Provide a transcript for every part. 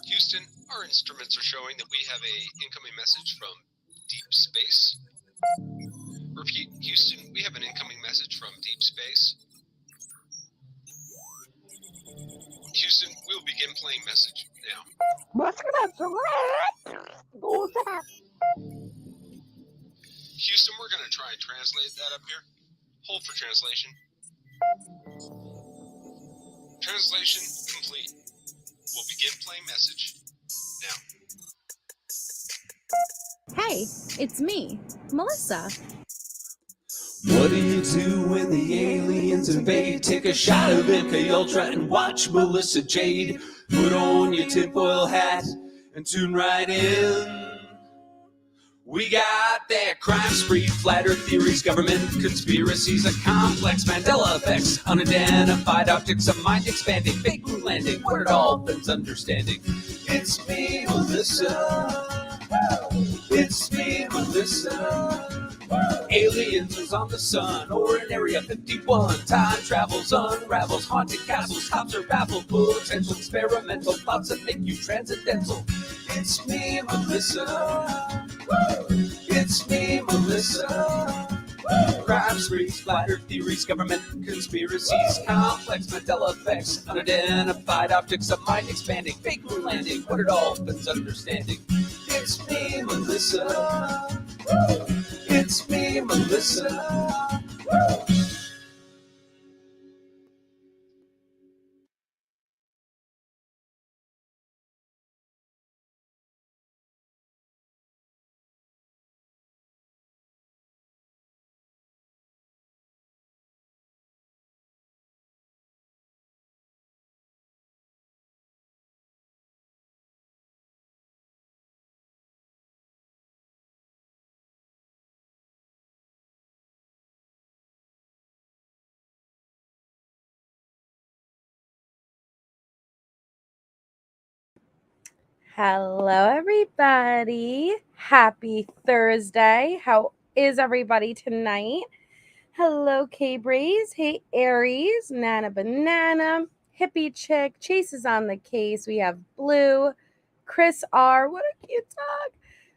Houston, our instruments are showing that we have a incoming message from deep space. Repeat, Houston, we have an incoming message from deep space. Houston, we will begin playing message now. Houston, we're going to try and translate that up here. Hold for translation. Translation complete. We'll begin playing message now. Hey, it's me, Melissa. What do you do when the aliens invade? Take a shot of MK Ultra and watch Melissa Jade. Put on your tinfoil hat and tune right in. We got that crime spree, flat earth theories, government conspiracies, a complex Mandela effects, unidentified optics, a mind expanding, fake moon landing, where it all bends understanding. It's me, Melissa. It's me, Melissa. Aliens is on the sun or in Area 51. Time travels, unravels, haunted castles, cops are baffled, potential experimental thoughts that make you transcendental. It's me, Melissa. It's me, Melissa. Crime sprees, flat earth theories, government conspiracies, complex Mandela effects, unidentified objects of mind expanding, fake moon landing, what it all bends understanding. It's me, Melissa. It's me, Melissa. Hello, everybody. Happy Thursday. How is everybody tonight? Hello, K-Braze. Hey, Aries. Nana Banana. Hippie Chick. Chase is on the case. We have Blue. Chris R. What a cute dog.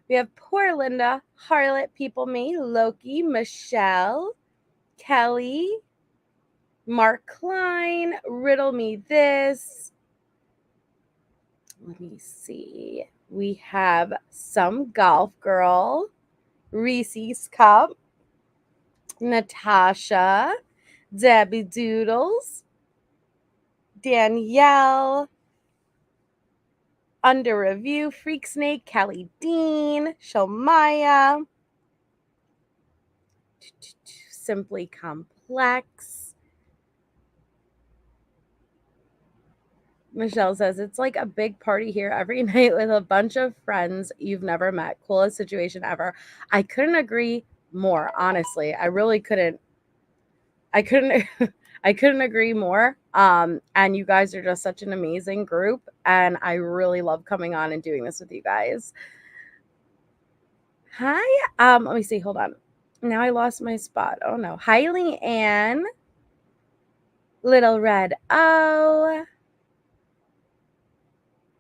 We have Poor Linda. Harlot. People Me. Loki. Michelle. Kelly. Mark Klein. Riddle Me This. Let me see. We have Some Golf Girl, Reese's Cup, Natasha, Debbie Doodles, Danielle, Under Review, Freak Snake, Kelly Dean, Shomaya, Simply Complex. Michelle says, it's like a big party here every night with a bunch of friends you've never met. Coolest situation ever. I couldn't agree more, honestly. I really couldn't. I couldn't I couldn't agree more. And you guys are just such an amazing group. And I really love coming on and doing this with you guys. Hi. Let me see. Hold on. Now I lost my spot. Oh no. Hi, Leanne. Little Red O.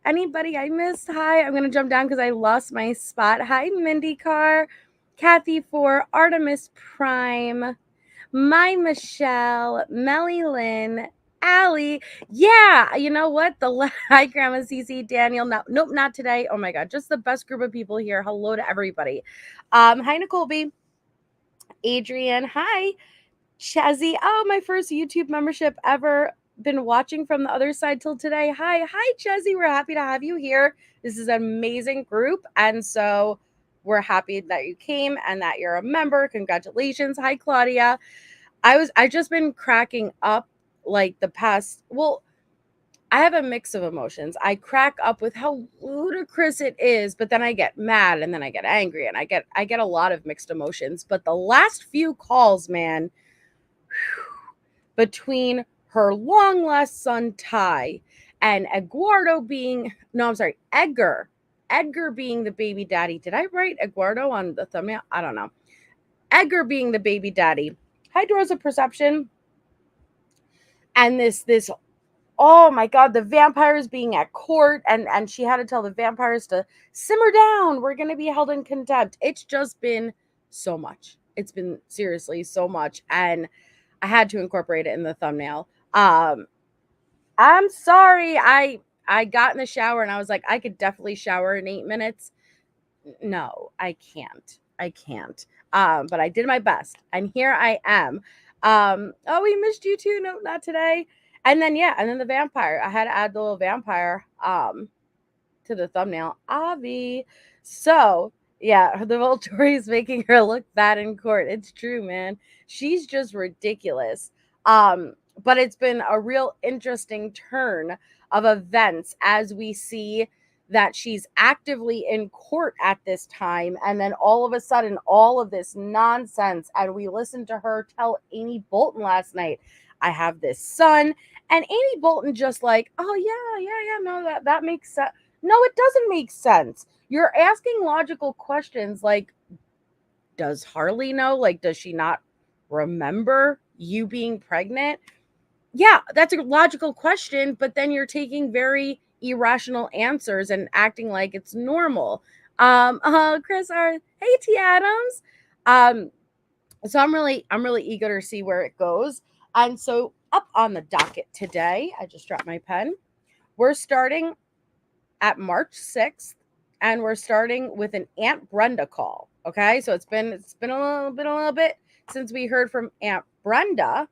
Anybody I missed? Hi, I'm going to jump down because I lost my spot. Hi, Mindy Carr, Kathy for Artemis Prime, My Michelle, Melly Lynn, Allie. Yeah, you know what? Hi, Grandma Cece, Daniel. No, nope, not today. Oh my God, just the best group of people here. Hello to everybody. Hi, Nicole B, Adrian. Hi, Chazzy. Oh, my first YouTube membership ever. Been watching from the other side till today. Hi, Chezzy. We're happy to have you here. This is an amazing group, and so we're happy that you came and that you're a member. Congratulations. Hi, Claudia. I just been cracking up like the past. Well, I have a mix of emotions. I crack up with how ludicrous it is, but then I get mad and then I get angry and I get a lot of mixed emotions. But the last few calls, man, between her long lost son Ty and Eduardo being Edgar being the baby daddy. Did I write Eduardo on the thumbnail? I don't know. Edgar being the baby daddy. High doors of perception and this oh my God, the vampires being at court, and she had to tell the vampires to simmer down. We're going to be held in contempt. It's just been so much. It's been seriously so much. And I had to incorporate it in the thumbnail. I'm sorry. I got in the shower and I was like, I could definitely shower in 8 minutes. No, I can't. But I did my best. And here I am. Oh, we missed you too. No, not today. And then the vampire. I had to add the little vampire to the thumbnail. Avi. So yeah, the whole Tori is making her look bad in court. It's true, man. She's just ridiculous. But it's been a real interesting turn of events as we see that she's actively in court at this time, and then all of a sudden all of this nonsense. And we listened to her tell Amy Bolton last night, I have this son, and Amy Bolton just like, oh yeah, no, that makes sense. No, it doesn't make sense. You're asking logical questions like, does Harley know? Like, does she not remember you being pregnant? Yeah, that's a logical question, but then you're taking very irrational answers and acting like it's normal. Chris hey T Adams. So I'm really eager to see where it goes. And so up on the docket today, I just dropped my pen. We're starting at March 6th, and we're starting with an Aunt Brenda call. Okay, so it's been a little bit since we heard from Aunt Brenda.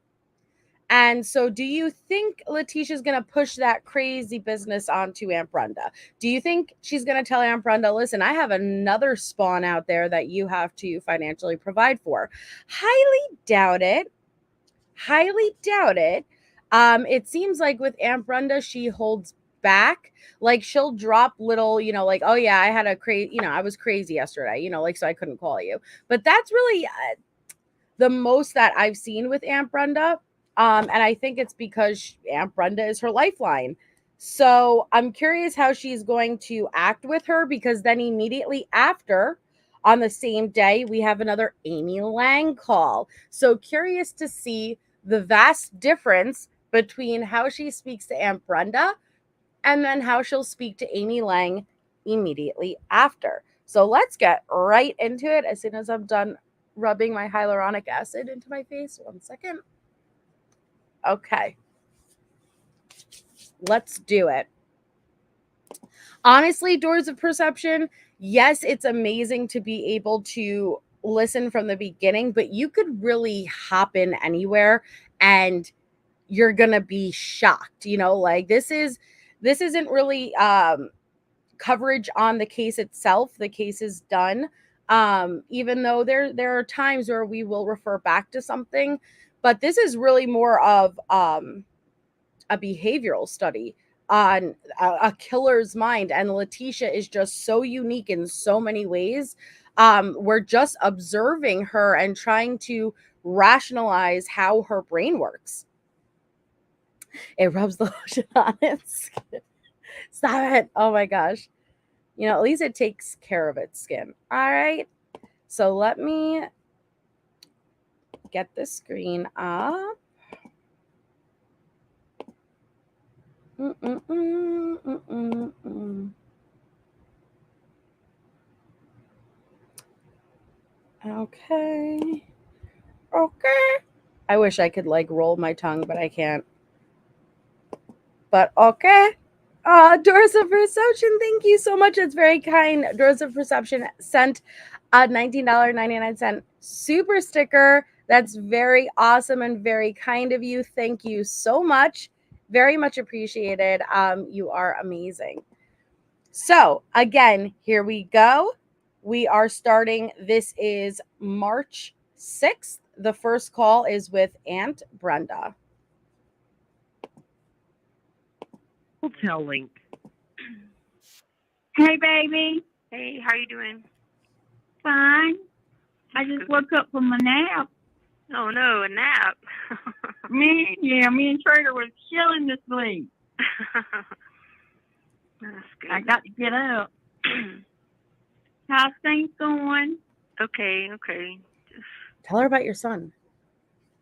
And so do you think Letecia's going to push that crazy business onto Aunt Brenda? Do you think she's going to tell Aunt Brenda, listen, I have another spawn out there that you have to financially provide for? Highly doubt it. It seems like with Aunt Brenda, she holds back. Like she'll drop little, like, oh yeah, I had I was crazy yesterday, like, so I couldn't call you. But that's really the most that I've seen with Aunt Brenda. And I think it's because Aunt Brenda is her lifeline. So I'm curious how she's going to act with her, because then immediately after, on the same day, we have another Amy Lang call. So curious to see the vast difference between how she speaks to Aunt Brenda and then how she'll speak to Amy Lang immediately after. So let's get right into it as soon as I'm done rubbing my hyaluronic acid into my face. 1 second. Okay. Let's do it. Honestly, Doors of Perception, yes, it's amazing to be able to listen from the beginning, but you could really hop in anywhere and you're going to be shocked. Like this isn't really coverage on the case itself. The case is done. Even though there are times where we will refer back to something, but this is really more of a behavioral study on a killer's mind. And Letecia is just so unique in so many ways. We're just observing her and trying to rationalize how her brain works. It rubs the lotion on its skin. Stop it. Oh my gosh. At least it takes care of its skin. All right. So let me get this screen up. Okay. I wish I could roll my tongue, but I can't. But okay. Doors of Perception, thank you so much. It's very kind. Doors of Perception sent a $19.99 super sticker. That's very awesome and very kind of you. Thank you so much. Very much appreciated. You are amazing. So again, here we go. We are starting. This is March 6th. The first call is with Aunt Brenda. Hotel link. Hey, baby. Hey, how you doing? Fine. I just woke up from a nap. Oh, no, a nap. Me and Trader was chilling to sleep. That's good. I got to get up. How's things going? Okay. Tell her about your son.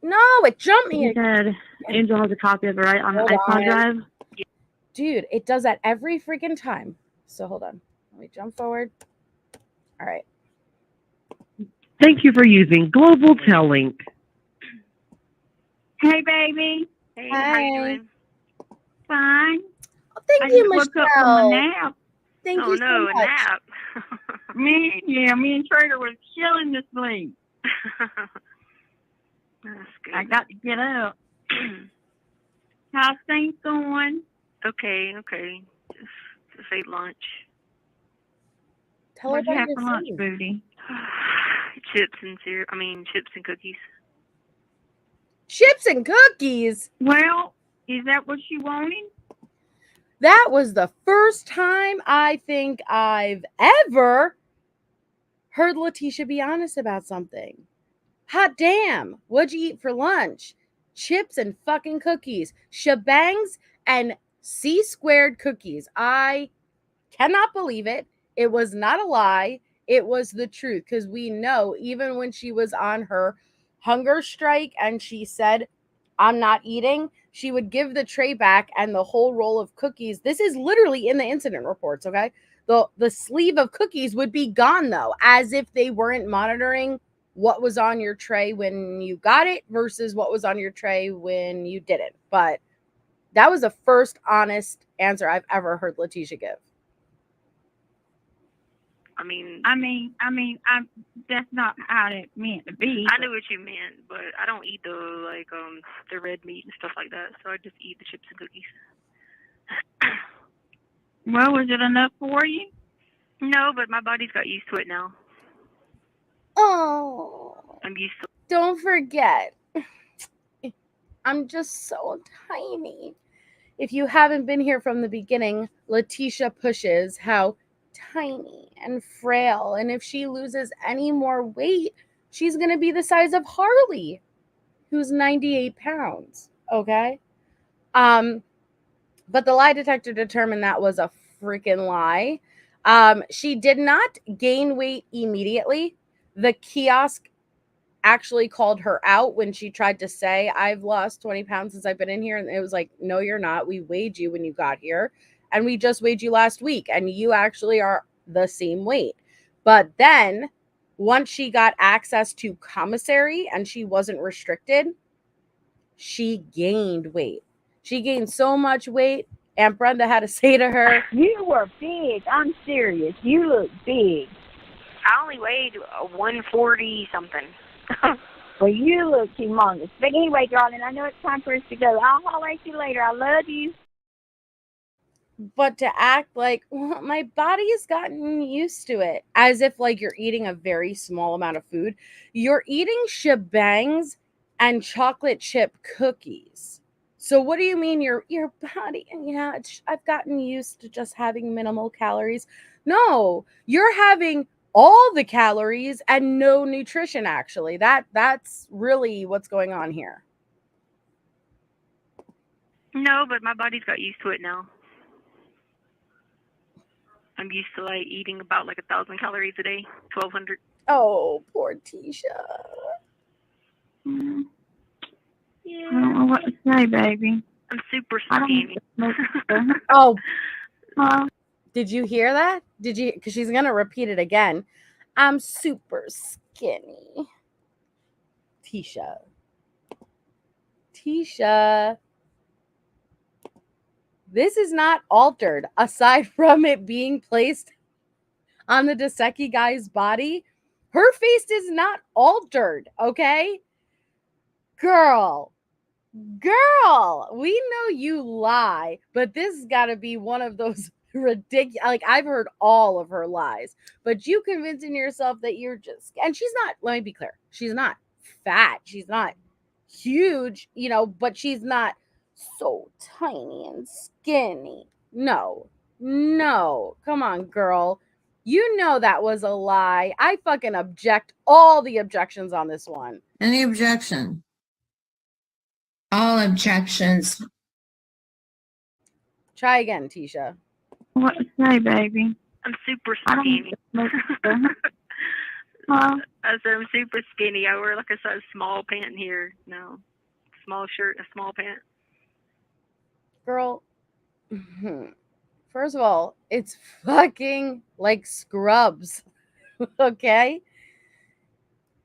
No, it jumped me. He said Angel has a copy of it, right, on the iCloud drive? Dude, it does that every freaking time. So hold on. Let me jump forward. All right. Thank you for using Global Tellink. Hey, baby. Hey, how you Hi. doing? Fine. Oh, thank I you, just woke up from a Michelle. nap. Thank Oh you so no, a much. nap. Me and Trader was chilling to sleep. That's good. I got to get up. How's things going? Okay. Just ate lunch. Tell her What'd you about have your for lunch, food. Booty? Chips and cookies. Chips and cookies. Well, is that what you wanted? That was the first time I think I've ever heard Letecia be honest about something. Hot damn. What'd you eat for lunch? Chips and fucking cookies. Shebangs and C-squared cookies. I cannot believe it. It was not a lie. It was the truth, because we know even when she was on her hunger strike and she said, I'm not eating, she would give the tray back and the whole roll of cookies. This is literally in the incident reports, okay? The sleeve of cookies would be gone, though, as if they weren't monitoring what was on your tray when you got it versus what was on your tray when you didn't. But that was the first honest answer I've ever heard Letecia give. I mean, that's not how it meant to be. I knew what you meant, but I don't eat the red meat and stuff like that, so I just eat the chips and cookies. Well, was it enough for you? No, but my body's got used to it now. Oh, I'm used to don't forget, I'm just so tiny. If you haven't been here from the beginning, Letecia pushes how tiny and frail, and if she loses any more weight, she's going to be the size of Harley, who's 98 pounds, okay? But the lie detector determined that was a freaking lie. She did not gain weight immediately. The kiosk actually called her out when she tried to say, I've lost 20 pounds since I've been in here. And it was like, no, you're not. We weighed you when you got here. And we just weighed you last week. And you actually are the same weight. But then once she got access to commissary and she wasn't restricted, she gained weight. She gained so much weight. Aunt Brenda had to say to her, You were big. I'm serious. You look big. I only weighed 140 something. Well, you look humongous. But anyway, darling, I know it's time for us to go. I'll holler at you later. I love you. but to act like, well, my body has gotten used to it, as if like you're eating a very small amount of food. You're eating shebangs and chocolate chip cookies. So what do you mean your body? Yeah, I've gotten used to just having minimal calories. No, you're having all the calories and no nutrition. Actually, that's really what's going on here. No, but my body's got used to it now. I'm used to like eating about like 1,000 calories a day, 1,200. Oh, poor Tisha. Mm, Yeah. I don't know what to say, baby. I'm super I don't skinny. know. Oh, Huh? did you hear that? Did you? Because she's gonna repeat it again. I'm super skinny. Tisha. This is not altered. Aside from it being placed on the Dosecki guy's body, her face is not altered, okay? Girl, we know you lie, but this has got to be one of those ridiculous. Like, I've heard all of her lies, but you convincing yourself that you're just, and she's not, let me be clear, she's not fat, she's not huge, but she's not so tiny and skinny. No, come on, girl. You know that was a lie. I fucking object all the objections on this one. Any objection? All objections. Try again, Tisha. What to say, baby? I'm super I skinny. don't know. Huh? I said I'm super skinny. I wear like a size small pant here. No, small shirt, a small pant. Girl, First of all, it's fucking like Scrubs. Okay?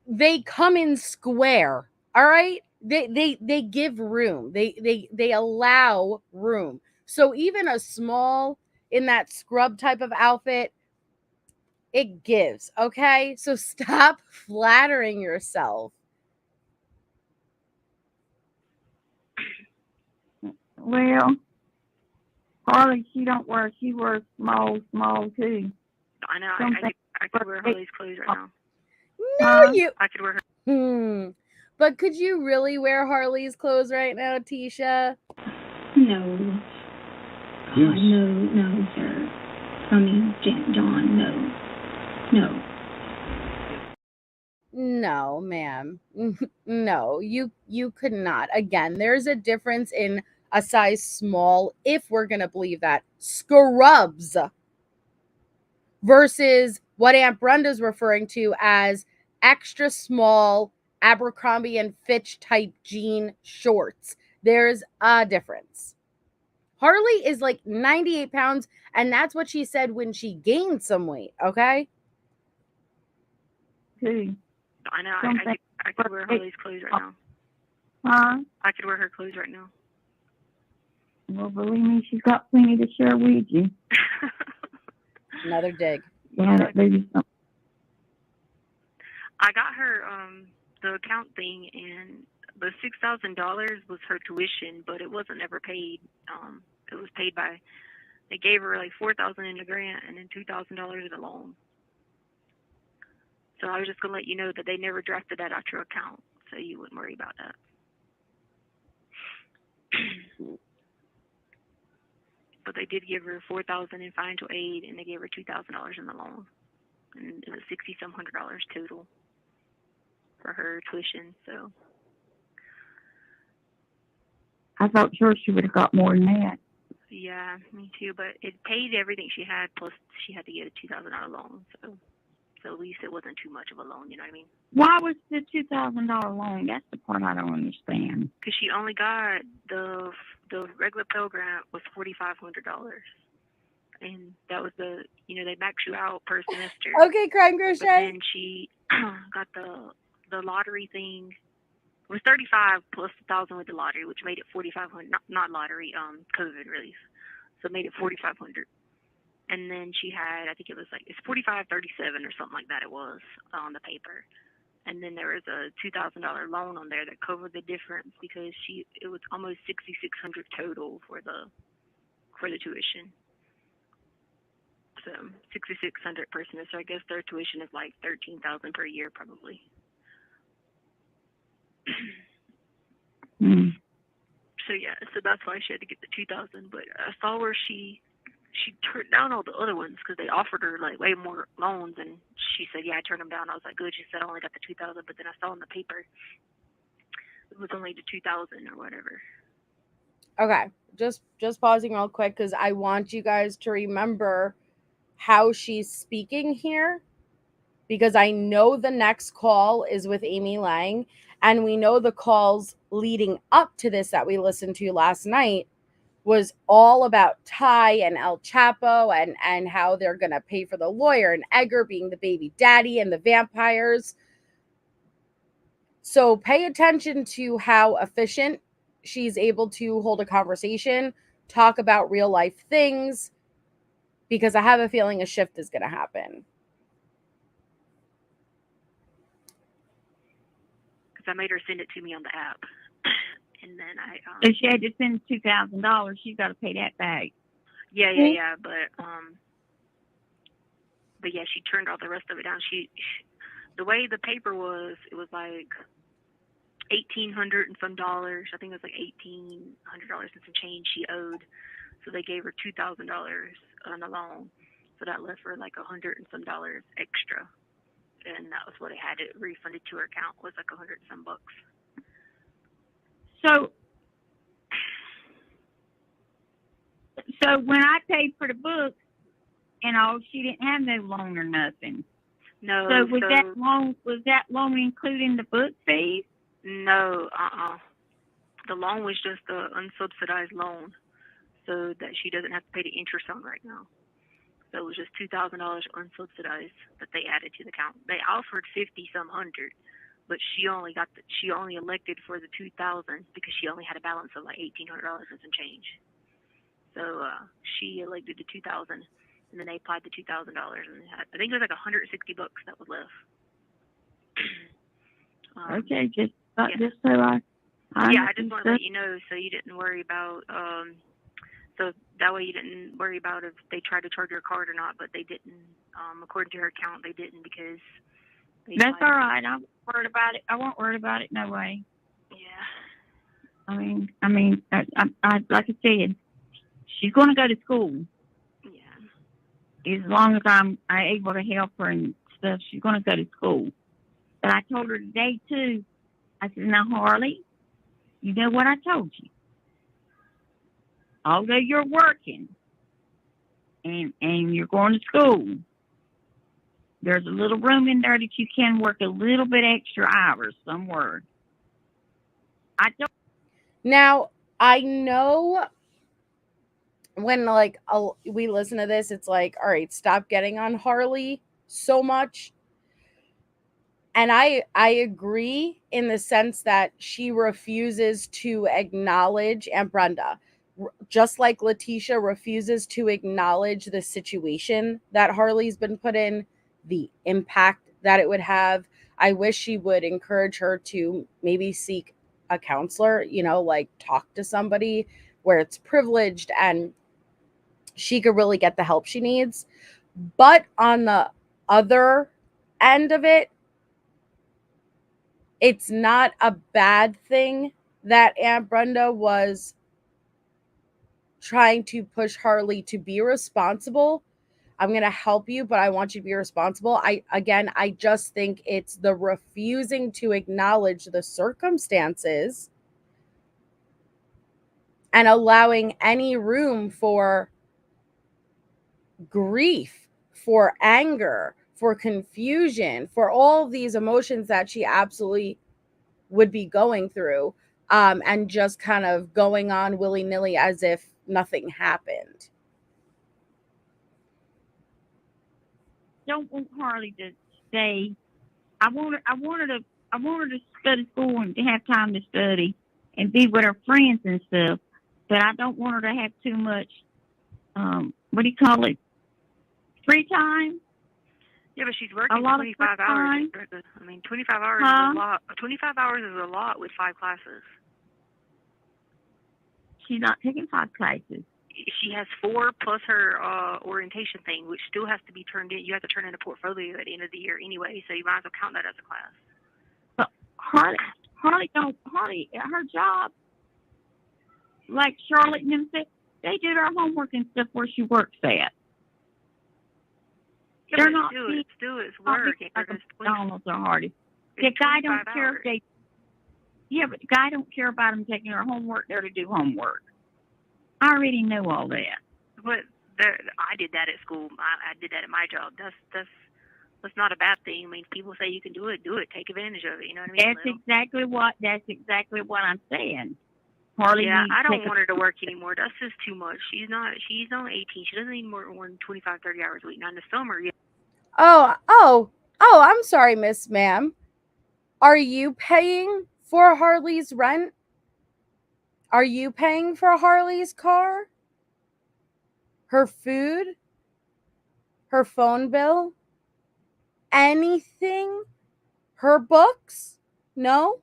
They come in square. All right? They give room. They allow room. So even a small in that scrub type of outfit, it gives. Okay? So stop flattering yourself. Well, Harley, she wears small too. I know. Don't I think- could wear Harley's clothes right now. No, you. I could wear her. But could you really wear Harley's clothes right now, Tisha? No. Yes. No, sir. I mean, John, no. No, ma'am. No, you could not. Again, there's a difference in a size small, if we're gonna believe that, scrubs versus what Aunt Brenda's referring to as extra small Abercrombie and Fitch type jean shorts. There's a difference. Harley is like 98 pounds, and that's what she said when she gained some weight, okay? Too. I know. Don't I could wear Harley's clothes right now. Huh? I could wear her clothes right now. Well, believe me, she's got plenty to share with you. Another dig. Yeah, that baby's something. I got her the account thing, and the $6,000 was her tuition, but it wasn't ever paid. It was paid by. They gave her like $4,000 in a grant and then $2,000 in a loan. So I was just gonna let you know that they never drafted that out your account, so you wouldn't worry about that. But they did give her $4,000 in financial aid, and they gave her $2,000 in the loan, and it was $60-some hundred total for her tuition. So I thought sure she would have got more than that. yeah, me too. But it paid everything she had, plus she had to get a $2,000 loan. So at least it wasn't too much of a loan. You know what I mean? Why was the $2,000 loan? That's the part I don't understand. Because she only got the regular Pell Grant was $4,500, and that was they max you out per semester. Okay, Crime But Crochet. then she got the lottery thing. It was $35 plus $1,000 with the lottery, which made it $4,500. Not lottery, COVID relief. So it made it $4,500. And then she had, I think it was it's $4,537 or something like that. It was on the paper. And then there was a $2,000 loan on there that covered the difference because it was almost $6,600 total for the tuition. So $6,600 per semester. I guess their tuition is like $13,000 per year probably. So yeah, so that's why she had to get the $2,000. But I saw where she turned down all the other ones because they offered her like way more loans, and she said, "Yeah, I turned them down." I was like, "Good." She said, "I only got the $2,000," but then I saw in the paper it was only the $2,000 or whatever. Okay, just pausing real quick because I want you guys to remember how she's speaking here, because I know the next call is with Amy Lang, and we know the calls leading up to this that we listened to last night was all about Ty and El Chapo and how they're going to pay for the lawyer, and Edgar being the baby daddy and the vampires. So pay attention to how efficient she's able to hold a conversation, talk about real life things, because I have a feeling a shift is going to happen. Because I made her send it to me on the app. And then If she had to send $2,000, she's got to pay that back. Yeah. But yeah, she turned all the rest of it down. The way the paper was, it was like $1,800 and some dollars. I think it was like $1,800 and some change she owed. So they gave her $2,000 on the loan. So that left her like $100 and some dollars extra. And that was what it had it refunded to her account, was like $100 and some bucks. So when I paid for the book and all, she didn't have no loan or nothing. No. So was that loan including the book fees? No, The loan was just the unsubsidized loan. so that she doesn't have to pay the interest on right now. So it was just $2,000 unsubsidized that they added to the account. They offered 50-some hundred, but she only elected for the 2,000 because she only had a balance of like $1,800 and some change. So she elected the 2,000, and then they applied the $2,000, and I think it was like $160 that was left. Okay, just so I yeah, I just want to let you know so you didn't worry about so that way you didn't worry about if they tried to charge your card or not, but they didn't. According to her account, they didn't because that's all right. I'm worried about it. I won't worry about it. No way. Yeah. I mean, I like I said, she's going to go to school. Yeah. As long as I'm able to help her and stuff, she's going to go to school. But I told her today too. I said, now Harley, you know what I told you. Although you're working and you're going to school, there's a little room in there that you can work a little bit extra hours somewhere. Now, I know when like we listen to this, it's like, all right, stop getting on Harley so much. And I agree in the sense that she refuses to acknowledge Aunt Brenda, just like Letecia refuses to acknowledge the situation that Harley's been put in, the impact that it would have. I wish she would encourage her to maybe seek a counselor, like talk to somebody where it's privileged and she could really get the help she needs. But on the other end of it, it's not a bad thing that Aunt Brenda was trying to push Harley to be responsible. I'm going to help you, but I want you to be responsible. I just think it's the refusing to acknowledge the circumstances and allowing any room for grief, for anger, for confusion, for all these emotions that she absolutely would be going through, and just kind of going on willy-nilly as if nothing happened. Don't want Harley to stay. I want her to go to school and to have time to study and be with her friends and stuff. But I don't want her to have too much what do you call it? Free time. Yeah, but she's working 25 hours. I mean, 25 hours is a lot. 25 hours is a lot with 5 classes. She's not taking 5 classes. She has 4 plus her orientation thing, which still has to be turned in. You have to turn in a portfolio at the end of the year anyway, so you might as well count that as a class. But Harley, her job, like Charlotte and them said, they do their homework and stuff where she works at. Yeah, they're not still it's work. McDonald's or Hardy. The guy don't care if they. Yeah, but the guy don't care about them taking their homework there to do homework. I already know all that. But I did that at school. I did that at my job. That's not a bad thing. I mean, people say you can do it. Take advantage of it. You know what I mean? That's exactly what I'm saying. Harley. Yeah, I don't want her to work anymore. That's just too much. She's only 18. She doesn't need more than 25, 30 hours a week. Now in the summer, yeah. Oh, I'm sorry, Miss Ma'am. Are you paying for Harley's rent? Are you paying for Harley's car? Her food? Her phone bill? Anything? Her books? No?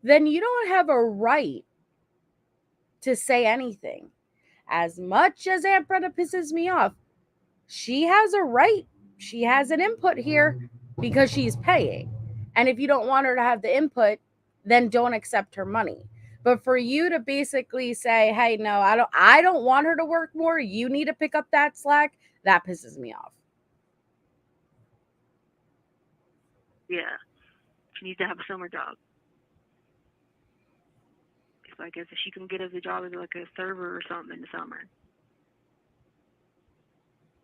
Then you don't have a right to say anything. As much as Aunt Brenda pisses me off, she has a right. She has an input here because she's paying. And if you don't want her to have the input, then don't accept her money. But for you to basically say, hey, no, I don't want her to work more. You need to pick up that slack. That pisses me off. Yeah. She needs to have a summer job. I guess if she can get us a job as like a server or something in the summer.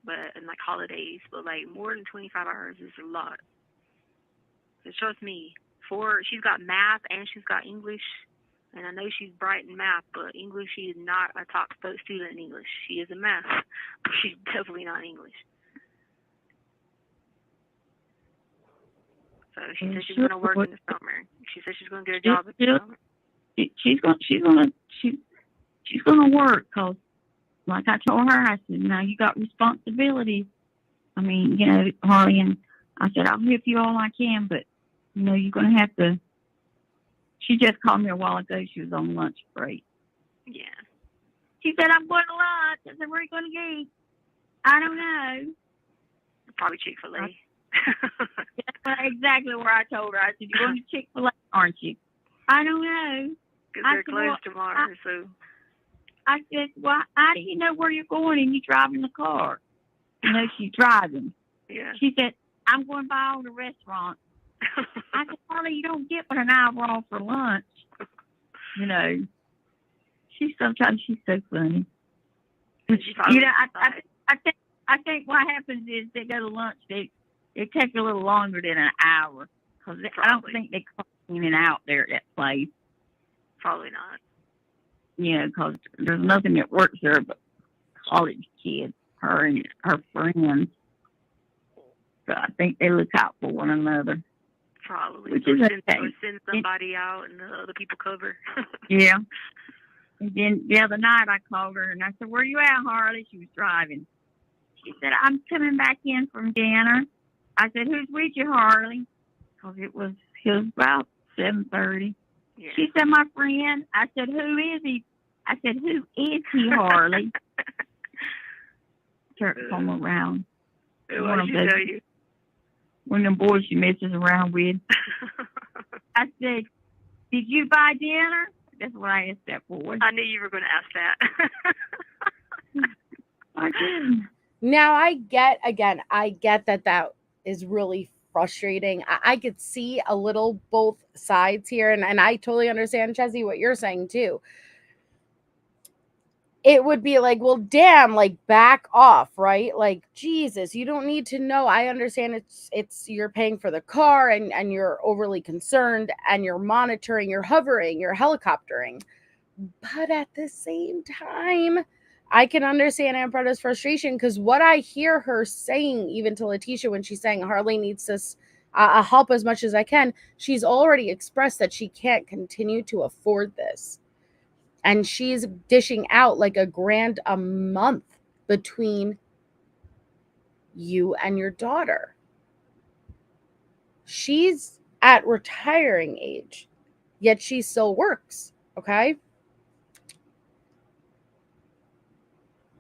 But and like holidays, but like more than 25 hours is a lot. So trust me, she's got math and she's got English. And I know she's bright in math, but English, she is not a top student in English. She is in math, but she's definitely not English. So she said she's going to work in the summer. She said she's going to get a job in the summer. She's gonna work, cause like I told her, I said, now you got responsibilities. I mean, you know, Harley, and I said, I'll help you all I can, but you know, you're gonna have to. She just called me a while ago. She was on lunch break. Yeah. She said, I'm going to lunch. I said, where are you going to eat? I don't know. Probably Chick-fil-A. That's exactly where I told her. I said, you're going to Chick-fil-A, aren't you? I don't know. Because they're closed tomorrow, so. I said, well, how do you know where you're going and you driving the car? You know, she's driving. Yeah. She said, I'm going by all the restaurants. I said, Harley, you don't get but an hour off for lunch. You know, sometimes she's so funny. You know, I think what happens is they go to lunch, they take a little longer than an hour, because I don't think they come in and out there at that place. Probably not. You know, because there's nothing that works there but college kids, her and her friends. So I think they look out for one another. Probably. Which or is send somebody out and the other people cover. Yeah. And then the other night I called her and I said, where you at, Harley? She was driving. She said, I'm coming back in from dinner. I said, who's with you, Harley? Because it was about 7:30. Yeah. She said, my friend. I said, who is he? I said, who is he, Harley? Turn home around. What did she tell you? One of them boys she messes around with. I said, did you buy dinner? That's what I asked that boy. I knew you were going to ask that. I did. Now I get that is really frustrating. I could see a little both sides here, and I totally understand, Chessie, what you're saying too. It would be like, well, damn, like back off, right? Like, Jesus, you don't need to know. I understand it's you're paying for the car and you're overly concerned and you're monitoring, you're hovering, you're helicoptering. But at the same time, I can understand Aunt Brenda's frustration, because what I hear her saying, even to Letecia, when she's saying Harley needs this help as much as I can, she's already expressed that she can't continue to afford this. And she's dishing out like $1,000 a month between you and your daughter. She's at retiring age, yet she still works, okay?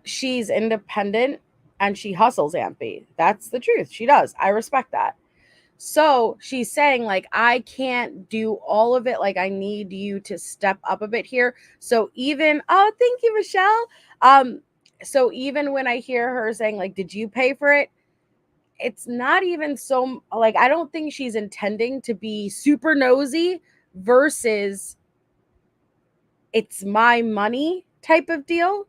She's independent and she hustles, Aunt B. That's the truth. She does. I respect that. So she's saying, like, I can't do all of it. Like, I need you to step up a bit here. So even, oh, thank you, Michelle. So even when I hear her saying, like, did you pay for it? It's not even so, like, I don't think she's intending to be super nosy versus it's my money type of deal.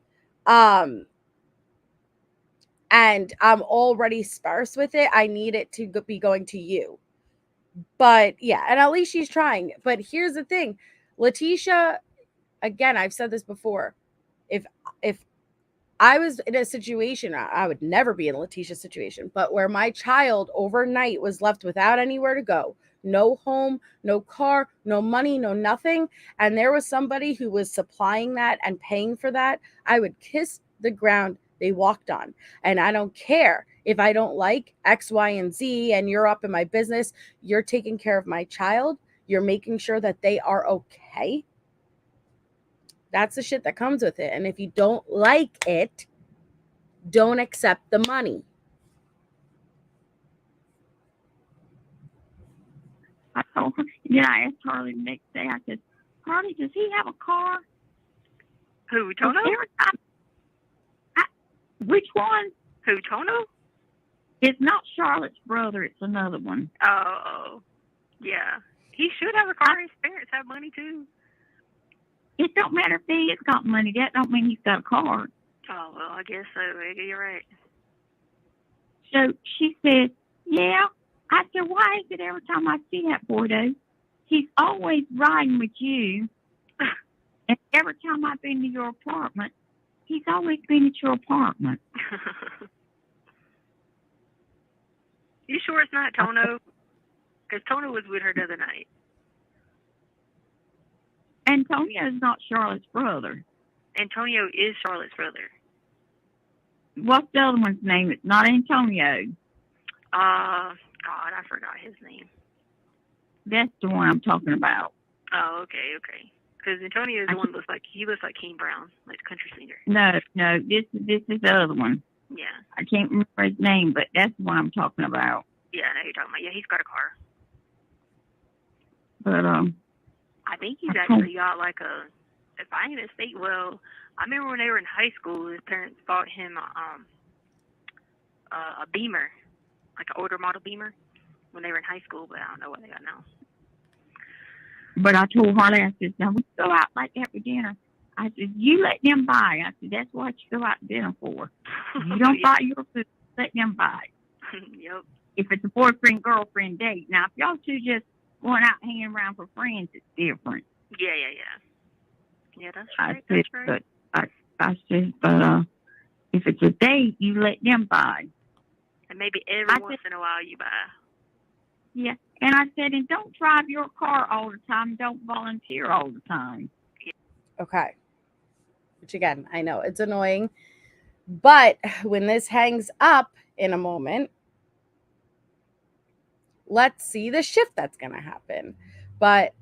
And I'm already sparse with it. I need it to be going to you. But yeah, and at least she's trying. But here's the thing. Letecia, again, I've said this before. If I was in a situation, I would never be in Letecia's situation, but where my child overnight was left without anywhere to go, no home, no car, no money, no nothing, and there was somebody who was supplying that and paying for that, I would kiss the ground they walked on. And I don't care if I don't like X, Y, and Z, and you're up in my business. You're taking care of my child. You're making sure that they are okay. That's the shit that comes with it. And if you don't like it, don't accept the money. I told her, then I asked Harley the next day, I said, Harley, does he have a car? Who, Tono? Which one? Who, Tono? It's not Charlotte's brother. It's another one. Oh, yeah. He should have a car. His parents have money, too. It don't matter if he has got money. That don't mean he's got a car. Oh, well, I guess so. You're right. So she said, yeah. I said, why is it every time I see that boy, though, he's always riding with you? And every time I've been to your apartment, he's always been at your apartment. You sure it's not Tono? Because Tono was with her the other night. Antonio's not Charlotte's brother. Antonio is Charlotte's brother. What's the other one's name? It's not Antonio. God, I forgot his name. That's the one I'm talking about. Oh, okay. Because Antonio is the one that looks like Kane Brown, like the country singer. No, this is the other one. Yeah. I can't remember his name, but that's the one I'm talking about. Yeah, I know you're talking about. Yeah, he's got a car. But I think he's actually got like a, if I ain't mistake, well, I remember when they were in high school, his parents bought him a Beamer, like an older model Beamer, when they were in high school, but I don't know what they got now. But I told Harley, I said, now we go out like that for dinner. I said, you let them buy. I said, that's what you go out to dinner for. You don't buy your food, let them buy. Yep. If it's a boyfriend-girlfriend date. Now, if y'all two just going out hanging around for friends, it's different. Yeah. Yeah, that's right. I said, but if it's a date, you let them buy. And maybe every once in a while you buy. Yeah. And I said, and don't drive your car all the time. Don't volunteer all the time. Okay. Which again, I know it's annoying. But when this hangs up in a moment, let's see the shift that's going to happen. But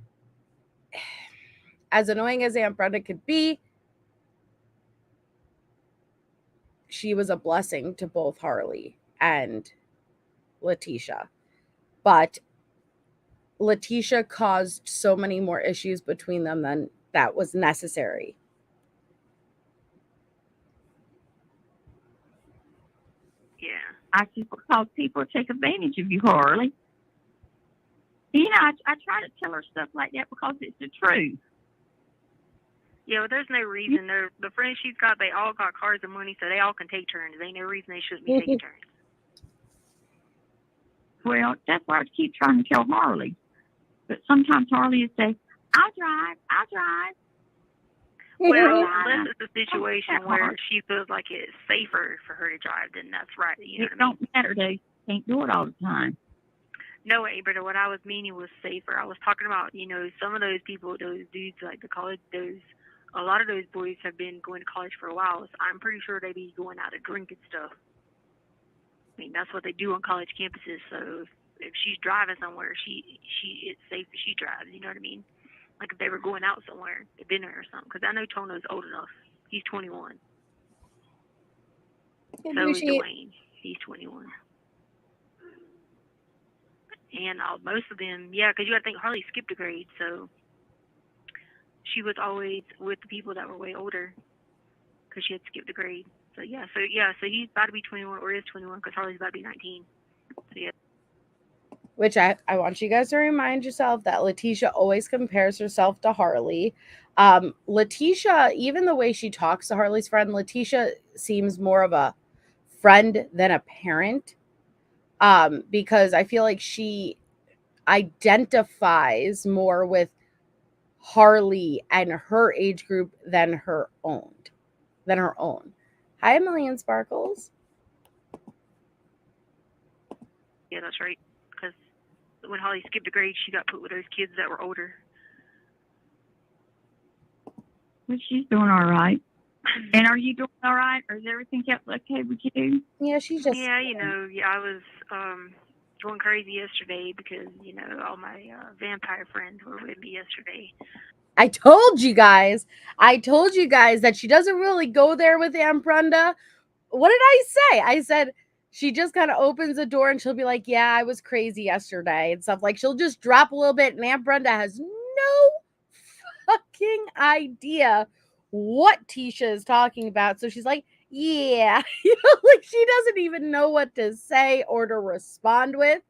as annoying as Aunt Brenda could be, she was a blessing to both Harley and Letecia. But Letecia caused so many more issues between them than that was necessary. Yeah. I said, because people take advantage of you, Harley. You know, I try to tell her stuff like that because it's the truth. Yeah, well, there's no reason. The friends she's got, they all got cars and money, so they all can take turns. There ain't no reason they shouldn't be taking turns. Well, that's what I keep trying to tell Harley. But sometimes Harley would say, I'll drive. Well, unless it's a situation where she feels like it's safer for her to drive, then that's right. You know it don't matter, though. Can't do it all the time. No, Brenda, what I was meaning was safer. I was talking about, some of those people, those dudes, like the college, a lot of those boys have been going to college for a while, so I'm pretty sure they be going out to drink and stuff. I mean, that's what they do on college campuses, so if she's driving somewhere, it's safe if she drives, you know what I mean? Like if they were going out somewhere to dinner or something, because I know Tono's old enough. He's 21. So is Dwayne. He's 21. And most of them, yeah, because you got to think Harley skipped a grade, so she was always with the people that were way older because she had skipped a grade. So he's about to be 21 or is 21 because Harley's about to be 19. So yeah. Which I want you guys to remind yourself that Letecia always compares herself to Harley. Letecia, even the way she talks to Harley's friend, Letecia seems more of a friend than a parent. Because I feel like she identifies more with Harley and her age group than her own. Hi, Million Sparkles. Yeah, that's right. Because when Harley skipped a grade, she got put with those kids that were older. Well, she's doing all right. And are you doing all right? Or is everything kept okay with you? Yeah, she's just... Yeah, I was going crazy yesterday because, all my vampire friends were with me yesterday. I told you guys that she doesn't really go there with Aunt Brenda. What did I say? I said she just kind of opens the door and she'll be like, yeah, I was crazy yesterday and stuff. Like she'll just drop a little bit and Aunt Brenda has no fucking idea what Tisha is talking about. So she's like, yeah, like she doesn't even know what to say or to respond with.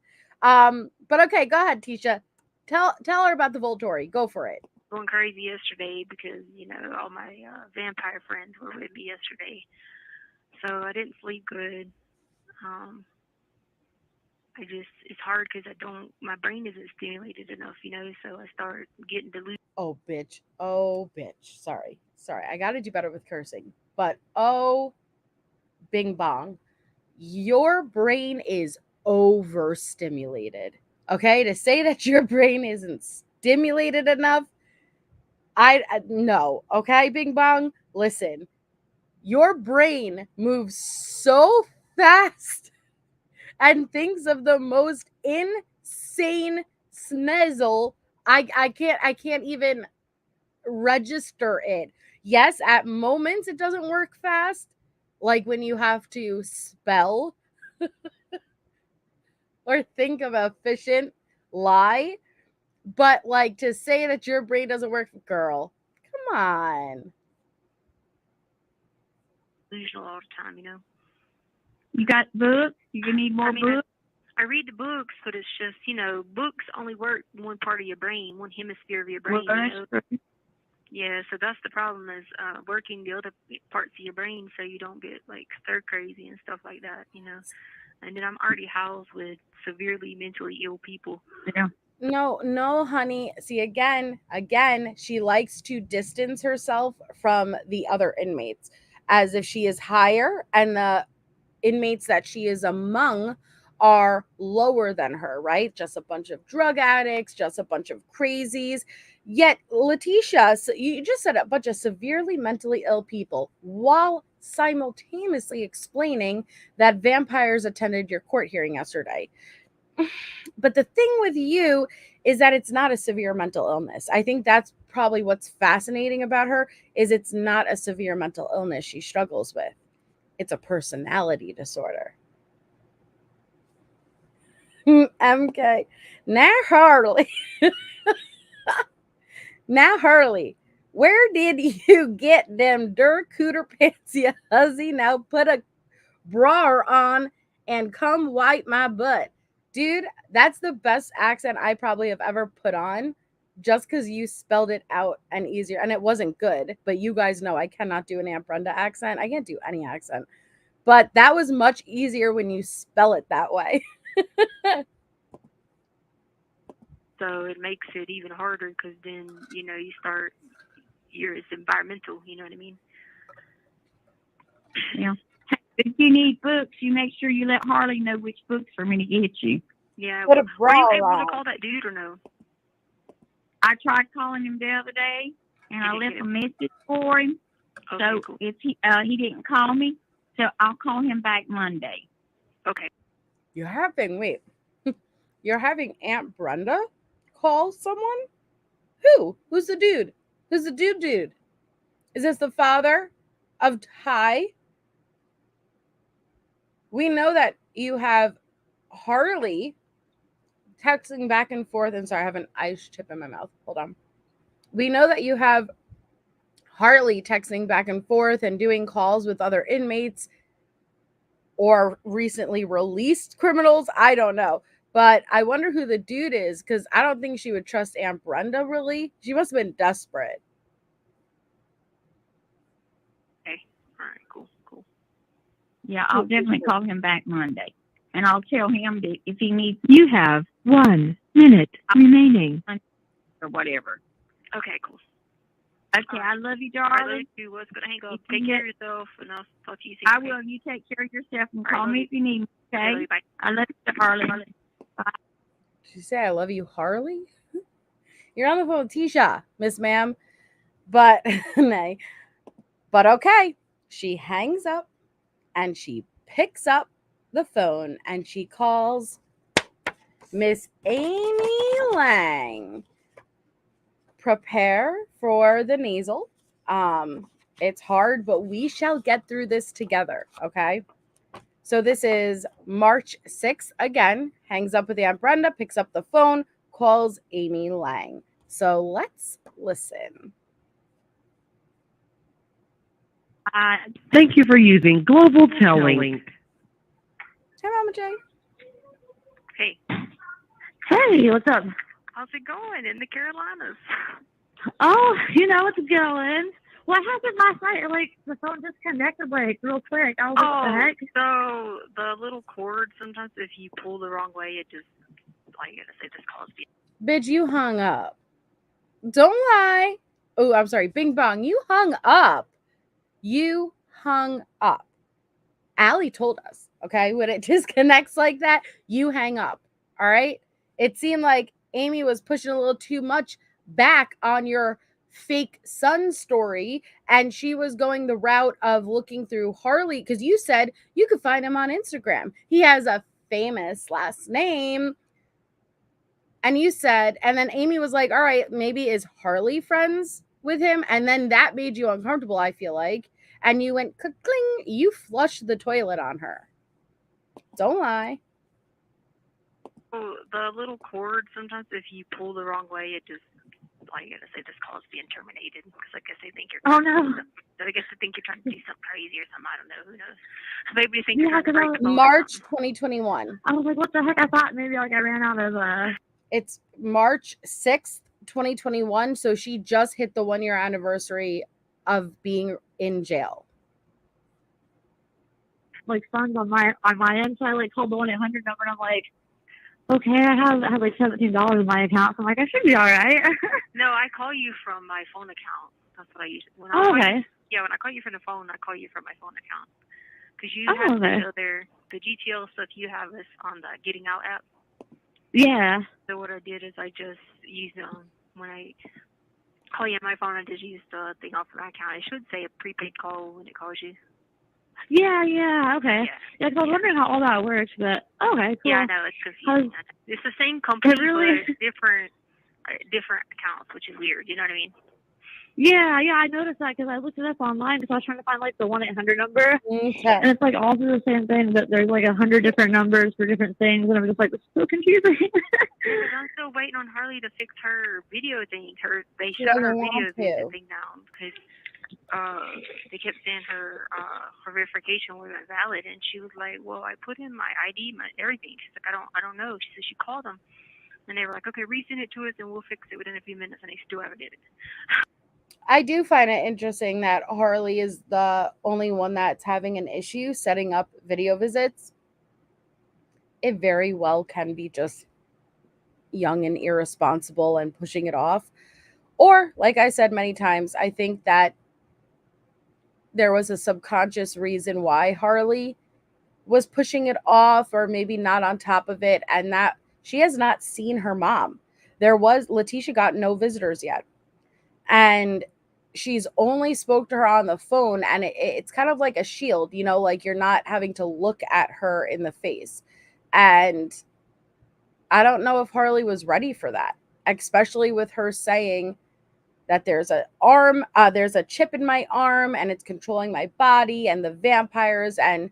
But okay, go ahead, Tisha. Tell her about the Volturi. Go for it. Going crazy yesterday because, all my vampire friends were with me yesterday. So I didn't sleep good. it's hard because my brain isn't stimulated enough, so I start getting delusional. Oh, bitch. Oh, bitch. Sorry. I got to do better with cursing. But, oh, bing bong. Your brain is overstimulated. Okay? To say that your brain isn't stimulated enough, no. Okay, bing bong? Listen. Your brain moves so fast and thinks of the most insane snizzle. I can't even register it. Yes, at moments it doesn't work fast, like when you have to spell or think of an efficient lie. But like to say that your brain doesn't work, girl, come on. Delusional all the time, You got books? You need more books? I read the books, but it's just, books only work one part of your brain, one hemisphere of your brain. Yeah, so that's the problem is working the other parts of your brain so you don't get like stir crazy and stuff like that, And then I'm already housed with severely mentally ill people. Yeah. No, honey. See, again, she likes to distance herself from the other inmates as if she is higher and the inmates that she is among are lower than her, right? Just a bunch of drug addicts, just a bunch of crazies. Yet, Letecia, so you just said a bunch of severely mentally ill people while simultaneously explaining that vampires attended your court hearing yesterday. But the thing with you is that it's not a severe mental illness. I think that's probably what's fascinating about her is it's not a severe mental illness she struggles with. It's a personality disorder. MK. Now Harley. Now Harley. Where did you get them dirt cooter pants, you hussy? Now put a bra on and come wipe my butt. Dude, that's the best accent I probably have ever put on just because you spelled it out and easier. And it wasn't good, but you guys know I cannot do an Aunt Brenda accent. I can't do any accent. But that was much easier when you spell it that way. So it makes it even harder because then, it's environmental, you know what I mean? Yeah. If you need books, you make sure you let Harley know which books for me to get you. Yeah. Were you able to call that dude or no? I tried calling him the other day, and I left a message for him. Okay, so cool. if he didn't call me, so I'll call him back Monday. Okay. You're having Aunt Brenda call someone? Who? Who's the dude? Who's the dude? Is this the father of Ty? We know that you have Harley texting back and forth. And sorry, I have an ice chip in my mouth. Hold on. We know that you have Harley texting back and forth and doing calls with other inmates or recently released criminals. I don't know. But I wonder who the dude is because I don't think she would trust Aunt Brenda, really. She must have been desperate. Okay. All right, cool. Yeah, I'll definitely call him back Monday. And I'll tell him that if he needs You have 1 minute remaining. or whatever. Okay, cool. Okay, I love you, darling. You was going to hang up. Take care of yourself, and I'll talk to you soon. I will. You take care of yourself and call me if you need me, okay? Bye. I love you, Harley. Bye. Did you say I love you, Harley? You're on the phone with Tisha, Miss Ma'am. But, nay. But okay. She hangs up and she picks up the phone and she calls Miss Amy Lang. Prepare for the nasal. It's hard, but we shall get through this together, okay? So this is March 6th again. Hangs up with Aunt Brenda, picks up the phone, calls Amy Lang. So let's listen. Thank you for using Global Tellink. Hi, Mama J. Hey. Hey, what's up? How's it going in the Carolinas? Oh, it's going. What happened last night? Like, the phone disconnected, like, real quick. I was like, what the heck? So the little cord, sometimes if you pull the wrong way, it just, like, it just calls you. Bitch, you hung up. Don't lie. Oh, I'm sorry. Bing bong. You hung up. You hung up. Allie told us, okay? When it disconnects like that, you hang up. All right? It seemed like Amy was pushing a little too much back on your fake son story, and she was going the route of looking through Harley, because you said you could find him on Instagram. He has a famous last name. And you said, and then Amy was like, all right, maybe is Harley friends with him? And then that made you uncomfortable, I feel like. And you went cling, you flushed the toilet on her. Don't lie. Oh, the little cord, sometimes if you pull the wrong way, it just, like, it just calls being terminated. Because I guess they think you're. Oh, no. I guess they think you're trying to do something crazy or something. I don't know. Who knows? Maybe they think you're trying to break the phone. March 2021. I was like, what the heck? I thought maybe, like, I ran out of, It's March 6th, 2021. So she just hit the 1-year anniversary of being in jail. like, funds on my end. So I, like, called the 1-800 number, and I'm like, okay, I have like $17 in my account. So I'm like, I should be all right. No, I call you from my phone account. That's what I use. When okay. When I call you from the phone, I call you from my phone account. Because you have the GTL stuff you have is on the Getting Out app. Yeah. So what I did is I just used when I call you on my phone, I just used the thing off my account. It should say a prepaid call when it calls you. Yeah, okay. Yeah, because I was wondering how all that works, but okay, cool. Yeah, I know, it's confusing. It's the same company, but different accounts, which is weird, you know what I mean? Yeah, I noticed that because I looked it up online because I was trying to find, like, the 1-800 number. Okay. And it's, like, all the same thing, but there's, like, 100 different numbers for different things, and I'm just like, it's so confusing. Yeah, I'm still waiting on Harley to fix her video thing. They shut her video thing down because they kept saying her verification wasn't valid, and she was like, well, I put in my ID, my everything. She's like, I don't know. She said she called them, and they were like, okay, resend it to us, and we'll fix it within a few minutes, and they still haven't did it. I do find it interesting that Harley is the only one that's having an issue setting up video visits. It very well can be just young and irresponsible and pushing it off. Or, like I said many times, I think that there was a subconscious reason why Harley was pushing it off or maybe not on top of it, and that she has not seen her mom. Letecia got no visitors yet. And she's only spoke to her on the phone, and it's kind of like a shield, you know, like you're not having to look at her in the face. And I don't know if Harley was ready for that, especially with her saying that there's a chip in my arm and it's controlling my body and the vampires, and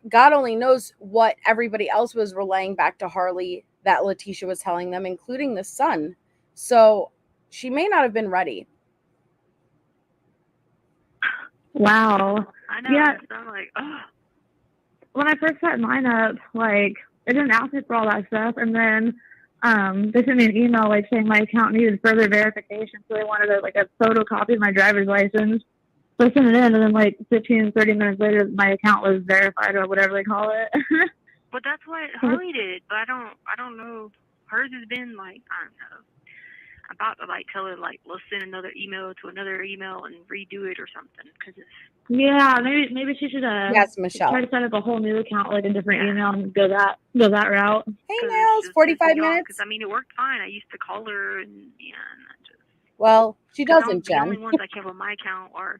God only knows what everybody else was relaying back to Harley that Letecia was telling them, including the son. So she may not have been ready. Wow. I know. Yeah. I'm like, oh. When I first set mine up, like, it didn't ask me for all that stuff, and then they sent me an email, like, saying my account needed further verification, so they wanted a photocopy of my driver's license. So I sent it in, and then, like, 15, 30 minutes later, my account was verified, or whatever they call it. But that's what Harley did, but I don't know. Hers has been, like, I don't know. I'm about to, like, tell her, like, let's send another email to another email and redo it or something, because it's... Yeah, maybe she should yes, Michelle, try to set up a whole new account, like a different email, and go that route. Hey, Nails, 45 minutes. Because I mean, it worked fine. I used to call her, and well, she doesn't. The only ones I kept on my account are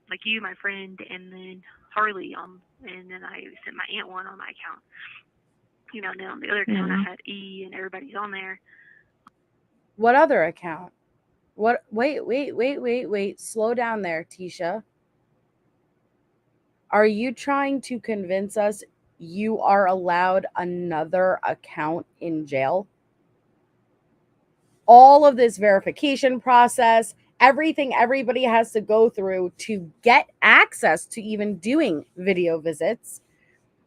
like you, my friend, and then Harley. And then I sent my aunt one on my account. You know, and then on the other account I had E, and everybody's on there. What other account? What? Wait. Slow down there, Tisha. Are you trying to convince us you are allowed another account in jail? All of this verification process, everything everybody has to go through to get access to even doing video visits.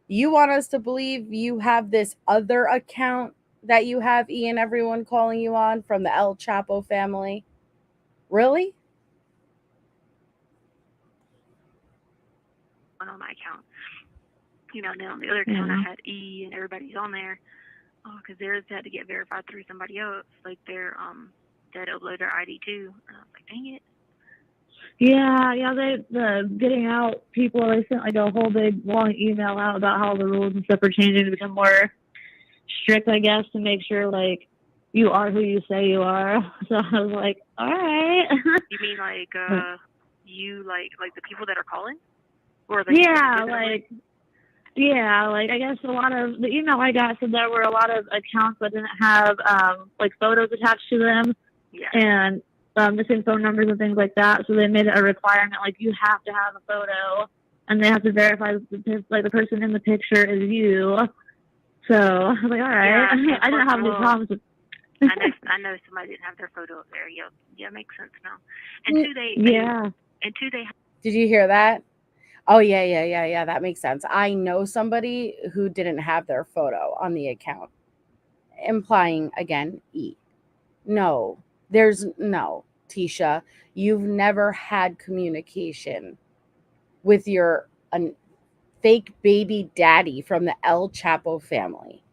You want us to believe you have this other account that you have Ian, everyone calling you on from the El Chapo family? Really? one on my account. And then on the other account, I had E and everybody's on there. Because theirs had to get verified through somebody else. Like they had to upload their ID too. And I was like, dang it. Yeah, the getting out people, they sent like a whole big long email out about how the rules and stuff are changing to become more strict, I guess, to make sure like you are who you say you are. So I was like, all right. You mean like you like the people that are calling? Or like I guess a lot of the email I got said there were a lot of accounts that didn't have like photos attached to them. Yeah. And missing phone numbers and things like that. So they made it a requirement, like you have to have a photo, and they have to verify the person in the picture is you. So I was like, all right. Yeah, I didn't have any problems with. I know somebody didn't have their photo up there. Yeah, makes sense now. And two, they. Did you hear that? Oh yeah. That makes sense. I know somebody who didn't have their photo on the account, implying again E. No. Tisha, you've never had communication with your fake baby daddy from the El Chapo family.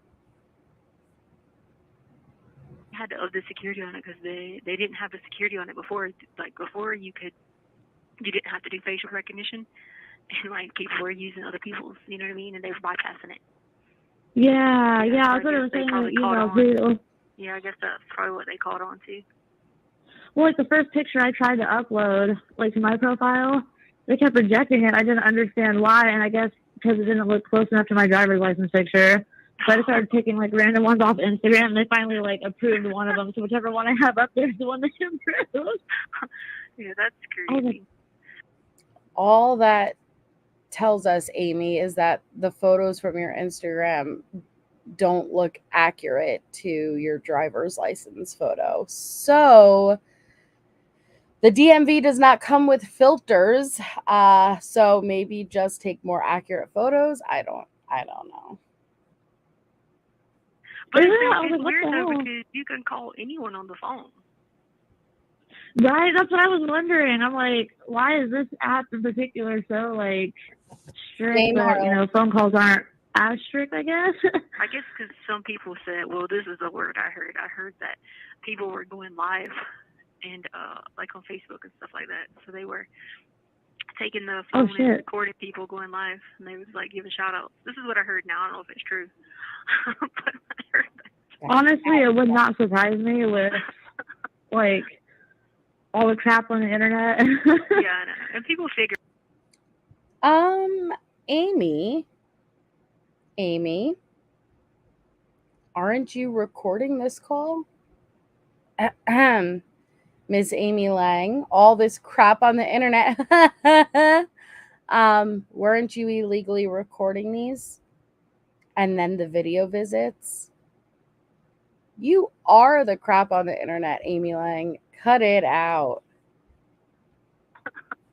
Had to up the security on it because they didn't have the security on it before. Like before, you didn't have to do facial recognition, and like people were using other people's. You know what I mean? And they were bypassing it. Yeah. That's what I was saying in the email too. Yeah, I guess that's probably what they called on too. Well, like the first picture I tried to upload, like to my profile, they kept rejecting it. I didn't understand why, and I guess because it didn't look close enough to my driver's license picture. So I just started taking like random ones off Instagram, and they finally like approved one of them. So whichever one I have up there is the one they approved. Yeah, that's crazy. All that tells us, Amy, is that the photos from your Instagram don't look accurate to your driver's license photo. So the DMV does not come with filters. So maybe just take more accurate photos. I don't know. But it's weird though, because you can call anyone on the phone. Right, that's what I was wondering. I'm like, why is this app in particular so like strict? But phone calls aren't as strict, I guess. I guess because some people said, well, this is a word I heard. I heard that people were going live and like on Facebook and stuff like that. So they were taking the phone and recording people going live, and they was like giving shout outs. This is what I heard now. I don't know if it's true. But I heard that. Honestly, it would not surprise me with like all the crap on the internet. Yeah, I know. And people figure. Amy, aren't you recording this call? Miss Amy Lang, all this crap on the internet. Weren't you illegally recording these? And then the video visits? You are the crap on the internet, Amy Lang. Cut it out.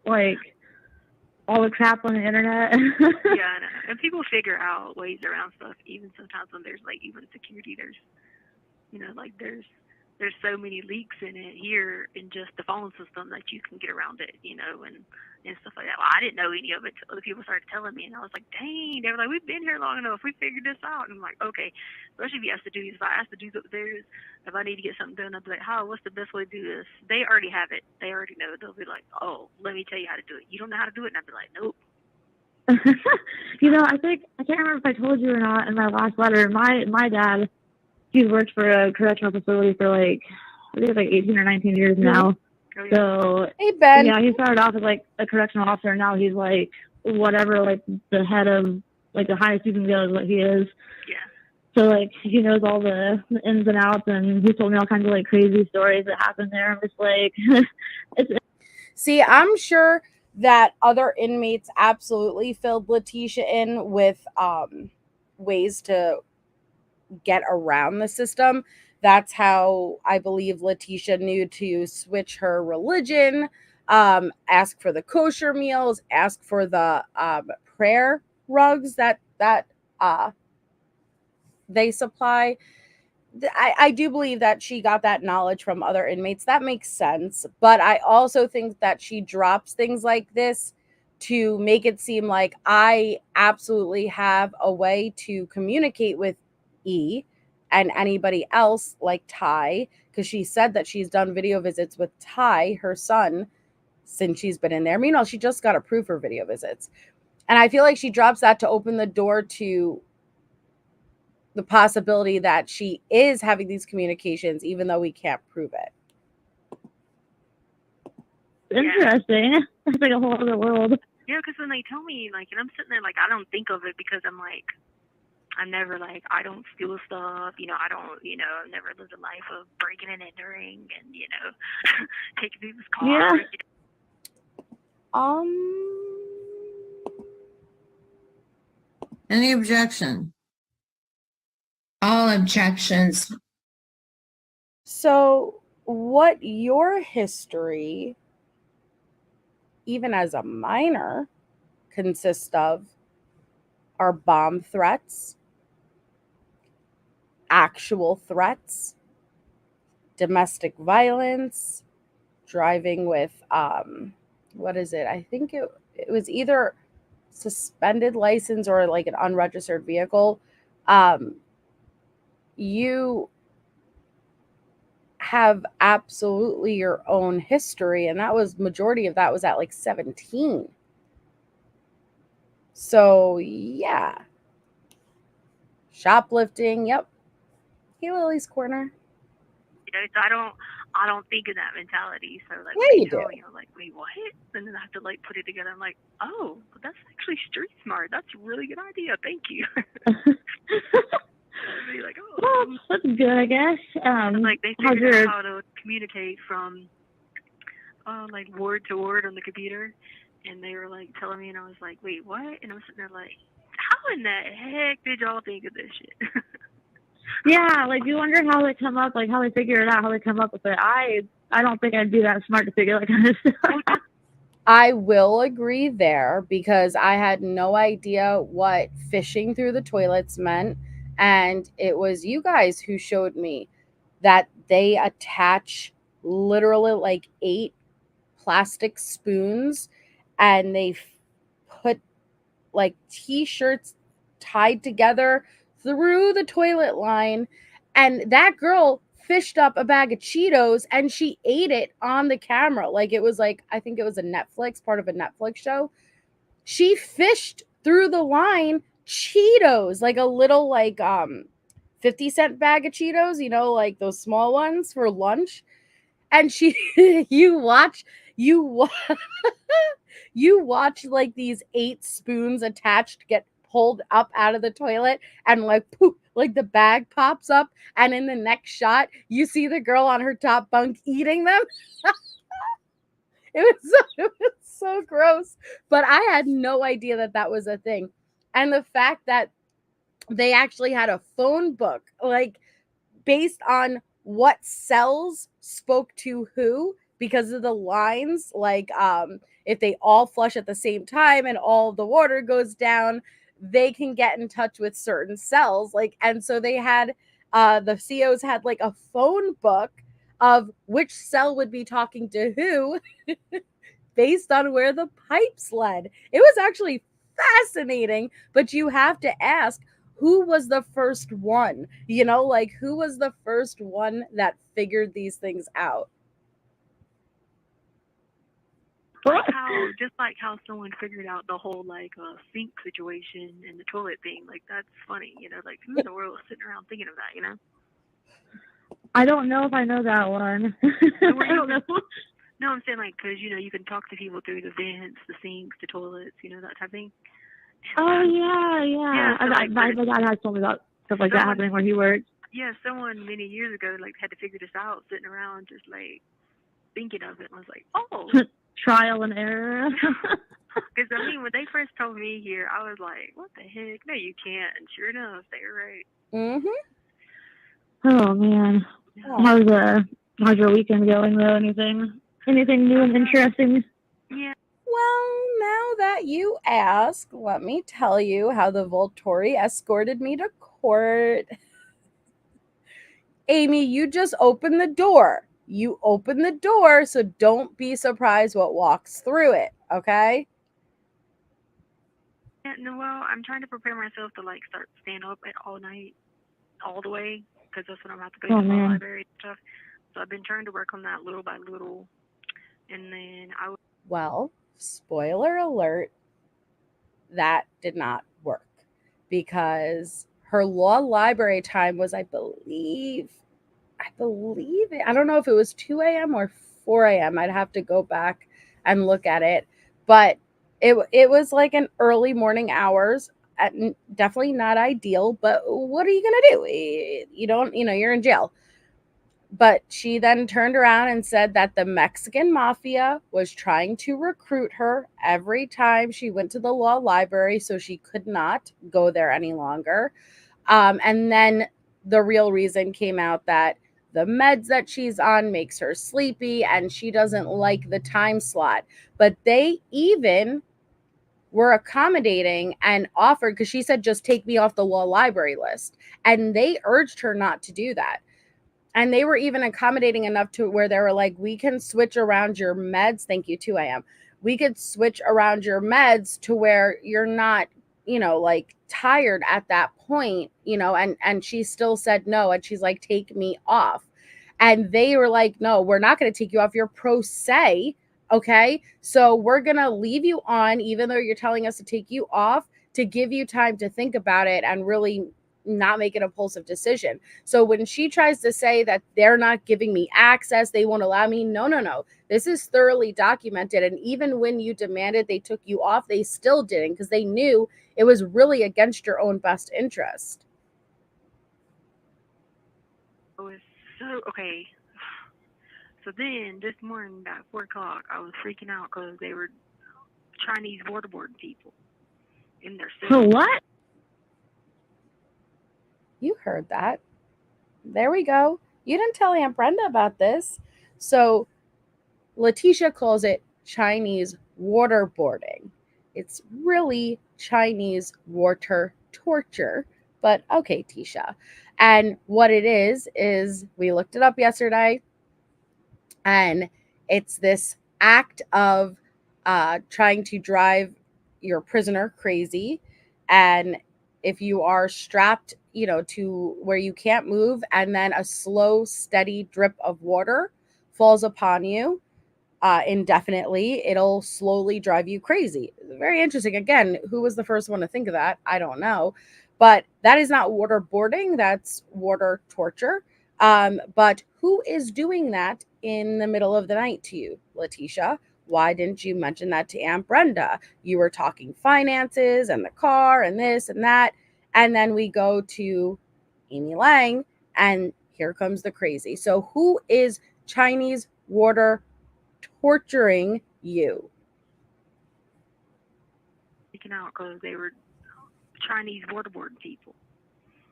Like, all the crap on the internet. Yeah, I know. And people figure out ways around stuff, even sometimes when there's like even security, there's so many leaks in it here in just the phone system that you can get around it, and stuff like that. Well, I didn't know any of it till other people started telling me, and I was like, dang, they were like, we've been here long enough, we figured this out. And I'm like, okay, especially if you ask the dudes, if I ask the dudes upstairs, if I need to get something done, I'll be like, what's the best way to do this? They already have it. They already know. They'll be like, oh, let me tell you how to do it. You don't know how to do it? And I'll be like, nope. I can't remember if I told you or not in my last letter, my dad, he's worked for a correctional facility for like, I think it's like 18 or 19 years now. Oh, yeah. So, hey, Ben. Yeah, he started off as like a correctional officer, and now he's like whatever, like the head of like the highest you can go is what he is. Yeah. So like he knows all the ins and outs, and he told me all kinds of like crazy stories that happened there. I'm just like, See, I'm sure that other inmates absolutely filled Letecia in with ways to get around the system. That's how I believe Letecia knew to switch her religion, ask for the kosher meals, ask for the prayer rugs that they supply. I do believe that she got that knowledge from other inmates. That makes sense. But I also think that she drops things like this to make it seem like I absolutely have a way to communicate with E and anybody else like Ty, because she said that she's done video visits with Ty, her son, since she's been in there. Meanwhile, she just got approved for video visits. And I feel like she drops that to open the door to the possibility that she is having these communications, even though we can't prove it. Interesting. That's like a whole other world. Yeah, because when they tell me, like, and I'm sitting there, like, I don't think of it because I'm like, I'm never like, I don't steal stuff, you know, I don't, you know, I've never lived a life of breaking and entering and, you know, taking people's cars. Yeah. Any objection? All objections. So, what your history, even as a minor, consists of are bomb threats, actual threats, domestic violence, driving with what is it? I think it was either suspended license or like an unregistered vehicle. You have absolutely your own history, and that was majority of that was at like 17. So yeah. Shoplifting, yep. Hey, Lily's Corner. You know, so I don't think in that mentality. So like, Yeah, when you they tell do. me, I'm like, wait, what? And then I have to like put it together. I'm like, oh, that's actually street smart. That's a really good idea. Thank you. Be like, oh, well, that's good, I guess. Like they figured out how to communicate from like word to word on the computer, and they were like telling me, and I was like, wait, what? And I'm sitting there like, how in the heck did y'all think of this shit? Yeah, like you wonder how they come up, like how they figure it out, how they come up with it. I don't think I'd be that smart to figure that kind of stuff. I will agree there because I had no idea what fishing through the toilets meant. And it was you guys who showed me that they attach literally like 8 plastic spoons and they put like t-shirts tied together through the toilet line. And that girl fished up a bag of Cheetos and she ate it on the camera. Like it was like, I think it was a Netflix, part of a Netflix show. She fished through the line Cheetos, like a little like 50-cent bag of Cheetos, you know, like those small ones for lunch. And she you watch like these 8 spoons attached get pulled up out of the toilet and like poof, like the bag pops up, and in the next shot you see the girl on her top bunk eating them. It was so gross, but I had no idea that that was a thing. And the fact that they actually had a phone book, like based on what cells spoke to who, because of the lines, like if they all flush at the same time and all the water goes down, they can get in touch with certain cells. Like, and so they had the COs had like a phone book of which cell would be talking to who based on where the pipes led. It was actually fascinating, but you have to ask, who was the first one? You know, like who was the first one that figured these things out? Just like how someone figured out the whole like sink situation and the toilet thing. Like that's funny, you know. Like who in the world is sitting around thinking of that, you know? I don't know if I know that one. I don't know. No, I'm saying like because you know you can talk to people through the vents, the sinks, the toilets, you know, that type of thing. Oh yeah. So my dad has told me about stuff like that happening where he works. Yeah, someone many years ago like had to figure this out, sitting around just like thinking of it, and I was like, oh. Trial and error. Because I mean, when they first told me here, I was like, "What the heck? No, you can't." And sure enough, they were right. Oh man, how's your weekend going though? Anything new and interesting? Yeah. Well, now that you ask, let me tell you how the Volturi escorted me to court. Amy, you just open the door. You open the door, so don't be surprised what walks through it, okay? Yeah, no, well, I'm trying to prepare myself to like start staying up at all night, all the way, because that's when I'm about to go to the library and stuff. So I've been trying to work on that little by little, and then I would. Well, spoiler alert, that did not work because her law library time was, I believe it. I don't know if it was 2 a.m. or 4 a.m. I'd have to go back and look at it, but it was like an early morning hours. Definitely not ideal, but what are you gonna do? You don't, you're in jail. But she then turned around and said that the Mexican mafia was trying to recruit her every time she went to the law library, so she could not go there any longer. And then the real reason came out that the meds that she's on makes her sleepy and she doesn't like the time slot. But they even were accommodating and offered, because she said, just take me off the law library list. And they urged her not to do that. And they were even accommodating enough to where they were like, we can switch around your meds. Thank you, 2 a.m. We could switch around your meds to where you're not, like tired at that point, and she still said no. And she's like, take me off. And they were like, no, we're not going to take you off. You're pro se. Okay. So we're going to leave you on, even though you're telling us to take you off, to give you time to think about it and really not make an impulsive decision. So when she tries to say that they're not giving me access, they won't allow me, no. This is thoroughly documented. And even when you demanded they took you off, they still didn't, because they knew it was really against your own best interest. It was so, okay. So then this morning at 4 o'clock, I was freaking out because they were Chinese waterboard people in their city. So what? You heard that. There we go. You didn't tell Aunt Brenda about this. So Letecia calls it Chinese waterboarding. It's really Chinese water torture. But okay, Tisha. And what it is we looked it up yesterday. And it's this act of trying to drive your prisoner crazy. And if you are strapped, to where you can't move, and then a slow, steady drip of water falls upon you indefinitely, it'll slowly drive you crazy. Very interesting. Again, who was the first one to think of that? I don't know. But that is not waterboarding. That's water torture. But who is doing that in the middle of the night to you, Letecia? Why didn't you mention that to Aunt Brenda? You were talking finances and the car and this and that. And then we go to Amy Lang, and here comes the crazy. So who is Chinese water torturing you? Freaking out because they were Chinese waterboard people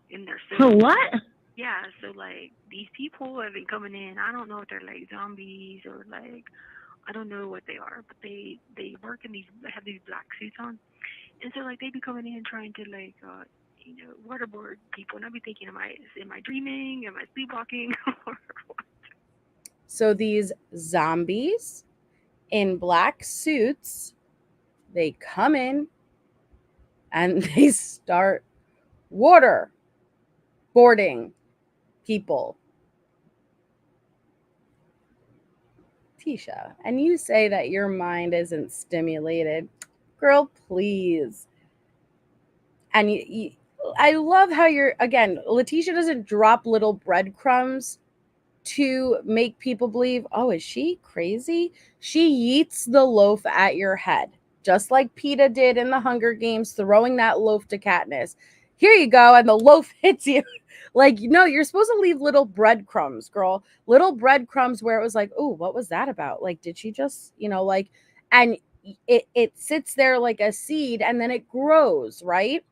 in their city. So what? Yeah, so like these people have been coming in. I don't know if they're like zombies or like, I don't know what they are, but they work in these, they have these black suits on, and so like they be coming in trying to like waterboard people, and I be thinking, am I dreaming? Am I sleepwalking? Or what? So these zombies in black suits, they come in and they start waterboarding people. Tisha, and you say that your mind isn't stimulated. Girl, please. And I love how Letecia doesn't drop little breadcrumbs to make people believe, oh, is she crazy? She yeets the loaf at your head, just like PETA did in the Hunger Games, throwing that loaf to Katniss. Here you go, and the loaf hits you. Like, no, you're supposed to leave little breadcrumbs, girl. Little breadcrumbs where it was like, oh, what was that about? Like, did she just, and it sits there like a seed, and then it grows, right?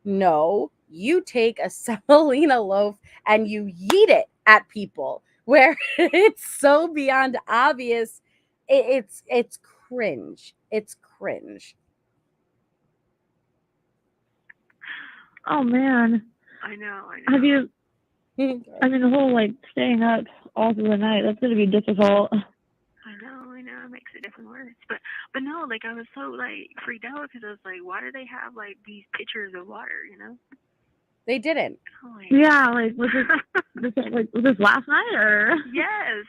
No, you take a semolina loaf and you yeet it at people where it's so beyond obvious. It's cringe. It's cringe. Oh man. I know. Have you? I mean, the whole like staying up all through the night. That's gonna be difficult. I know. makes it definitely worse. But no, like I was so like freaked out because I was like, why do they have like these pictures of water? You know? They didn't. Oh, like, Yeah, like was was this last night or? yes.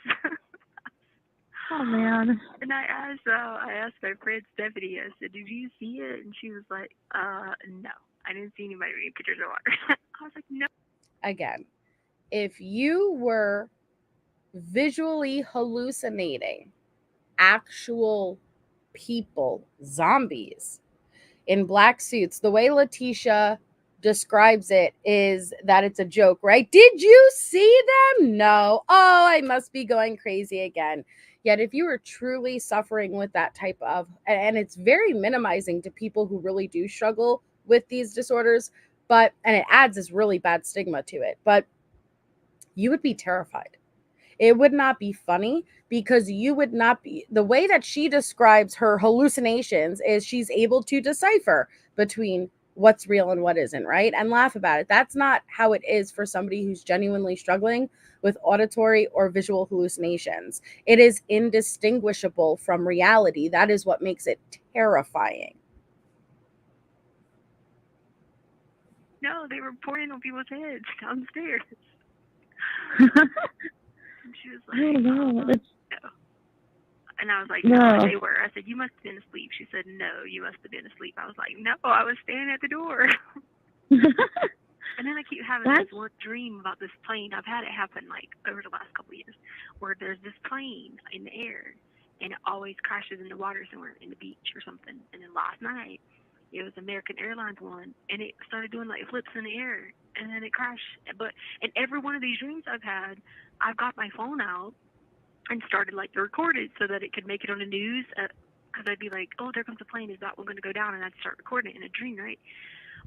Oh man. And I asked my friend Stephanie. I said, "Did you see it?" And she was like, no, I didn't see anybody reading pictures of water." I was like, "No." Again, if you were visually hallucinating actual people, zombies in black suits, the way Letecia describes it is that it's a joke, right? Did you see them? No. Oh, I must be going crazy again. Yet if you were truly suffering with that type of, and it's very minimizing to people who really do struggle with these disorders, and it adds this really bad stigma to it, but you would be terrified. It would not be funny because you would not be, the way that she describes her hallucinations is she's able to decipher between what's real and what isn't, right? And laugh about it. That's not how it is for somebody who's genuinely struggling with auditory or visual hallucinations. It is indistinguishable from reality. That is what makes it terrifying. No, they were pouring on people's heads downstairs. And she was like, no. no. And I was like, No. no, they were. I said, you must have been asleep. She said, no, you must have been asleep. I was like, no, I was standing at the door. And then I keep having this one dream about this plane. I've had it happen like over the last couple of years, where there's this plane in the air, and it always crashes in the water somewhere, in the beach or something. And then last night, it was American Airlines one, and it started doing like flips in the air, and then it crashed. But in every one of these dreams I've had, I've got my phone out and started like to record it so that it could make it on the news. Because I'd be like, oh, there comes a plane. Is that one going to go down? And I'd start recording it in a dream, right?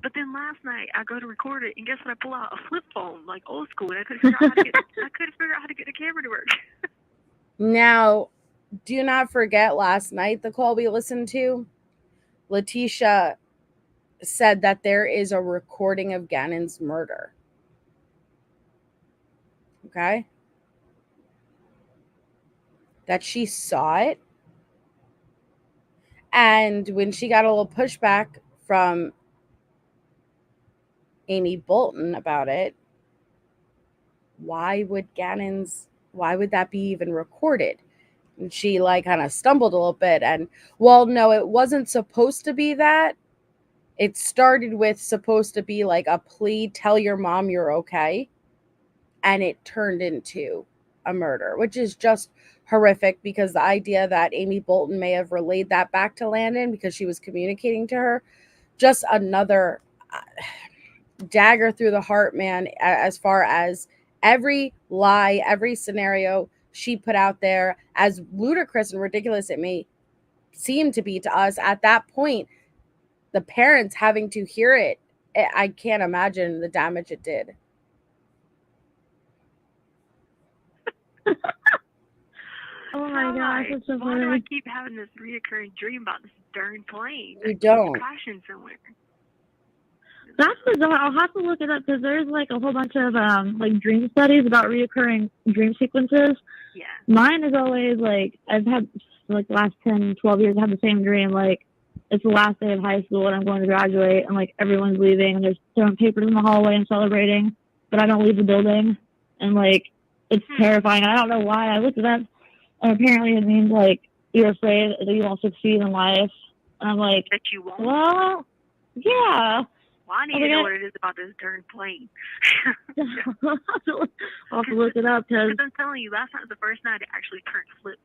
But then last night I go to record it, and guess what? I pull out a flip phone, like old school, and I couldn't figure out how to get the camera to work. Now, do not forget last night, the call we listened to, Letecia said that there is a recording of Gannon's murder. Okay? That she saw it. And when she got a little pushback from Amy Bolton about it, why would that be even recorded? And she like kind of stumbled a little bit and, well, no, it wasn't supposed to be that. It started with supposed to be like a plea, tell your mom you're okay. And it turned into a murder, which is just horrific, because the idea that Amy Bolton may have relayed that back to Landon because she was communicating to her, just another dagger through the heart, man, as far as every lie, every scenario she put out there, as ludicrous and ridiculous it may seem to be to us at that point, the parents having to hear it, I can't imagine the damage it did. Oh my gosh, that's so funny. Why do I keep having this reoccurring dream about this darn plane? You don't. Crashing somewhere. That's bizarre. I'll have to look it up because there's like a whole bunch of like dream studies about reoccurring dream sequences. Yeah. Mine is always like, I've had like the last 10, 12 years, I have the same dream. Like it's the last day of high school and I'm going to graduate and like everyone's leaving and there's throwing papers in the hallway and celebrating, but I don't leave the building. And like, it's terrifying. I don't know why. I looked it up and apparently it means like you're afraid that you won't succeed in life. And I'm like, that you won't? Well, yeah. Well, I need to know what it is about this darn plane. I'll have to look it up because I'm telling you, last night was the first night it actually turned flips.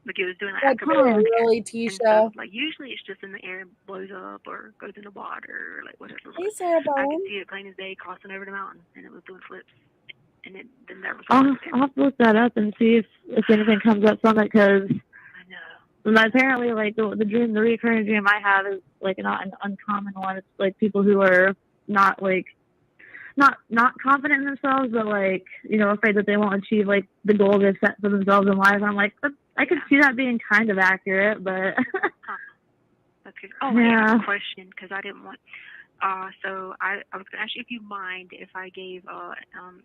Like it was doing like really, Tisha. Like usually it's just in the air and blows up or goes in the water or like whatever. Hey, Sarah I could see it plain as day crossing over the mountain and it was doing flips. And then there was. I'll have to look that up and see if anything comes up from it because. Apparently, like the recurring dream I have is like not an uncommon one. It's like people who are not confident in themselves, but like afraid that they won't achieve like the goal they've set for themselves in life. And I'm like, I could see that being kind of accurate, but. That's good. Oh, yeah. I have a question because I didn't want. So I was gonna ask you if you mind if I gave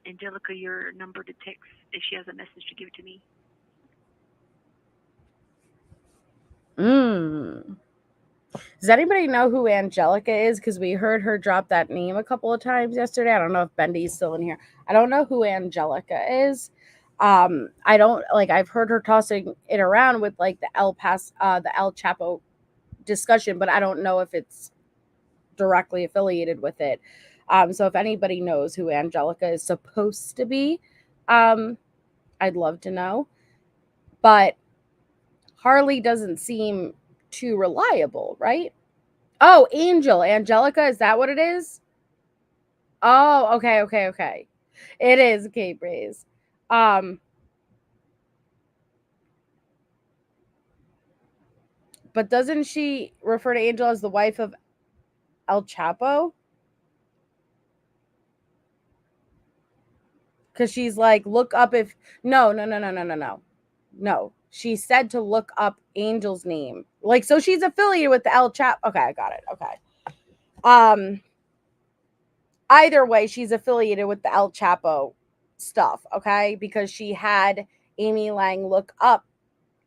Angelica your number to text if she has a message to give to me. Does anybody know who Angelica is? Because we heard her drop that name a couple of times yesterday. I don't know if Bendy's still in here. I don't know who Angelica is. I don't like. I've heard her tossing it around with like the El Chapo discussion, but I don't know if it's directly affiliated with it. So if anybody knows who Angelica is supposed to be, I'd love to know. But Harley doesn't seem too reliable, right? Oh, Angelica, is that what it is? Oh, okay. It is Kate Breeze. But doesn't she refer to Angel as the wife of El Chapo? Because she's like, look up if no. No. She said to look up Angel's name. Like, so she's affiliated with the El Chapo. Okay, I got it. Okay. Either way, she's affiliated with the El Chapo stuff, okay? Because she had Amy Lang look up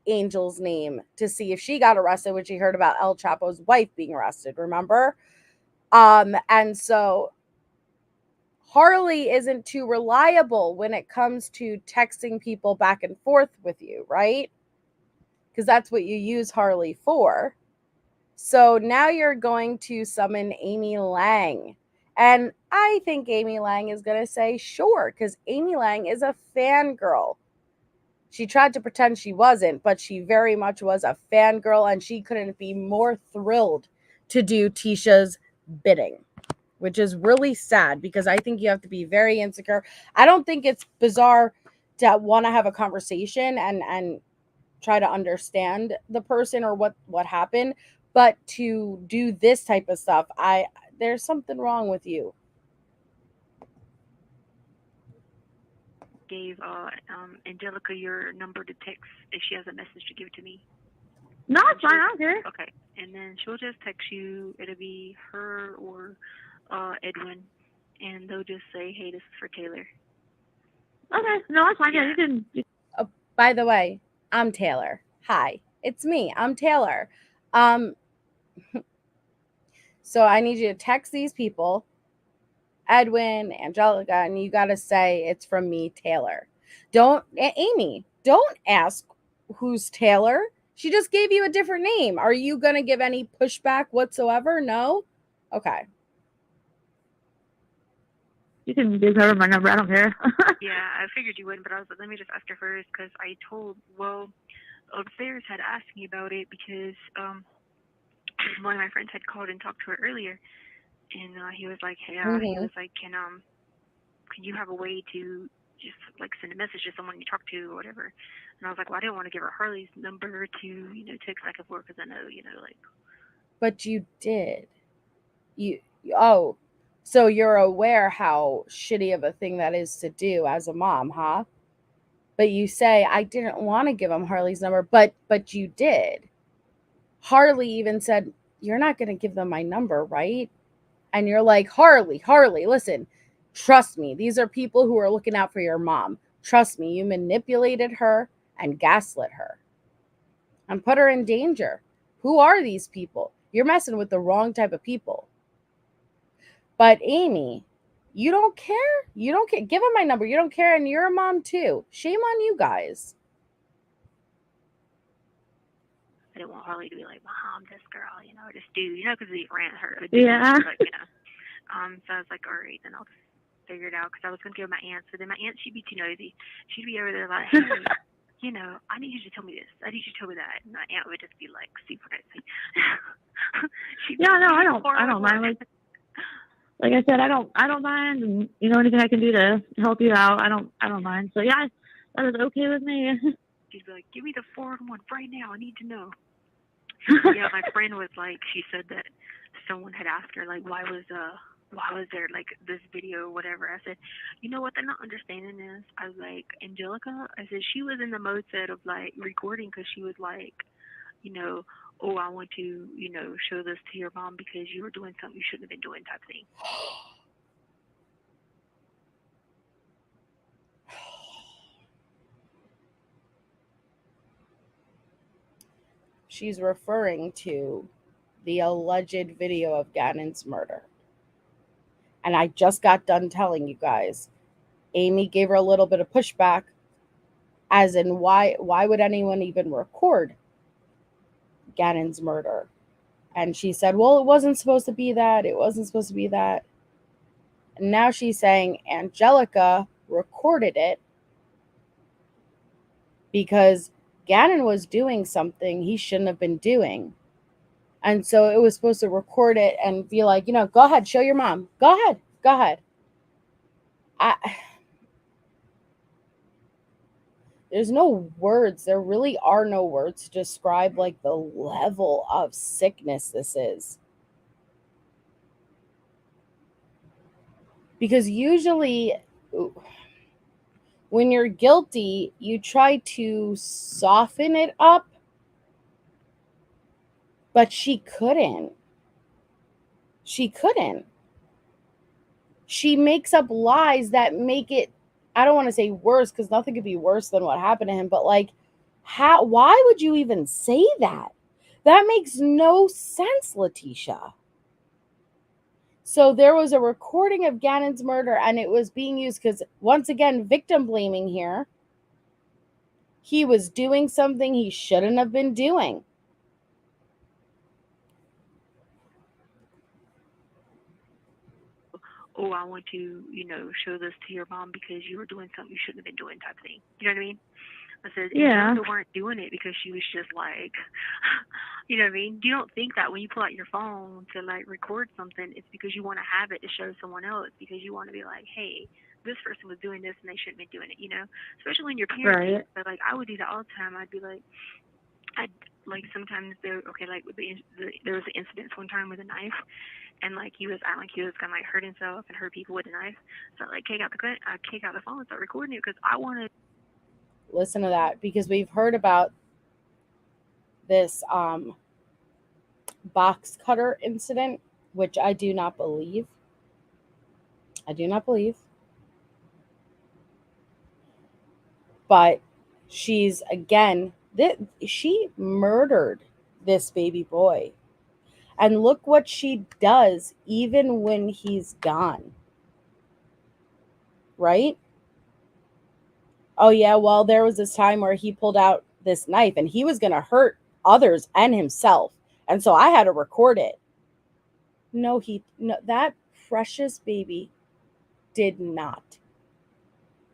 Angel's name to see if she got arrested when she heard about El Chapo's wife being arrested, remember? And so Harley isn't too reliable when it comes to texting people back and forth with you, right? Because that's what you use Harley for. So now you're going to summon Amy Lang. And I think Amy Lang is going to say sure, because Amy Lang is a fangirl. She tried to pretend she wasn't, but she very much was a fangirl, and she couldn't be more thrilled to do Tisha's bidding, which is really sad because I think you have to be very insecure. I don't think it's bizarre to want to have a conversation and try to understand the person or what happened, but to do this type of stuff, there's something wrong with you. Gave Angelica your number to text if she has a message to give to me. No, it's fine. I don't care. Okay, and then she'll just text you. It'll be her or Edwin, and they'll just say, "Hey, this is for Taylor." Okay, no, it's fine. Yeah, you can. Oh, by the way, I'm Taylor. Hi, it's me. I'm Taylor. So I need you to text these people, Edwin, Angelica, and you got to say it's from me, Taylor. Amy, don't ask who's Taylor. She just gave you a different name. Are you going to give any pushback whatsoever? No? Okay. You can give her my number. I don't care. Yeah, I figured you wouldn't, but I was like, let me just ask her first because I told, upstairs had asked me about it because one of my friends had called and talked to her earlier, and he was like, hey, he was like, can you have a way to just like send a message to someone you talk to or whatever? And I was like, well, I didn't want to give her Harley's number to text back and forth because I know like. But you did. So you're aware how shitty of a thing that is to do as a mom, huh? But you say, I didn't want to give him Harley's number, but you did. Harley even said, you're not going to give them my number, right? And you're like, Harley, listen, trust me. These are people who are looking out for your mom. Trust me, you manipulated her and gaslit her and put her in danger. Who are these people? You're messing with the wrong type of people. But Amy, you don't care. You don't care. Give him my number. You don't care. And you're a mom too. Shame on you guys. I didn't want Harley to be like, Mom, this girl, or this dude, because he ran her. Yeah. But, so I was like, all right, then I'll just figure it out because I was going to give my aunt. So then my aunt, she'd be too nosy. She'd be over there like, hey, I need you to tell me this. I need you to tell me that. And my aunt would just be like, super nosy. Yeah, no, I don't mind. Like I said, I don't mind, and anything I can do to help you out, I don't mind. So yeah, that is okay with me. She'd be like, give me the 411 right now. I need to know. Yeah, my friend was like, she said that someone had asked her like, why was there like this video or whatever. I said, you know what they're not understanding is, I was like, Angelica, I said she was in the mode set of like recording because she was like, oh, I want to, show this to your mom because you were doing something you shouldn't have been doing type thing. she's referring to the alleged video of Gannon's murder. And I just got done telling you guys, Amy gave her a little bit of pushback, as in why would anyone even record Gannon's murder? And she said, well, it wasn't supposed to be that. It wasn't supposed to be that. And now she's saying Angelica recorded it because Gannon was doing something he shouldn't have been doing. And so it was supposed to record it and be like, go ahead, show your mom. Go ahead. There's no words. There really are no words to describe like the level of sickness this is. Because usually when you're guilty, you try to soften it up, but she couldn't. She makes up lies that make it, I don't want to say worse, because nothing could be worse than what happened to him, but like, why would you even say that? That makes no sense, Letecia. So there was a recording of Gannon's murder, and it was being used because, once again, victim blaming here. He was doing something he shouldn't have been doing. Oh, I want to, show this to your mom because you were doing something you shouldn't have been doing type thing. You know what I mean? I said, Yeah. Angelica weren't doing it because she was just like, you know what I mean? You don't think that when you pull out your phone to like record something, it's because you want to have it to show someone else, because you want to be like, hey, this person was doing this and they shouldn't be doing it, Especially when you're parenting. Right. But like, I would do that all the time. I'd be like, sometimes there was an incident one time with a knife, and like he was acting like he was gonna like hurt himself and hurt people with a knife. So I kick out the phone and start recording it because I wanted. Listen to that, because we've heard about this box cutter incident, which I do not believe. But she's, again, she murdered this baby boy. And look what she does even when he's gone. Right? Oh, yeah, well, there was this time where he pulled out this knife and he was going to hurt others and himself. And so I had to record it. No, that precious baby did not.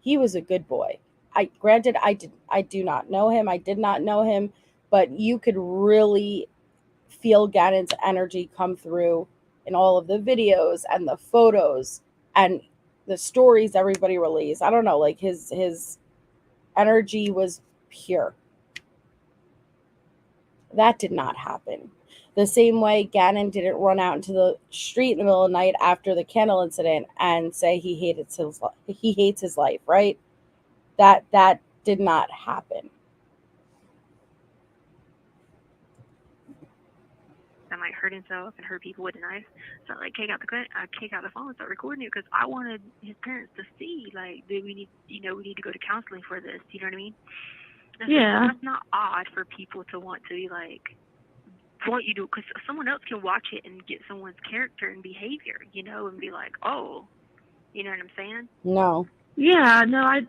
He was a good boy. I do not know him. I did not know him, but you could really feel Gannon's energy come through in all of the videos and the photos and the stories everybody relays. I don't know, like his energy was pure. That did not happen. The same way Gannon didn't run out into the street in the middle of the night after the candle incident and say he hates his life, right? That did not happen. That might hurt himself and hurt people with a knife. So I kick out the phone and start recording it because I wanted his parents to see, like, we need to go to counseling for this. You know what I mean? Yeah. That's not odd for people to want to be like, what you do, because someone else can watch it and get someone's character and behavior, and be like, oh, you know what I'm saying? No. Yeah, no, I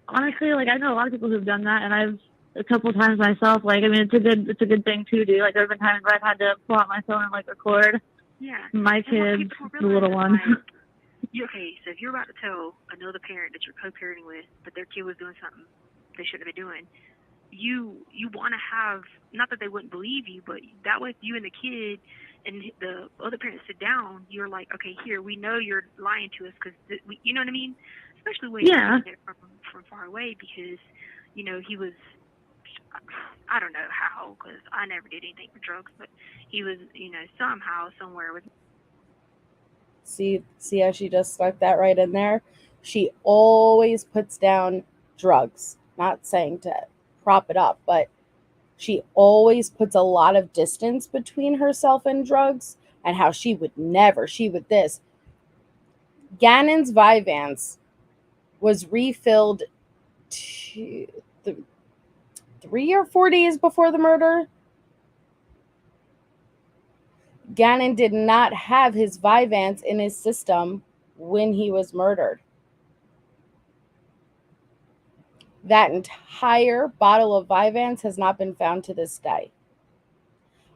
honestly, like, I know a lot of people who've done that, and I've a couple of times myself. Like, I mean, it's a good thing to do. Like, there have been times where I've had to pull out my phone and like record. Yeah. My kids, the little one. Like, okay, so if you're about to tell another parent that you're co-parenting with, but their kid was doing something they shouldn't have been doing, you want to have, not that they wouldn't believe you, but that way if you and the kid and the other parent sit down, you're like, okay, here, we know you're lying to us because, you know what I mean? Especially when you're there from far away, because, he was, I don't know how, because I never did anything for drugs, but he was, somehow, somewhere with. See how she just stuck that right in there? She always puts down drugs. Not saying to prop it up, but she always puts a lot of distance between herself and drugs, and how she would this. Gannon's Vyvanse was refilled 3 or 4 days before the murder. Gannon did not have his Vyvanse in his system when he was murdered. That entire bottle of Vyvanse has not been found to this day.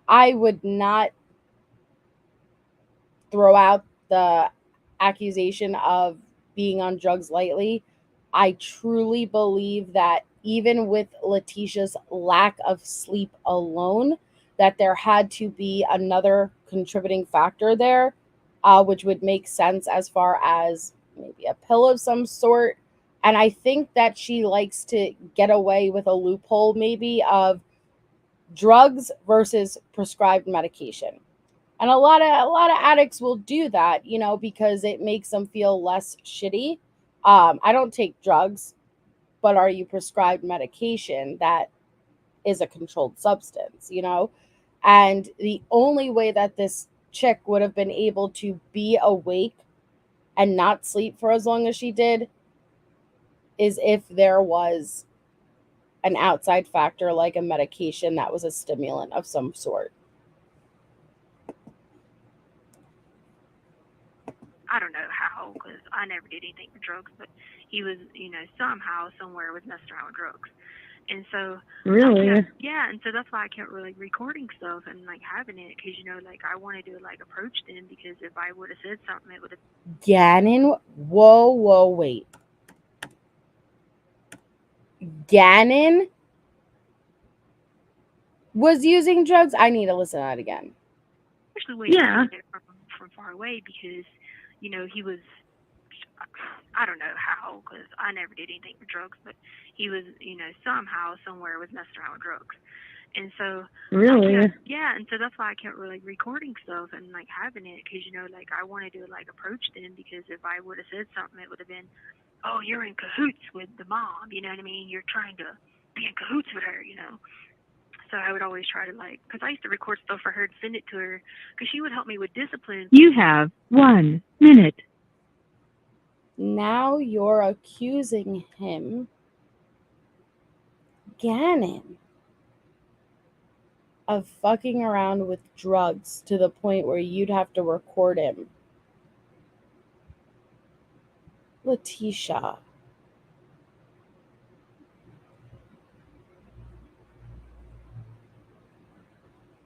I would not throw out the accusation of being on drugs lightly. I truly believe that even with Letecia's lack of sleep alone, that there had to be another contributing factor there, which would make sense as far as maybe a pill of some sort. And I think that she likes to get away with a loophole maybe of drugs versus prescribed medication. And a lot of addicts will do that, you know, because it makes them feel less shitty. I don't take drugs, but are you prescribed medication that is a controlled substance, you know? And the only way that this chick would have been able to be awake and not sleep for as long as she did is if there was an outside factor like a medication that was a stimulant of some sort. I don't know how, because I never did anything with drugs, but he was, you know, somehow, somewhere was messing around with drugs. And so, Really? yeah, and so that's why I kept really recording stuff and, like, having it, because, you know, like, I wanted to, like, approach them, because if I would have said something, it would have... Gannon? Whoa, wait. Gannon was using drugs? I need to listen to that again. Especially when he was from far away, because, you know, he was... I don't know how, because I never did anything with drugs, but he was, you know, somehow, somewhere was messing around with drugs. And so, Really? yeah, and so that's why I kept really recording stuff and, like, having it, because, you know, like, I wanted to, like, approach them, because if I would have said something, it would have been, oh, you're in cahoots with the mom, you know what I mean? You're trying to be in cahoots with her, you know? So I would always try to, like, because I used to record stuff for her and send it to her, because she would help me with discipline. You have 1 minute. Now you're accusing him, Gannon, of fucking around with drugs to the point where you'd have to record him. Letecia.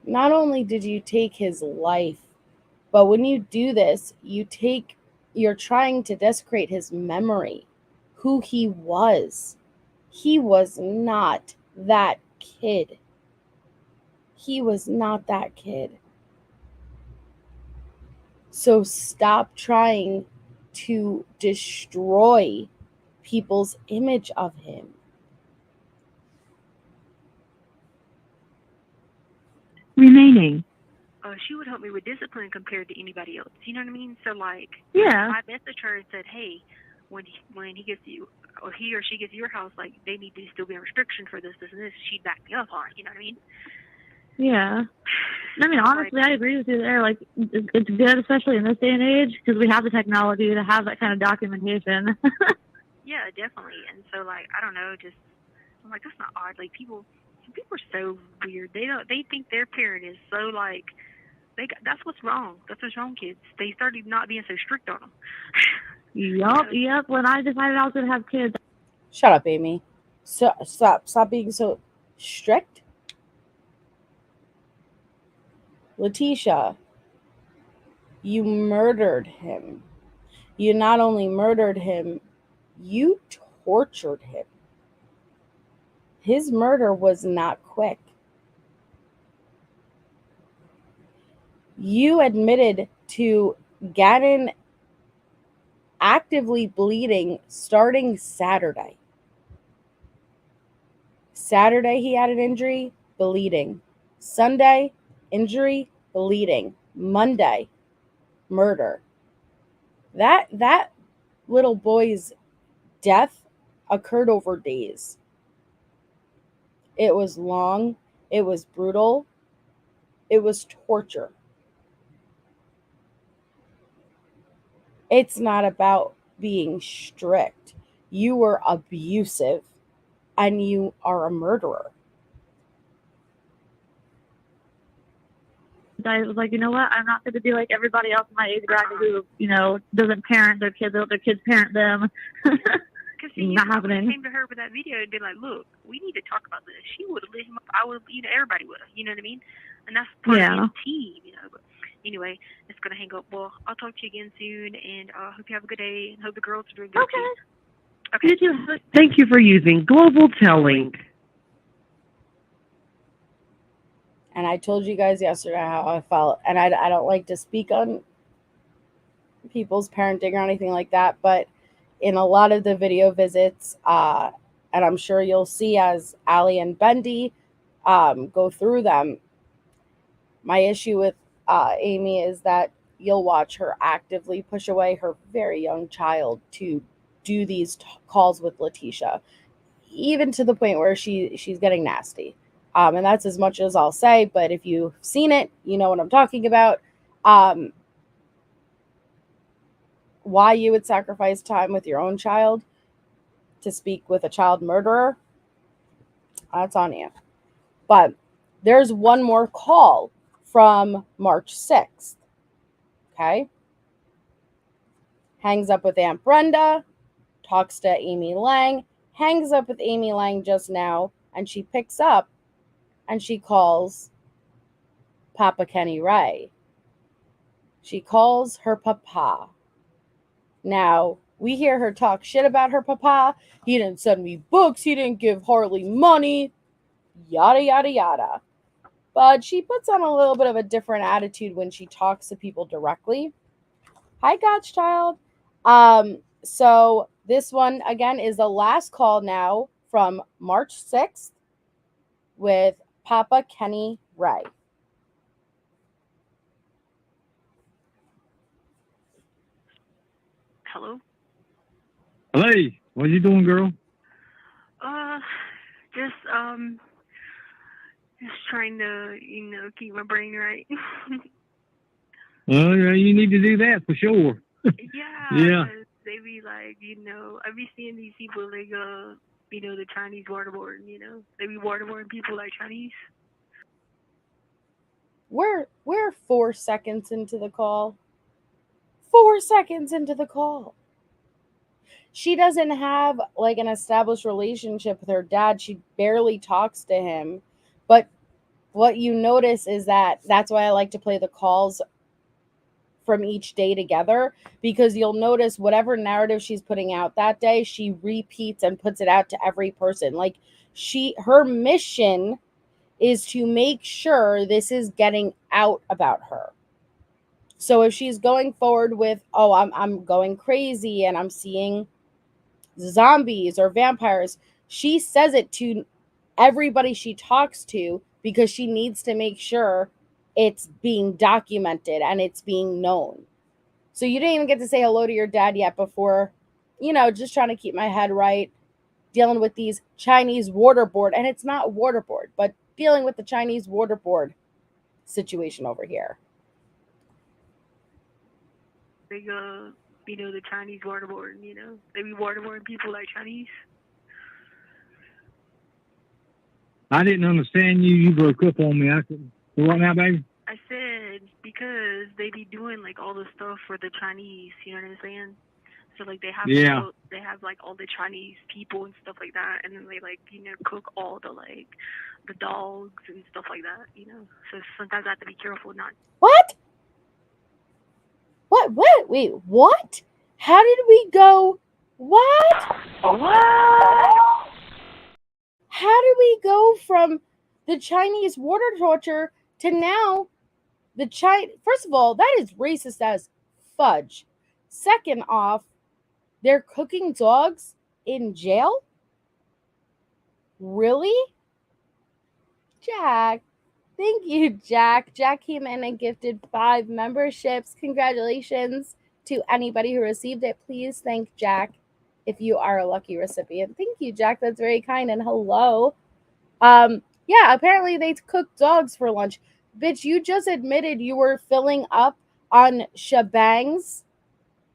Not only did you take his life, but when you do this, you're trying to desecrate his memory, who he was. He was not that kid. He was not that kid. So stop trying to destroy people's image of him. Remaining. She would help me with discipline compared to anybody else. You know what I mean? So, like, Yeah. I messaged her and said, hey, when he gets you, or he or she gets to your house, like, they need to still be a restriction for this, and this. She'd back me up on it. You know what I mean? Yeah. I mean, honestly, I agree with you there. Like, it's good, especially in this day and age, because we have the technology to have that kind of documentation. Yeah, definitely. And so, like, I don't know, just, I'm like, that's not odd. Like, people are so weird. They think their parent is so, like, that's what's wrong. That's what's wrong, kids. They started not being so strict on them. Yep. When I decided I was going to have kids. Shut up, Amy. So, stop being so strict. Letecia, you murdered him. You not only murdered him, you tortured him. His murder was not quick. You admitted to Gannon actively bleeding starting Saturday. Saturday he had an injury, bleeding. Sunday, injury, bleeding. Monday, murder. That little boy's death occurred over days. It was long, it was brutal, it was torture. It's not about being strict. You were abusive and you are a murderer. I was like, you know what? I'm not going to be like everybody else in my age bracket who, doesn't parent their kids, or their kids parent them. Because not happening. I came to her with that video and be like, look, we need to talk about this. She would have lit him up. I would have, everybody would have. You know what I mean? And that's part of the team, But anyway, it's going to hang up. Well, I'll talk to you again soon, and I hope you have a good day, and hope the girls are doing good too. Okay. You too. Thank you for using Global Telling. And I told you guys yesterday how I felt. And I don't like to speak on people's parenting or anything like that. But in a lot of the video visits, and I'm sure you'll see as Allie and Bendy go through them, my issue with Amy is that you'll watch her actively push away her very young child to do these calls with Letecia, even to the point where she's getting nasty. And that's as much as I'll say, but if you've seen it, you know what I'm talking about. Why you would sacrifice time with your own child to speak with a child murderer, that's on you. But there's one more call from March 6th. Okay? Hangs up with Aunt Brenda, talks to Amy Lang, hangs up with Amy Lang just now, and she picks up and she calls Papa Kenny Ray. She calls her papa. Now, we hear her talk shit about her papa. He didn't send me books. He didn't give Harley money. Yada, yada, yada. But she puts on a little bit of a different attitude when she talks to people directly. Hi, Godchild. So this one, again, is the last call now from March 6th with Papa Kenny Ray. Hello? Hey, what you doing, girl? Just trying to, keep my brain right. Well, yeah, you need to do that for sure. Yeah. They be like, I be seeing these people like, the Chinese waterboard, they be waterboarding people like Chinese. We're 4 seconds into the call. 4 seconds into the call. She doesn't have like an established relationship with her dad. She barely talks to him. But what you notice is that's why I like to play the calls from each day together, because you'll notice whatever narrative she's putting out that day, she repeats and puts it out to every person. Like her mission is to make sure this is getting out about her. So if she's going forward with, I'm going crazy and I'm seeing zombies or vampires, she says it to everybody she talks to because she needs to make sure it's being documented and it's being known. So you didn't even get to say hello to your dad yet before, just trying to keep my head right, dealing with these Chinese waterboard. And it's not waterboard, but dealing with the Chinese waterboard situation over here. They the Chinese waterboard, they be waterboarding people like Chinese. I didn't understand you. You broke up on me. What now, baby? I said because they be doing like all the stuff for the Chinese. You know what I'm saying? So like they have like all the Chinese people and stuff like that, and then they like cook all the like the dogs and stuff like that. So sometimes I have to be careful not. What? Wait, what? How did we go? What? How did we go from the Chinese water torture to now the First of all, that is racist as fudge. Second off, they're cooking dogs in jail? Really? Jack. Thank you, Jack. Jack came in and gifted 5 memberships. Congratulations to anybody who received it. Please thank Jack if you are a lucky recipient. Thank you, Jack. That's very kind. And hello. Yeah, apparently they cook dogs for lunch. Bitch, you just admitted you were filling up on shebangs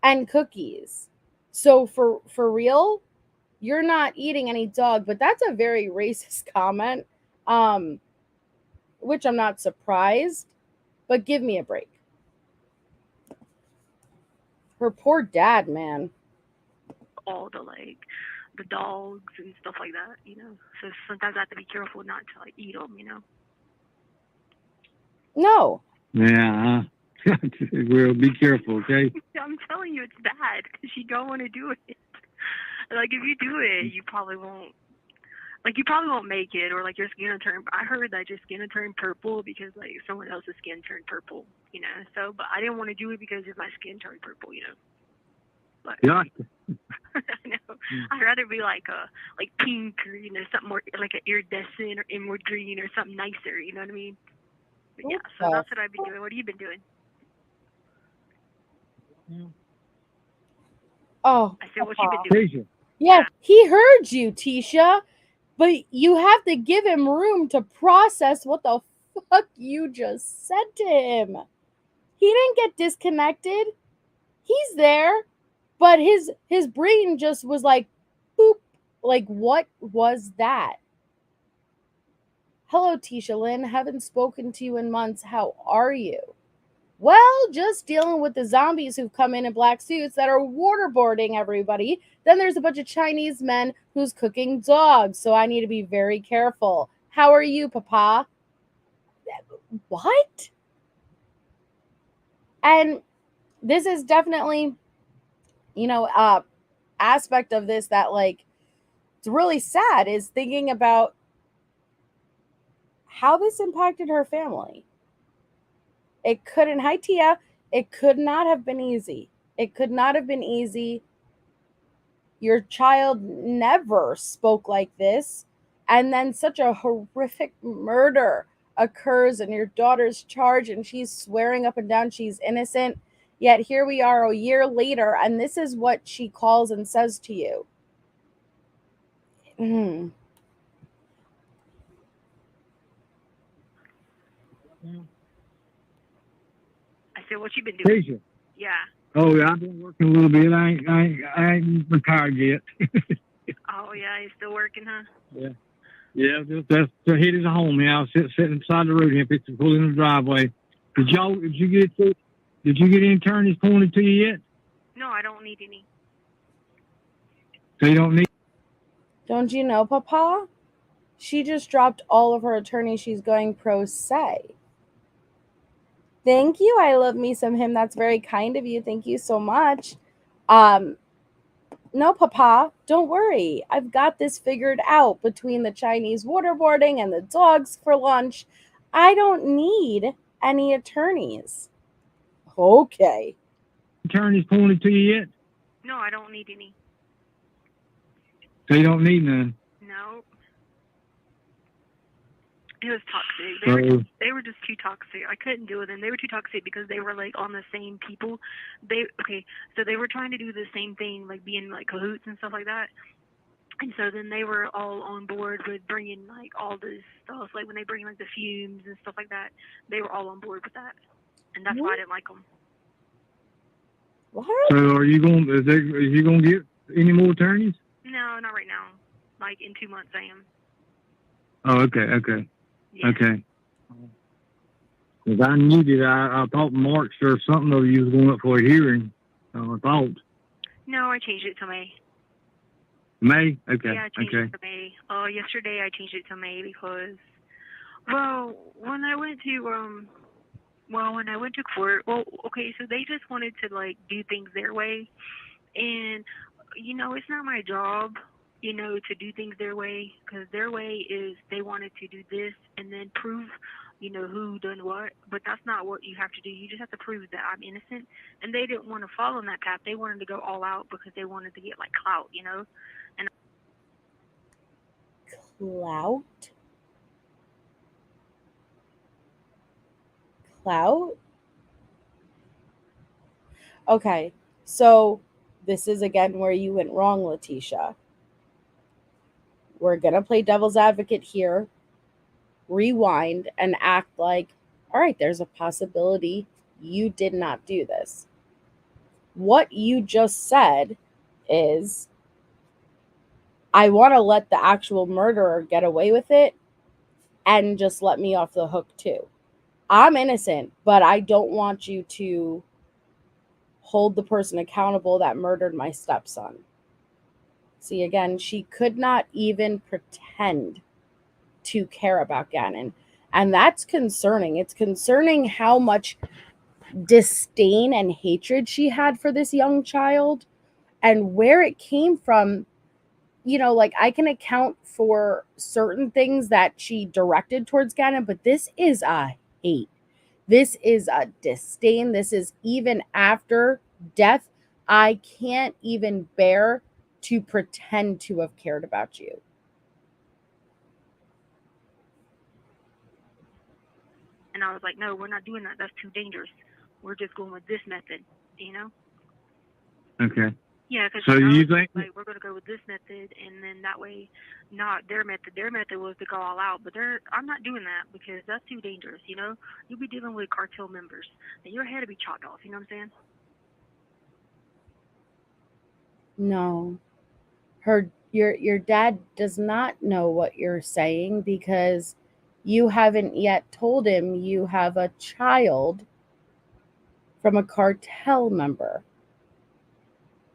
and cookies. So for real, you're not eating any dog, but that's a very racist comment. Which I'm not surprised. But give me a break. Her poor dad, man. All the the dogs and stuff like that, So sometimes I have to be careful not to eat them, No. Yeah. Well, be careful, okay? I'm telling you, it's bad because you don't want to do it. If you do it, you probably won't. You probably won't make it, or your skin will turn. I heard that your skin will turn purple because someone else's skin turned purple, So, but I didn't want to do it because if my skin turned purple, But, Yeah. I know. I'd rather be pink or something more an iridescent or emerald green or something nicer. You know what I mean? But yeah, so that's what I've been doing. What have you been doing? Oh, I said, what you been doing? Yeah, he heard you, Tisha. But you have to give him room to process what the fuck you just said to him. He didn't get disconnected. He's there, but his brain just was like, boop. What was that? Hello, Tisha Lynn. Haven't spoken to you in months. How are you? Well, just dealing with the zombies who've come in black suits that are waterboarding everybody. Then there's a bunch of Chinese men who's cooking dogs, so I need to be very careful. How are you, Papa? What? And this is definitely, aspect of this that it's really sad is thinking about how this impacted her family. It couldn't, hi Tia, it could not have been easy. It could not have been easy. Your child never spoke like this. And then such a horrific murder occurs and your daughter's charged and she's swearing up and down she's innocent. Yet here we are a year later and this is what she calls and says to you. I said, what you been doing? Tisha. Yeah. Oh, yeah, I've been working a little bit. I ain't retired yet. Oh, yeah, you still working, huh? Yeah. Yeah, that's the hit is a home now. Sitting beside the road here, fixing to pull in the driveway. Did you get any attorneys pointed to you yet? No, I don't need any. So you don't need. Don't you know, Papa? She just dropped all of her attorneys. She's going pro se. Thank you. I love me some him. That's very kind of you. Thank you so much. No, Papa, don't worry. I've got this figured out between the Chinese waterboarding and the dogs for lunch. I don't need any attorneys. Okay. Attorneys pointed to you yet? No, I don't need any. So you don't need none? No. It was toxic. They were just too toxic. I couldn't deal with them. They were too toxic because they were on the same people. So they were trying to do the same thing, being cahoots and stuff like that. And so then they were all on board with bringing all this stuff, when they bring the fumes and stuff like that. They were all on board with that, and that's why I didn't like them. What? So are you going? Is you going to get any more attorneys? No, not right now. In 2 months, I am. Oh, okay. Yeah. Okay. Because I knew that I thought March or something of you was going up for a hearing. I thought. No, I changed it to May. May? Okay. Yeah, I changed it to May. Yesterday I changed it to May because, when I went to court, so they just wanted to do things their way, and it's not my job, to do things their way, because their way is they wanted to do this and then prove, who done what, but that's not what you have to do. You just have to prove that I'm innocent, and they didn't want to follow that path. They wanted to go all out because they wanted to get clout, and Clout? Okay, so this is again where you went wrong, Letecia. We're going to play devil's advocate here, rewind, and act like, all right, there's a possibility you did not do this. What you just said is, I want to let the actual murderer get away with it and just let me off the hook too. I'm innocent, but I don't want you to hold the person accountable that murdered my stepson. See, again, she could not even pretend to care about Gannon. And that's concerning. It's concerning how much disdain and hatred she had for this young child and where it came from. You know, like, I can account for certain things that she directed towards Gannon, but this is a hate. This is a disdain. This is even after death. I can't even bear to pretend to have cared about you. And I was like, no, we're not doing that. That's too dangerous. We're just going with this method, you know? Okay. Yeah, because So you think like, we're going to go with this method, and then that way, not their method. Their method was to go all out, but I'm not doing that because that's too dangerous, you know? You'll be dealing with cartel members, and your head will be chopped off, you know what I'm saying? No. Your dad does not know what you're saying because you haven't yet told him you have a child from a cartel member.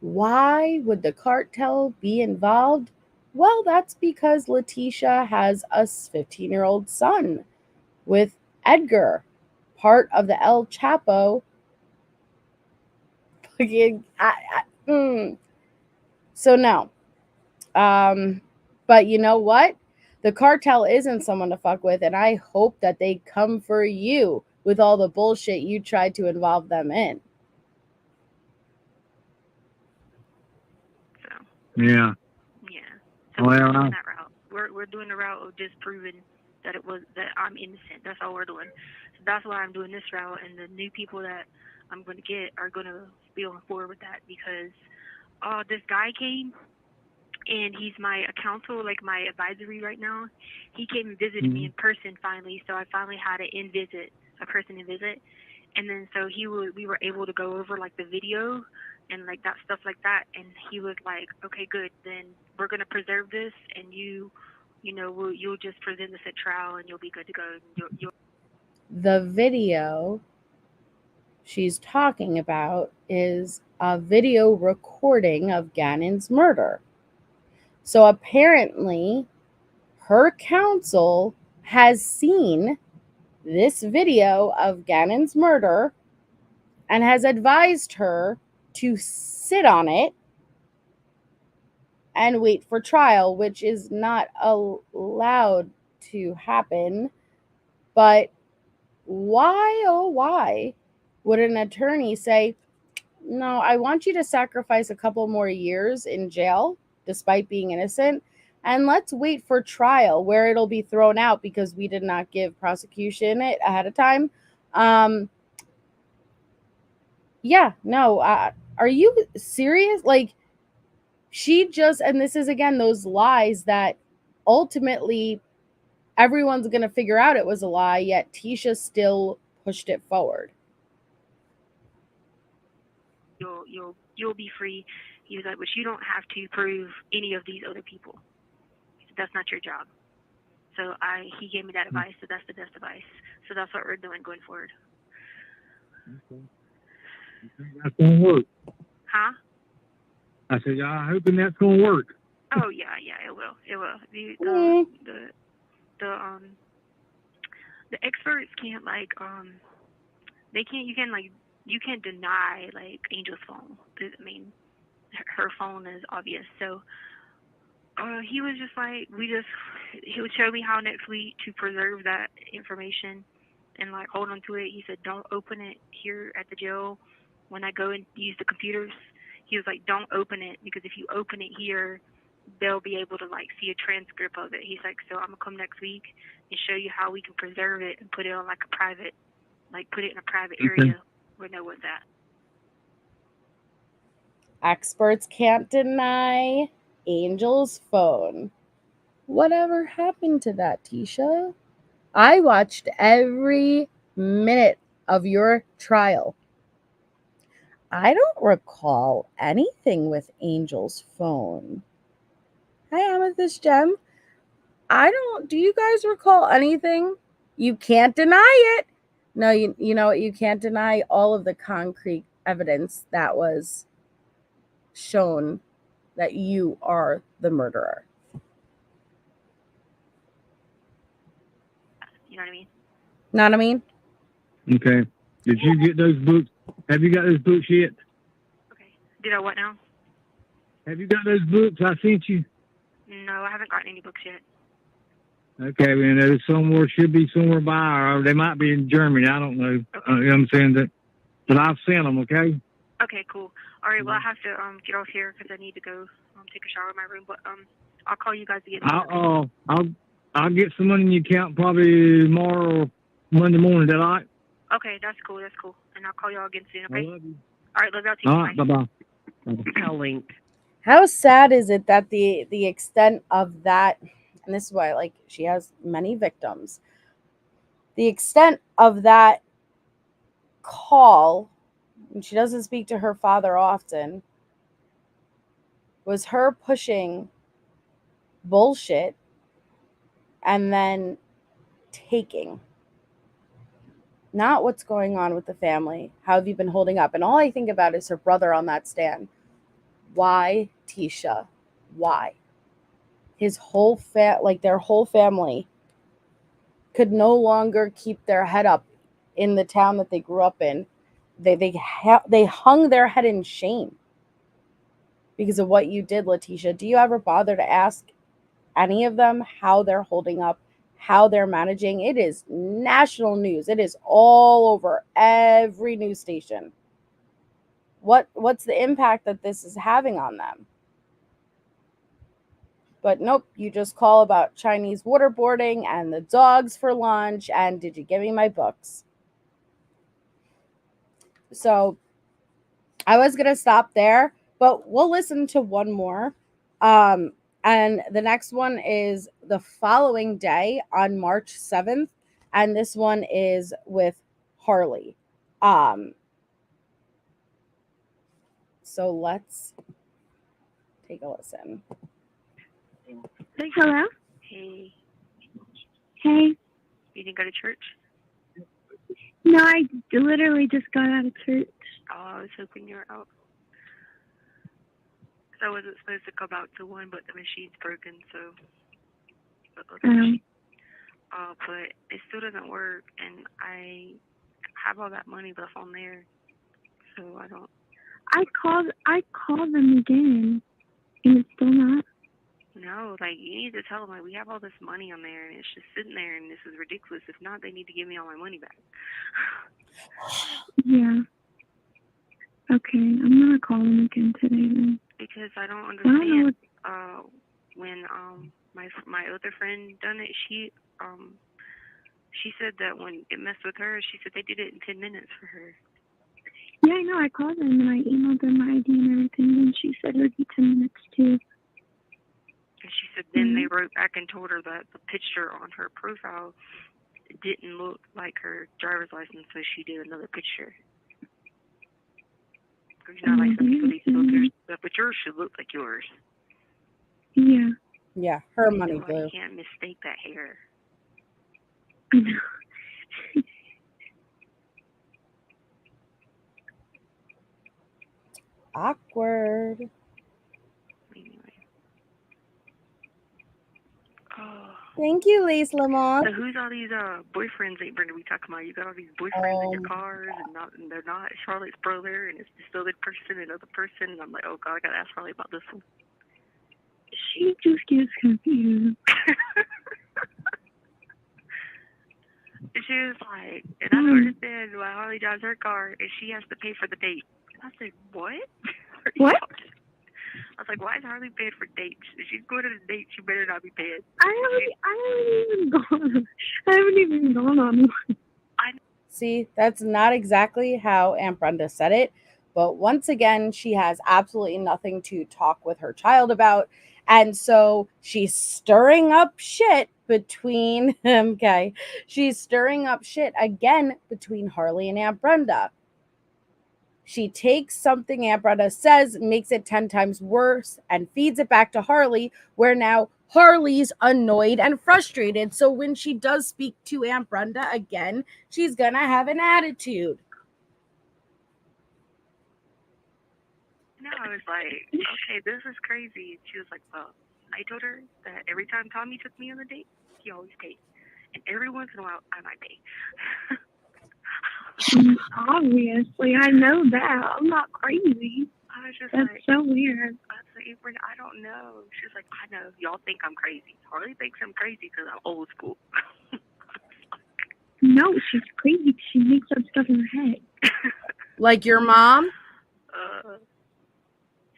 Why would the cartel be involved? Well, that's because Letecia has a 15-year-old son with Edgar, part of the El Chapo. So no. But you know what? The cartel isn't someone to fuck with, and I hope that they come for you with all the bullshit you tried to involve them in. Yeah. Yeah. So we're not doing that route. We're doing the route of just proving that I'm innocent. That's all we're doing. So that's why I'm doing this route, and the new people that I'm going to get are going to be on board with that because this guy came, and he's my counsel, like my advisory right now. He came and visited me in person finally, so I finally had a person to visit, and then so we were able to go over like the video and like that stuff like that, and he was like, okay, good, then we're gonna preserve this, and you'll just present this at trial, and you'll be good to go. The video she's talking about is a video recording of Gannon's murder. So apparently, her counsel has seen this video of Gannon's murder and has advised her to sit on it and wait for trial, which is not allowed to happen. But why, oh, why would an attorney say, no, I want you to sacrifice a couple more years in jail despite being innocent, and let's wait for trial where it'll be thrown out because we did not give prosecution it ahead of time? Yeah, no, are you serious? Like, she just, and this is again those lies that ultimately everyone's gonna figure out it was a lie, yet Tisha still pushed it forward. You'll be free. He was like, but you don't have to prove any of these other people. That's not your job. So he gave me that advice, so that's the best advice. So that's what we're doing going forward. Okay. That's gonna work? Huh? I said, I'm hoping that's gonna work. Oh yeah, it will. It will. The experts can't you can't deny like Angel's phone. I mean, her phone is obvious. So he was just like, he would show me how next week to preserve that information and like hold on to it. He said, don't open it here at the jail when I go and use the computers. He was like, don't open it because if you open it here, they'll be able to like see a transcript of it. He's like, so I'm gonna come next week and show you how we can preserve it and put it on like a private, put it in a private area where no one's at. Experts can't deny Angel's phone. Whatever happened to that, Tisha? I watched every minute of your trial. I don't recall anything with Angel's phone. Hi, Amethyst Gem. Do you guys recall anything? You can't deny it. No, you know what? You can't deny all of the concrete evidence that was shown that you are the murderer. You know what I mean? Know what I mean? Okay. Did you get those books? Have you got those books yet? Did I what now? Have you got those books I sent you? No, I haven't gotten any books yet. Okay, man. There's somewhere, should be somewhere by, or they might be in Germany. I don't know. You know what I'm saying? But I've sent them, okay? Okay, cool. All right, well, I have to get off here because I need to go take a shower in my room. But I'll call you guys again. I'll get some money in your account probably tomorrow or Monday morning. Is that all right? Okay, that's cool. That's cool. And I'll call y'all again soon, okay? I love you. All right, love y'all too. All right, bye-bye. Link. How sad is it that the extent of that, and this is why, like, she has many victims, the extent of that call, and she doesn't speak to her father often, was her pushing bullshit and then taking. Not what's going on with the family. How have you been holding up? And all I think about is her brother on that stand. Why, Tisha? Why? His whole their whole family could no longer keep their head up in the town that they grew up in. They hung their head in shame because of what you did, Letecia. Do you ever bother to ask any of them how they're holding up, how they're managing? It is national news. It is all over every news station. What's the impact that this is having on them? But nope, you just call about Chinese waterboarding and the dogs for lunch and did you give me my books? So I was going to stop there, but we'll listen to one more. And the next one is the following day on March 7th. And this one is with Harley. So let's take a listen. Hello? Hey. Hey. You didn't go to church? No, I literally just got out of church. Oh, I was hoping you were out. So I wasn't supposed to come out to one, but the machine's broken, so... But it still doesn't work, and I have all that money left on there, so I don't... I called them again, and it's still not. No, like, you need to tell them, like, we have all this money on there, and it's just sitting there, and this is ridiculous. If not, they need to give me all my money back. Yeah. Okay, I'm gonna call them again today then. Because I don't understand. When my other friend done it, she said that when it messed with her, she said they did it in 10 minutes for her. Yeah, I know. I called them and I emailed them my ID and everything, and she said it would be 10 minutes too. And she said then they wrote back and told her that the picture on her profile didn't look like her driver's license, so she did another picture. You know, like some people they look their stuff, but yours should look like yours. Yeah. Yeah, her money blue. blue. You can't mistake that hair. I know. Awkward. Anyway. Oh. Thank you, Lace Lamont. So who's all these boyfriends, Aunt Brenda, we talking about? You got all these boyfriends in your cars, and they're not Charlotte's brother, and it's this other person, another person, and I'm like, oh God, I gotta ask Harley about this one. She just gets confused. She was like, and I don't understand why Harley drives her car and she has to pay for the date. I said, what? What? I was like, why is Harley paying for dates? If she's going to the date, she better not be paying. I haven't even gone on one. See, that's not exactly how Aunt Brenda said it. But once again, she has absolutely nothing to talk with her child about. And so she's stirring up shit between, she's stirring up shit again between Harley and Aunt Brenda. She takes something Aunt Brenda says, makes it 10 times worse, and feeds it back to Harley, where now Harley's annoyed and frustrated. So when she does speak to Aunt Brenda again, she's going to have an attitude. No, I was like, okay, this is crazy. She was like, well, I told her that every time Tommy took me on a date, he always paid. And every once in a while, I might pay. Obviously, I know that. I'm not crazy. I was just That's like, so weird. I was like, Brenda, I don't know. She was like, I know. Y'all think I'm crazy. Harley thinks I'm crazy because I'm old school. No, she's crazy. She makes up stuff in her head. Like your mom?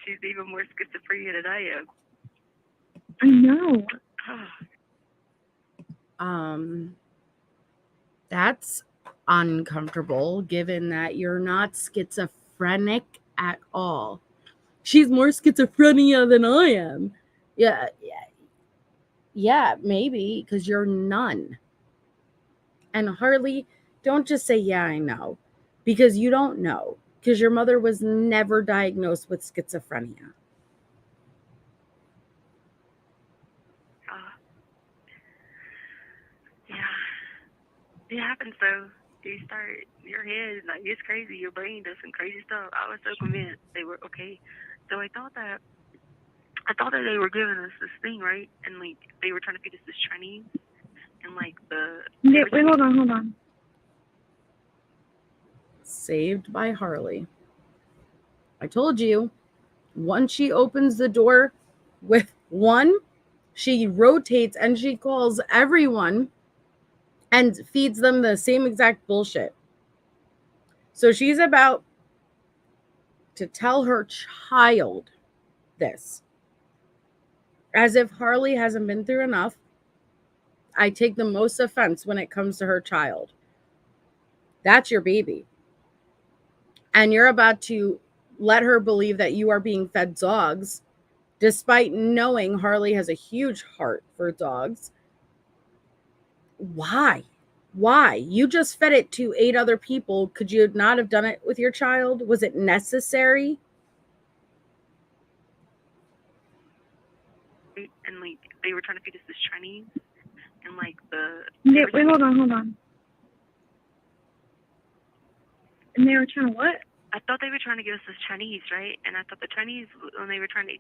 She's even more schizophrenia than I am. I know. That's uncomfortable given that you're not schizophrenic at all. She's more schizophrenia than I am. Yeah, maybe because you're none. And Harley, don't just say, yeah, I know, because you don't know, because your mother was never diagnosed with schizophrenia. It happens though. You start your head like it's crazy. Your brain does some crazy stuff. I was so convinced they were okay. So I thought that they were giving us this thing, right? And like they were trying to feed us this Chinese, and like Wait, hold on. Saved by Harley. I told you, once she opens the door with one, she rotates and she calls everyone and feeds them the same exact bullshit. So she's about to tell her child this. As if Harley hasn't been through enough. I take the most offense when it comes to her child. That's your baby. And you're about to let her believe that you are being fed dogs, despite knowing Harley has a huge heart for dogs. Why? You just fed it to 8 other people. Could you not have done it with your child? Was it necessary? And like they were trying to feed us this Chinese, and like Wait, hold on. And they were trying to what? I thought they were trying to give us this Chinese, right? And I thought the Chinese, when they were trying to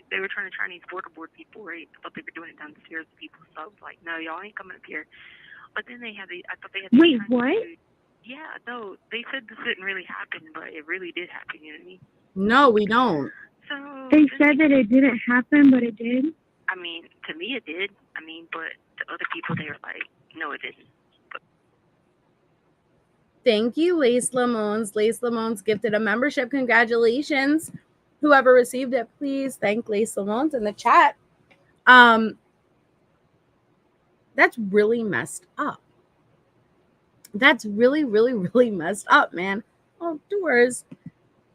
Chinese border people, right? I thought they were doing it downstairs to people. So I was like, no, y'all ain't coming up here. But then I thought they had. Wait, what? Yeah, no, they said this didn't really happen, but it really did happen. You know what I mean? No, we don't. So they said that it didn't happen, but it did. I mean, to me it did. I mean, but to other people they were like, no, it didn't. Thank you, Lace Lamons. Lace Lamons gifted a membership. Congratulations. Whoever received it, please thank Lace Lamons in the chat. That's really messed up. That's really, really, really messed up, man. Oh, Doors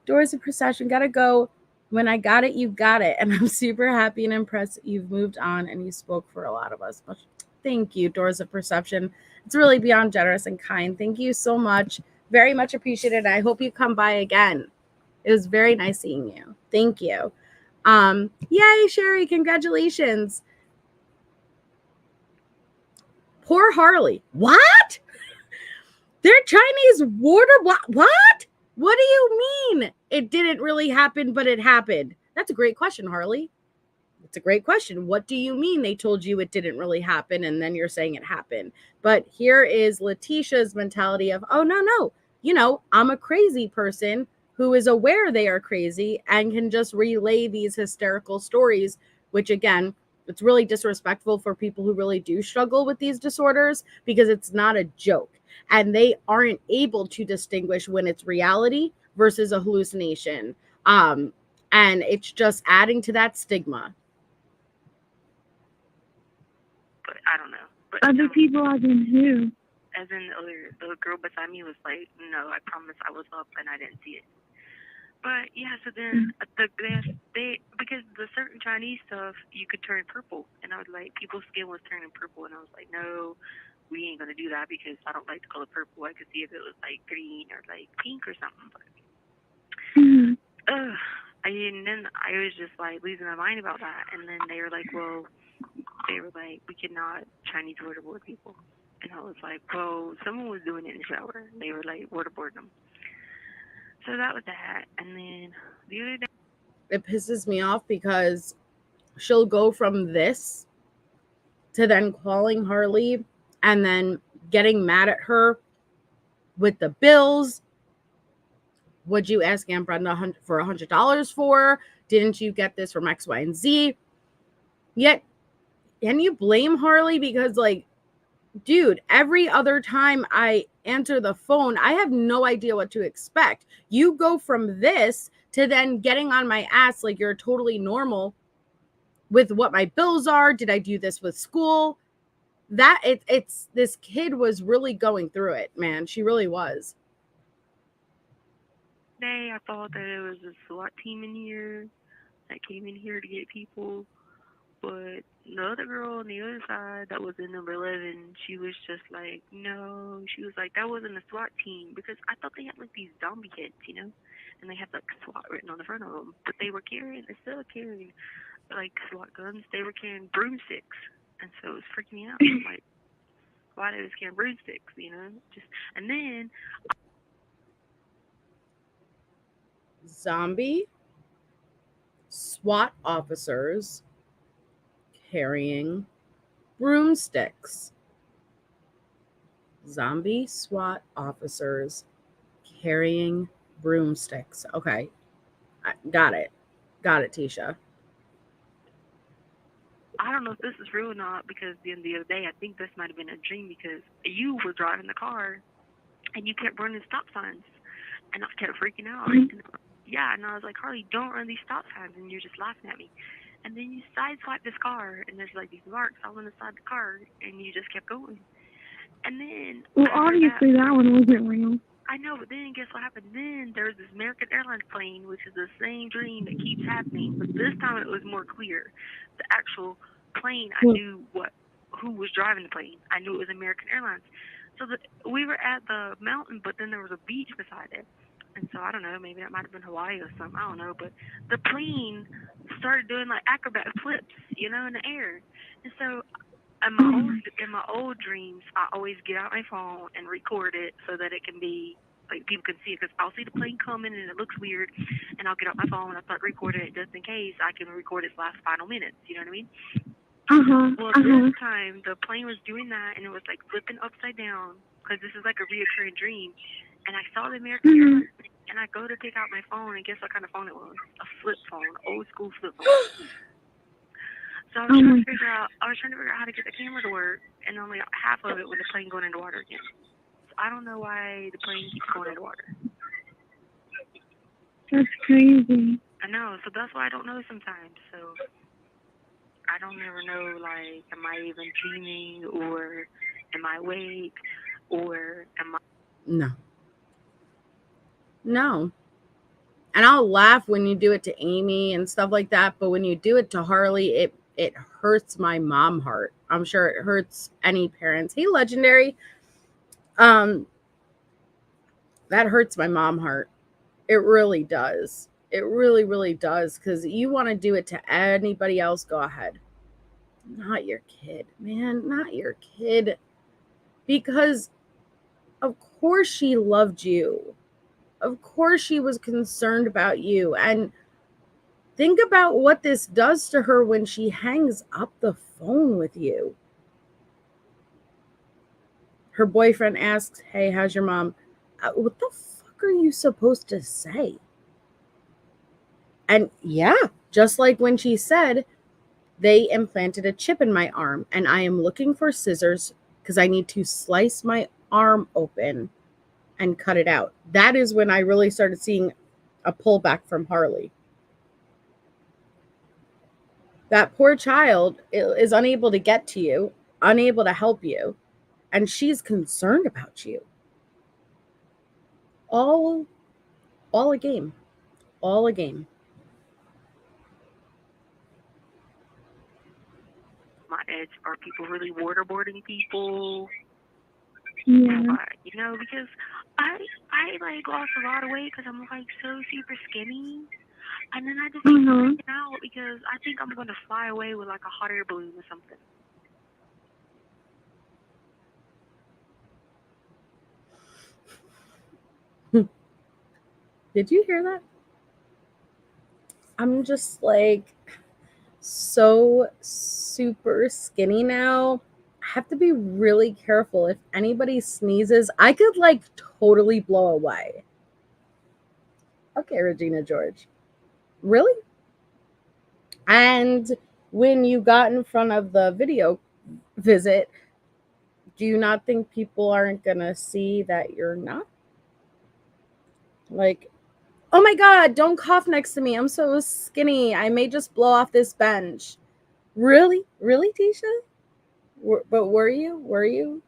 of Procession. Gotta go. When I got it, you got it. And I'm super happy and impressed that you've moved on and you spoke for a lot of us. But thank you, Doors of Perception. It's really beyond generous and kind. Thank you so much. Very much appreciated. I hope you come by again. It was very nice seeing you. Thank you. Yay, Sherry. Congratulations. Poor Harley. What? They're Chinese water. What? What do you mean? It didn't really happen, but it happened. That's a great question, Harley. It's a great question. What do you mean they told you it didn't really happen and then you're saying it happened? But here is Letecia's mentality of, oh, no. You know, I'm a crazy person who is aware they are crazy and can just relay these hysterical stories, which again, it's really disrespectful for people who really do struggle with these disorders because it's not a joke. And they aren't able to distinguish when it's reality versus a hallucination. And it's just adding to that stigma. But I don't know. But other people as in who? As in the girl beside me was like, no, I promise I was up and I didn't see it. But yeah, so then they because the certain Chinese stuff you could turn purple, and I was like, people's skin was turning purple, and I was like, no, we ain't gonna do that because I don't like the color purple. I could see if it was like green or like pink or something. But Mhm. And then I was just like losing my mind about that. And then they were like, well, we cannot Chinese waterboard people. And I was like, well, someone was doing it in the shower. They were like waterboarding them. So that was that. And then the other day, It pisses me off because she'll go from this to then calling Harley and then getting mad at her with the bills. Would you ask Aunt Brenda for $100 for? Didn't you get this from X, Y, and Z? Yet, can you blame Harley? Because, like, dude, every other time I answer the phone, I have no idea what to expect. You go from this to then getting on my ass like you're totally normal with what my bills are. Did I do this with school? It's this kid was really going through it, man. She really was. I thought that it was a SWAT team in here that came in here to get people. But the other girl on the other side that was in number 11, she was just like, no. She was like, that wasn't a SWAT team. Because I thought they had like these zombie kids, you know? And they had like SWAT written on the front of them. But they're still carrying like SWAT guns. They were carrying broomsticks. And so it was freaking me out. I'm like, why they was carrying broomsticks, you know? And then Zombie SWAT officers carrying broomsticks. Zombie SWAT officers carrying broomsticks. Okay. Got it, Tisha. I don't know if this is real or not, because the other day I think this might have been a dream, because you were driving the car and you kept running stop signs, and I kept freaking out. And, and I was like, Harley, don't run these stop signs, and you're just laughing at me. And then you sideswipe this car, and there's like these marks all on the side of the car, and you just kept going. And then obviously that one wasn't real. I know, but then guess what happened? Then there's this American Airlines plane, which is the same dream that keeps happening, but this time it was more clear. The actual plane, I knew who was driving the plane. I knew it was American Airlines. So we were at the mountain, but then there was a beach beside it. And so I don't know, maybe that might have been Hawaii or something. I don't know, but the plane started doing like acrobat flips, you know, in the air. And so in my old dreams, I always get out my phone and record it so that it can be like people can see it, because I'll see the plane coming and it looks weird, and I'll get out my phone and I start recording it just in case I can record its last final minutes. You know what I mean? Well, this time the plane was doing that, and it was like flipping upside down, because this is like a reoccurring dream. And I saw the American Airlines, and I go to take out my phone, and guess what kind of phone it was? A flip phone, old school flip phone. So I was trying to figure out how to get the camera to work, and only half of it with the plane going into water again. So I don't know why the plane keeps going into water. That's crazy. I know, so that's why I don't know sometimes. So I don't ever know, like, am I even dreaming, or am I awake, or am I... No. And I'll laugh when you do it to Amy and stuff like that, but when you do it to Harley, it hurts my mom heart. I'm sure it hurts any parents. Hey, Legendary. That hurts my mom heart. It really does. It really, really does. Because you want to do it to anybody else, go ahead. Not your kid, man. Not your kid. Because of course she loved you. Of course she was concerned about you. And think about what this does to her when she hangs up the phone with you. Her boyfriend asks, hey, how's your mom? What the fuck are you supposed to say? And yeah, just like when she said, they implanted a chip in my arm and I am looking for scissors because I need to slice my arm open and cut it out. That is when I really started seeing a pullback from Harley. That poor child is unable to get to you, unable to help you, and she's concerned about you. All a game. All a game. My edge, are people really waterboarding people? Yeah. You know, because I like lost a lot of weight because I'm like so super skinny, and then I just keep freaking out because I think I'm gonna fly away with like a hot air balloon or something. Did you hear that? I'm just like so super skinny now. I have to be really careful. If anybody sneezes, I could like totally blow away. Okay, Regina George. Really? And when you got in front of the video visit, do you not think people aren't going to see that you're not? Like, oh my God, don't cough next to me. I'm so skinny. I may just blow off this bench. Really? Really, Tisha? But were you? Were you?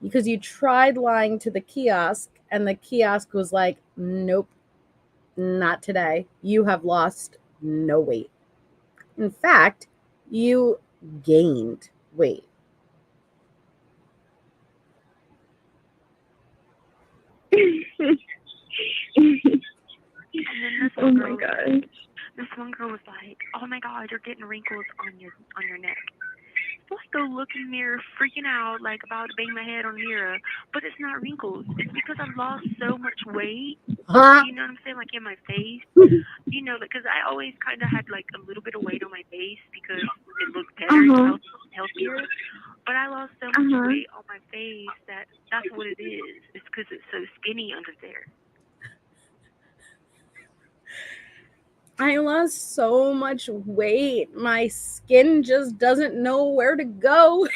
Because you tried lying to the kiosk, and the kiosk was like, nope, not today. You have lost no weight. In fact, you gained weight. Oh my God. This one girl was like, "Oh my God, you're getting wrinkles on your neck." So I go look in the mirror, freaking out, like about to bang my head on the mirror, but it's not wrinkles. It's because I've lost so much weight. You know what I'm saying? Like in my face. You know, because I always kind of had like a little bit of weight on my face because it looked better and healthier. But I lost so much weight on my face that's what it is. It's because it's so skinny under there. I lost so much weight. My skin just doesn't know where to go.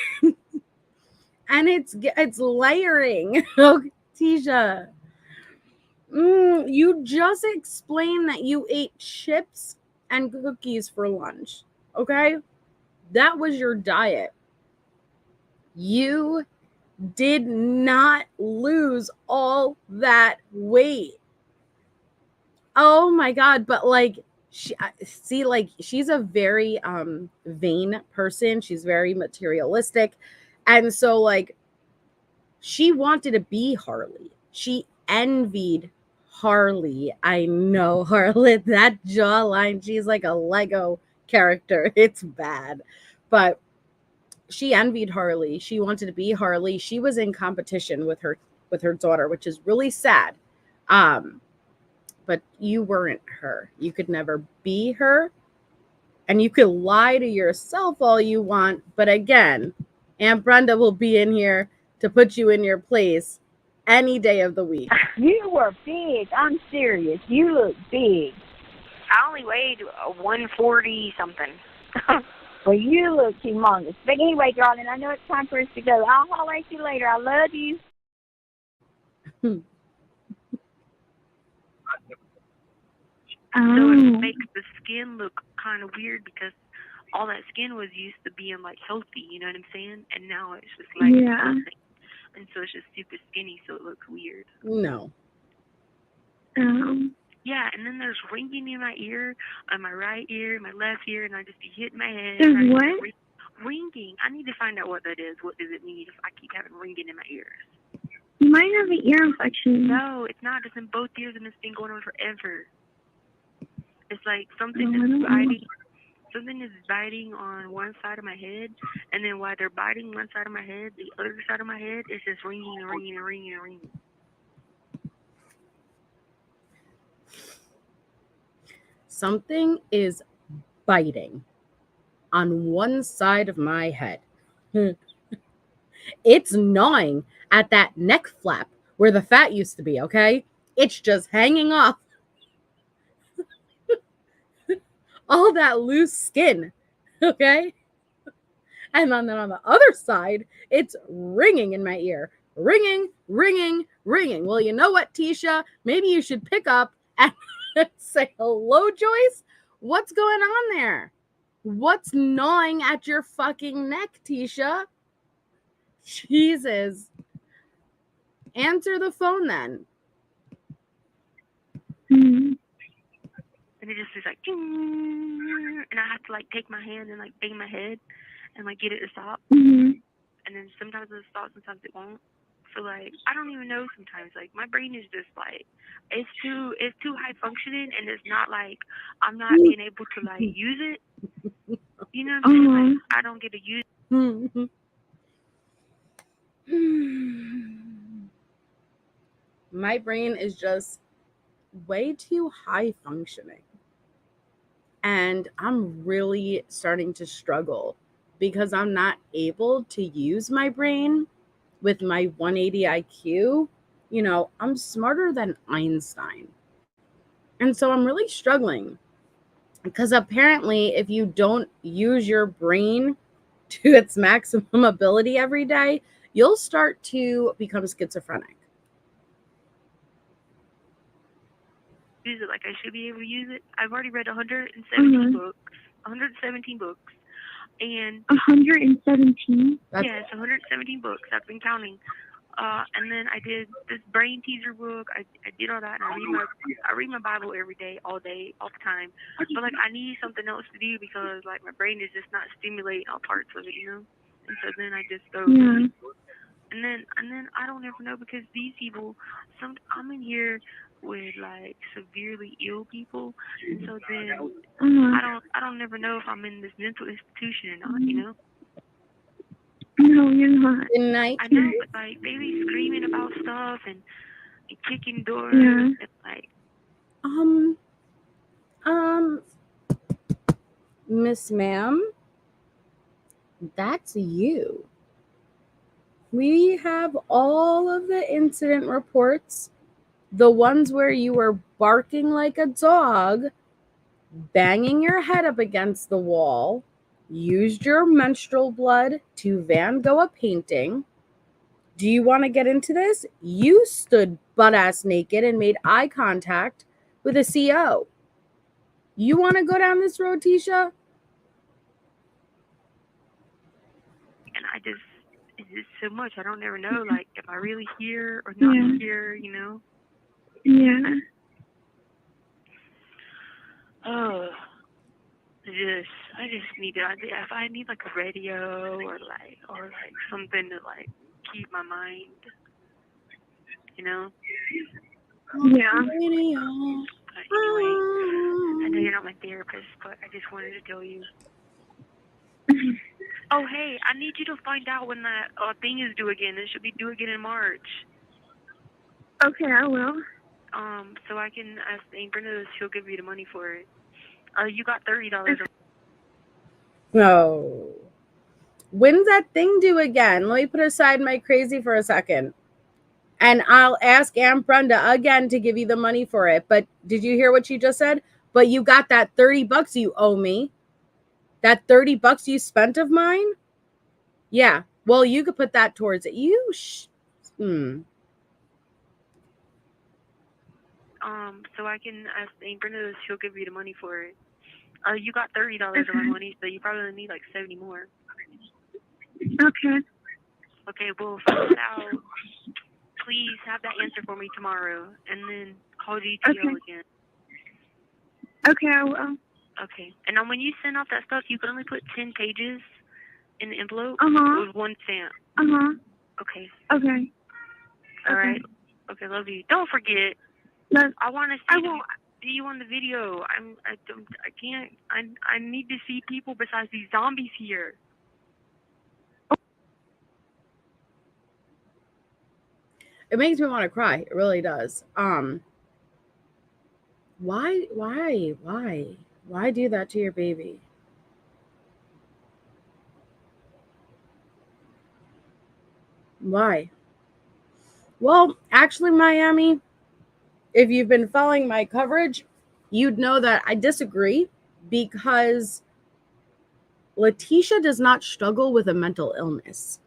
And it's layering. Oh, Tisha. You just explained that you ate chips and cookies for lunch. Okay? That was your diet. You did not lose all that weight. Oh my God. But like, she's a very vain person. She's very materialistic. And so like she wanted to be Harley. She envied Harley. I know, Harley, that jawline, she's like a Lego character. It's bad. But she envied Harley. She wanted to be Harley. She was in competition with her daughter, which is really sad. But you weren't her. You could never be her. And you could lie to yourself all you want. But again, Aunt Brenda will be in here to put you in your place any day of the week. You were big. I'm serious. You look big. I only weighed 140 something. Well, you look humongous. But anyway, darling, I know it's time for us to go. I'll holler at you later. I love you. So it makes the skin look kind of weird because all that skin was used to being like healthy, you know what I'm saying? And now it's just like nothing. And so it's just super skinny, so it looks weird. No. Yeah, and then there's ringing in my ear, on my right ear, my left ear, and I just be hitting my head. There's what? Ringing. I need to find out what that is. What does it mean if I keep having ringing in my ears? You might have an ear infection. No, it's not. It's in both ears, and it's been going on forever. It's like something is biting. Something is biting on one side of my head, and then while they're biting one side of my head, the other side of my head is just ringing and ringing and ringing and ringing. Something is biting on one side of my head. It's gnawing at that neck flap where the fat used to be, okay? It's just hanging off all that loose skin, okay? And then on the other side, it's ringing in my ear. Ringing, ringing, ringing. Well, you know what, Tisha? Maybe you should pick up and say, hello, Joyce? What's going on there? What's gnawing at your fucking neck, Tisha? Jesus. Answer the phone then. And it just is like, and I have to like take my hand and like bang my head and like get it to stop. And and then sometimes it'll stop, sometimes it won't. So like I don't even know sometimes. Like my brain is just like it's too high functioning, and it's not like I'm not being able to like use it. You know what I'm saying? Like I don't get to use it. My brain is just way too high functioning. And I'm really starting to struggle because I'm not able to use my brain with my 180 IQ. You know, I'm smarter than Einstein. And so I'm really struggling because apparently if you don't use your brain to its maximum ability every day, you'll start to become schizophrenic. Use it like I should be able to use it. I've already read 117 books. 117 books. And 117? Yeah, it's 117 books. I've been counting. And then I did this brain teaser book. I did all that, and I read my Bible every day, all the time. But like I need something else to do because like my brain is just not stimulating all parts of it, you know. And so then I just go. Yeah. And then I don't ever know because these people, I'm in here with like severely ill people, and so then I don't never know if I'm in this mental institution or not, you know. No, you're not. Good night. I know, but like they be screaming about stuff and kicking doors and like. Miss Ma'am, that's you. We have all of the incident reports, the ones where you were barking like a dog, banging your head up against the wall, used your menstrual blood to Van Gogh a painting. Do you want to get into this? You stood butt-ass naked and made eye contact with a CO. You want to go down this road, Tisha? And it's just so much. I don't ever know, like, am I really here or not here, you know? Yeah. Oh, I just need to, if I need like a radio or like something to like keep my mind, you know? Yeah. But anyway, I know you're not my therapist, but I just wanted to tell you. Oh, hey, I need you to find out when that thing is due again. It should be due again in March. Okay, I will. So I can ask Aunt Brenda, she'll give you the money for it. You got $30. No. When's that thing due again? Let me put aside my crazy for a second. And I'll ask Aunt Brenda again to give you the money for it. But did you hear what she just said? But you got that $30 you owe me. That $30 you spent of mine? Yeah. Well, you could put that towards it. So I can ask Aunt Brenda, she'll give you the money for it. You got $30 of my money, so you probably need like 70 more. Okay. Okay, well, find out. Please have that answer for me tomorrow, and then call GTO again. Okay, I will. Okay. And then when you send off that stuff, you can only put 10 pages in the envelope with one stamp. Okay. Okay. All right. Okay, love you. Don't forget. No, I want to see you on the video. I can't. I need to see people besides these zombies here. It makes me want to cry. It really does. Why do that to your baby? Why? Well, actually, Miami, if you've been following my coverage, you'd know that I disagree because Letecia does not struggle with a mental illness.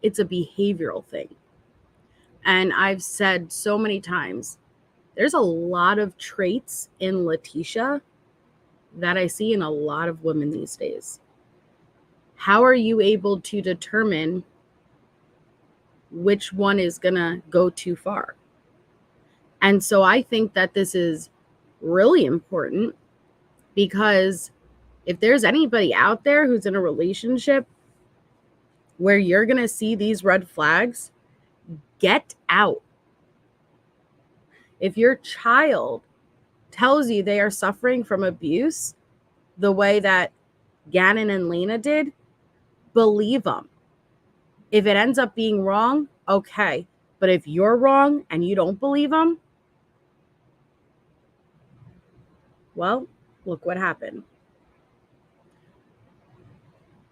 It's a behavioral thing. And I've said so many times, there's a lot of traits in Letecia that I see in a lot of women these days. How are you able to determine which one is going to go too far? And so I think that this is really important because if there's anybody out there who's in a relationship where you're going to see these red flags, get out. If your child tells you they are suffering from abuse the way that Gannon and Lena did, believe them. If it ends up being wrong, okay. But if you're wrong and you don't believe them, well, look what happened.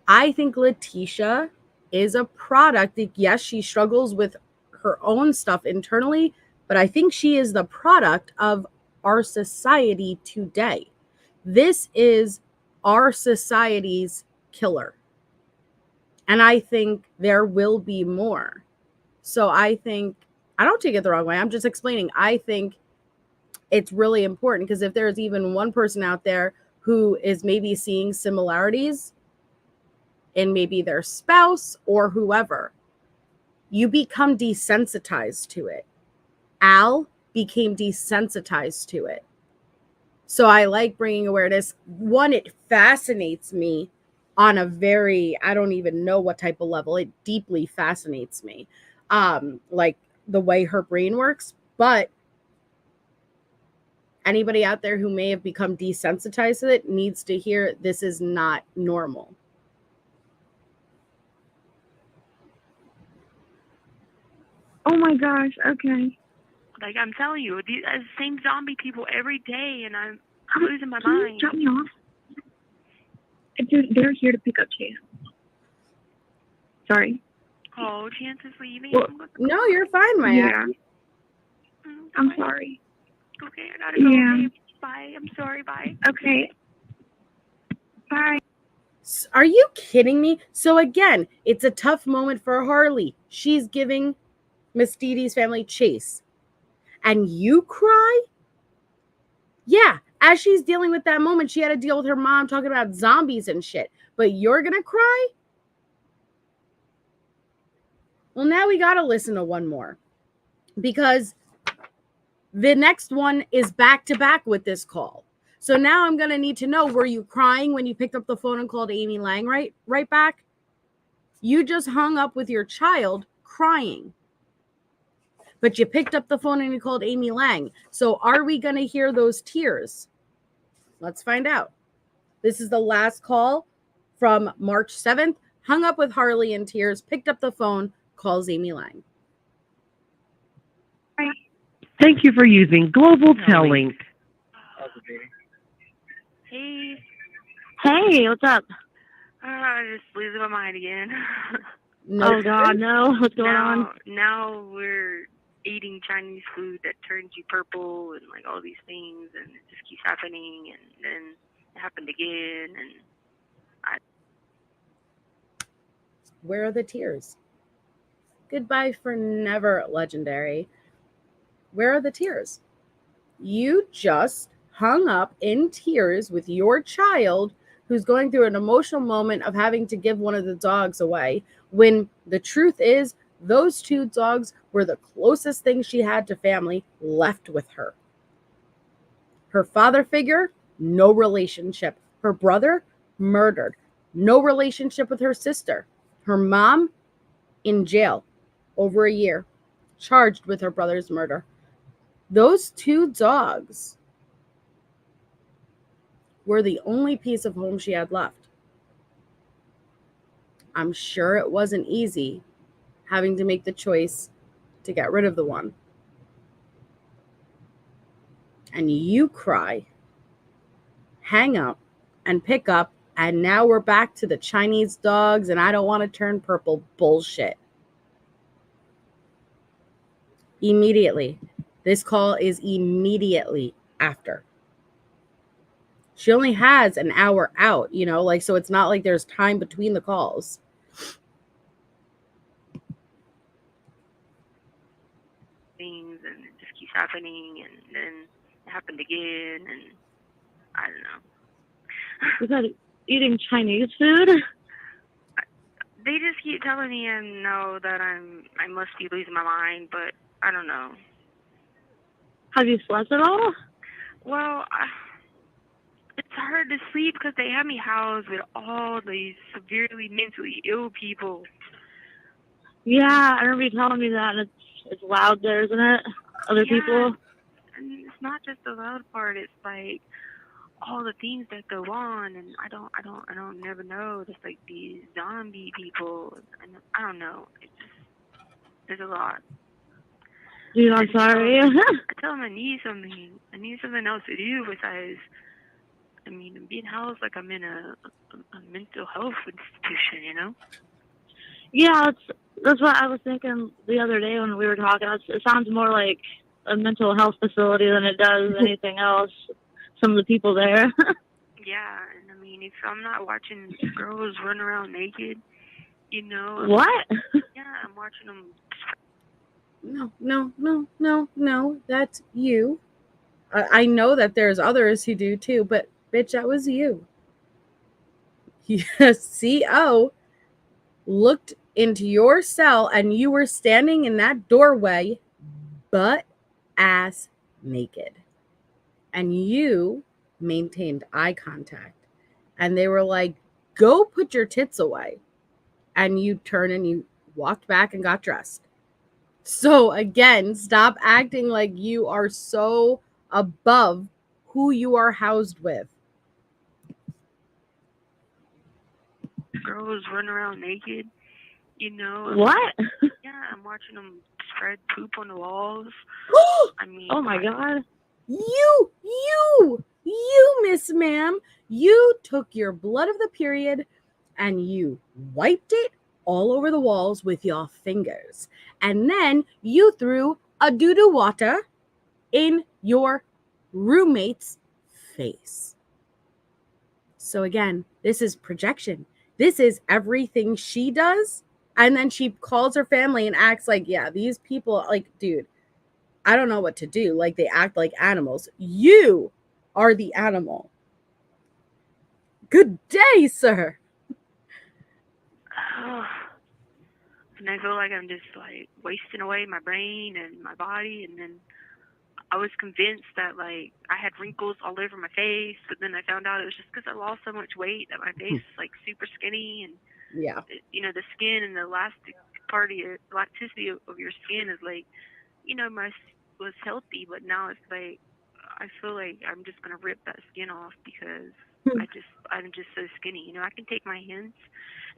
I think Letecia is a product. Yes, she struggles with her own stuff internally, but I think she is the product of our society today. This is our society's killer. And I think there will be more. So I think, I don't take it the wrong way. I'm just explaining. I think it's really important because if there's even one person out there who is maybe seeing similarities in maybe their spouse or whoever, you become desensitized to it. Al became desensitized to it. So I like bringing awareness. One, it fascinates me on a very, I don't even know what type of level. It deeply fascinates me. Like the way her brain works. But anybody out there who may have become desensitized to it needs to hear this is not normal. Oh my gosh, okay. Like, I'm telling you, these same zombie people every day, and I'm losing my Can you mind. drop me off? Dude, they're here to pick up Chase. Sorry. Oh, Chance's leaving. Well, no, you're fine, Maya. Yeah. I'm sorry. Okay, I gotta go. Yeah. Okay, bye. I'm sorry. Bye. Okay. Bye. Are you kidding me? So again, it's a tough moment for Harley. She's giving Miss Dee Dee's family chase. And you cry? Yeah, as she's dealing with that moment, she had to deal with her mom talking about zombies and shit. But you're gonna cry? Well, now we gotta listen to one more. Because the next one is back to back with this call. So now I'm gonna need to know, were you crying when you picked up the phone and called Amy Lang right back? You just hung up with your child crying. But you picked up the phone and you called Amy Lang. So are we going to hear those tears? Let's find out. This is the last call from March 7th. Hung up with Harley in tears, picked up the phone, calls Amy Lang. Thank you for using Global Telling. Hey. Hey, what's up? I'm just losing my mind again. No, oh God, no! What's going on? Now we're eating Chinese food that turns you purple and like all these things, and it just keeps happening, and then it happened again, and Where are the tears? Goodbye for never, legendary. Where are the tears? You just hung up in tears with your child who's going through an emotional moment of having to give one of the dogs away, when the truth is those two dogs were the closest thing she had to family left with her. Her father figure, no relationship. Her brother, murdered. No relationship with her sister. Her mom, in jail, over a year, charged with her brother's murder. Those two dogs were the only piece of home she had left. I'm sure it wasn't easy having to make the choice to get rid of the one. And you cry, hang up, and pick up, and now we're back to the Chinese dogs and I don't want to turn purple bullshit. Immediately. This call is immediately after. She only has an hour out, so it's not like there's time between the calls. things, and it just keeps happening, and then it happened again, and I don't know. Because eating Chinese food? They just keep telling me that I must be losing my mind, but I don't know. Have you slept at all? Well, it's hard to sleep because they have me housed with all these severely mentally ill people. Yeah, I remember you telling me that, and it's loud there, isn't it? Other people. And it's not just the loud part. It's like all the things that go on, and I don't never know. Just like these zombie people, and I don't know. It's just there's a lot. Dude, I'm sorry. I tell them I need something. I need something else to do besides. I mean, I'm being housed like I'm in a mental health institution, you know? Yeah, that's what I was thinking the other day when we were talking. It sounds more like a mental health facility than it does anything else. Some of the people there. Yeah, and I mean, if I'm not watching girls run around naked, you know. What? Yeah, I'm watching them. No. That's you. I know that there's others who do too, but bitch, that was you. CO looked into your cell and you were standing in that doorway, butt ass naked. And you maintained eye contact. And they were like, go put your tits away. And you turned and you walked back and got dressed. So again, stop acting like you are so above who you are housed with. Girls run around naked, you know. What? Yeah, I'm watching them spread poop on the walls. I mean, oh my God. You, Miss Ma'am, you took your blood of the period and you wiped it all over the walls with your fingers. And then you threw a doo-doo water in your roommate's face. So again, this is projection. This is everything she does. And then she calls her family and acts like, yeah, these people, like, dude, I don't know what to do. Like, they act like animals. You are the animal. Good day, sir. And I feel like I'm just like wasting away my brain and my body. And then I was convinced that like I had wrinkles all over my face, but then I found out it was just because I lost so much weight that my face is like super skinny. And yeah, you know, the skin and the elastic part of your elasticity of your skin is like, you know, was healthy, but now it's like I feel like I'm just gonna rip that skin off because I'm just so skinny. You know, I can take my hands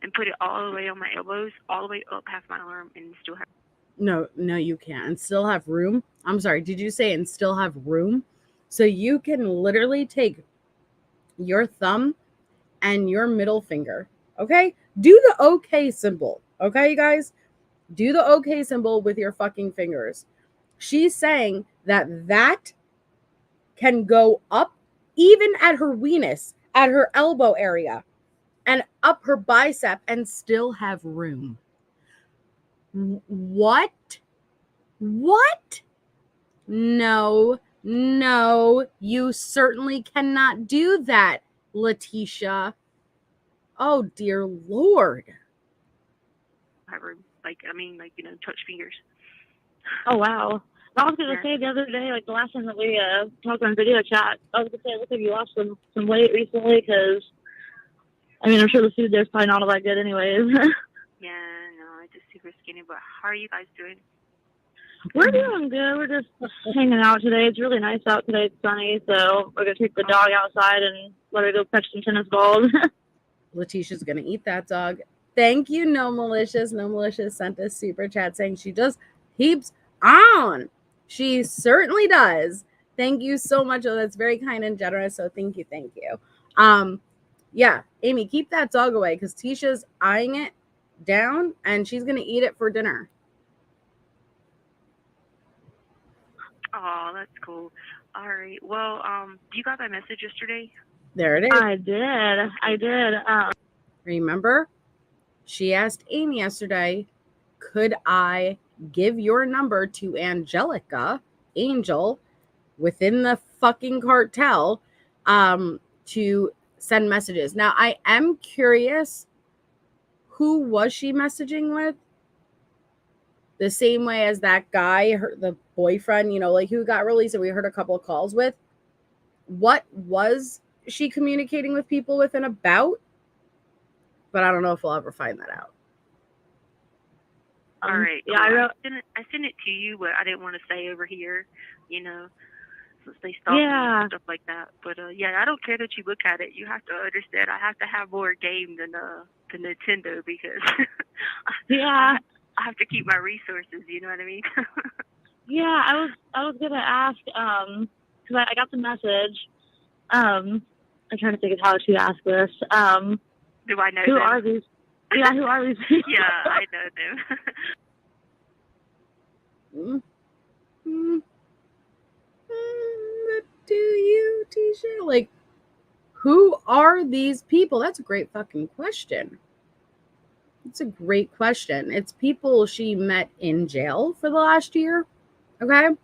and put it all the way on my elbows, all the way up half my arm, and still have. No, you can't. And still have room. I'm sorry. Did you say and still have room? So you can literally take your thumb and your middle finger. Okay, do the okay symbol. Okay, you guys, do the okay symbol with your fucking fingers. She's saying that can go up even at her weenus, at her elbow area, and up her bicep and still have room. What? No, you certainly cannot do that, Letecia. Oh, dear Lord. Like, I mean, like, you know, touch fingers. Oh, wow. I was going to say the other day, like the last time that we talked on video chat, I was going to say, look, have you lost some weight recently? Because, I mean, I'm sure the food there's probably not all that good anyways. Yeah, no, I'm just super skinny. But how are you guys doing? We're doing good. We're just hanging out today. It's really nice out today. It's sunny, so we're going to take the dog outside and let her go catch some tennis balls. Leticia's going to eat that dog. Thank you, No Malicious. No Malicious sent us super chat saying she just keeps on. She certainly does. Thank you so much. Oh, that's very kind and generous. So thank you. Yeah, Amy, keep that dog away because Tisha's eyeing it down and she's going to eat it for dinner. Oh, that's cool. All right. Well, you got my message yesterday? There it is. I did. Remember? She asked Amy yesterday, could I give your number to Angelica, Angel, within the fucking cartel, to send messages. Now, I am curious, who was she messaging with? The same way as that guy, the boyfriend, you know, like who got released and we heard a couple of calls with. What was she communicating with people with and about? But I don't know if we'll ever find that out. All right. Yeah, cool. I sent it to you, but I didn't want to say over here, you know, since they stopped me and stuff like that. But yeah, I don't care that you look at it. You have to understand. I have to have more game than Nintendo because I have to keep my resources. You know what I mean? Yeah, I was gonna ask because I got the message. I'm trying to think of how I should ask this. Do I know who them? are these? Yeah, who are these people? Yeah, I know them. Do you, Tisha? Like, who are these people? That's a great fucking question. It's a great question. It's people she met in jail for the last year. Okay.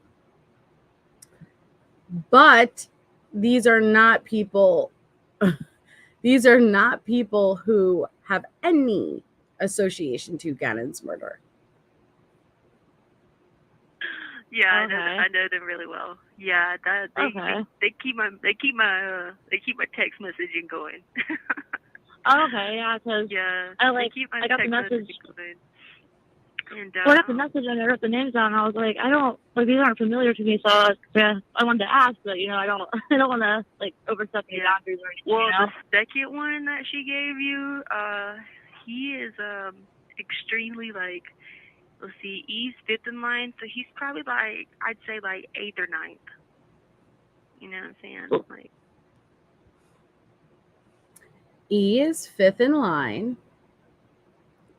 But these are not people. These are not people who have any association to Gannon's murder. Yeah, I know them really well. Yeah, they keep my text messaging going. Okay, yeah, because I got the message. And, I got the message and I wrote the names down. And I was like, I don't these aren't familiar to me, so I wanted to ask, but I don't want to overstep any boundaries or anything. Well, the second one that she gave you, he is extremely let's see, E's fifth in line, so he's probably I'd say 8th or 9th. You know what I'm saying? E is 5th in line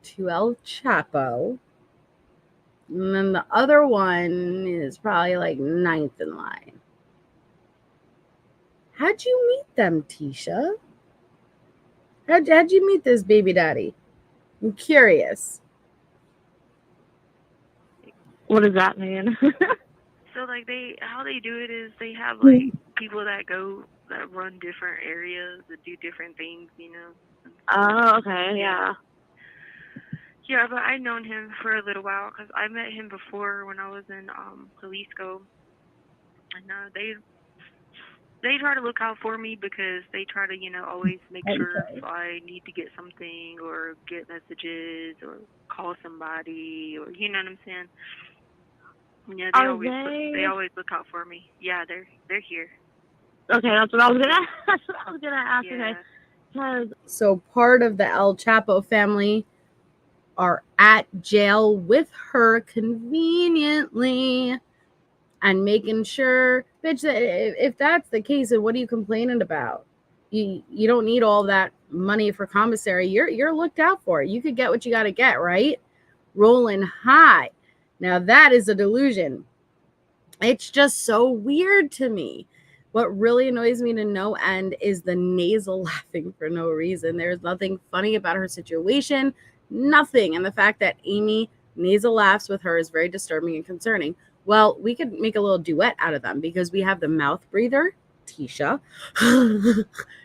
to El Chapo. And then the other one is probably 9th in line. How'd you meet them, Tisha? How'd you meet this baby daddy? I'm curious. What does that mean? So how they do it is they have people that run different areas that do different things, you know. Oh, okay, yeah. Yeah, but I've known him for a little while because I met him before when I was in Jalisco, and they try to look out for me because they try to always make sure if I need to get something or get messages or call somebody or you know what I'm saying. Yeah, they always look out for me. Yeah, they're here. Okay, that's what I was gonna ask. Yeah. Okay. So part of the El Chapo family are at jail with her conveniently and making sure, bitch, that if that's the case, then what are you complaining about? You don't need all that money for commissary. You're looked out for. You could get what you got to get, right? Rolling high. Now that is a delusion. It's just so weird to me. What really annoys me to no end is the nasal laughing for no reason. There's nothing funny about her situation. Nothing. And the fact that Amy nasal laughs with her is very disturbing and concerning. Well, we could make a little duet out of them because we have the mouth breather, Tisha.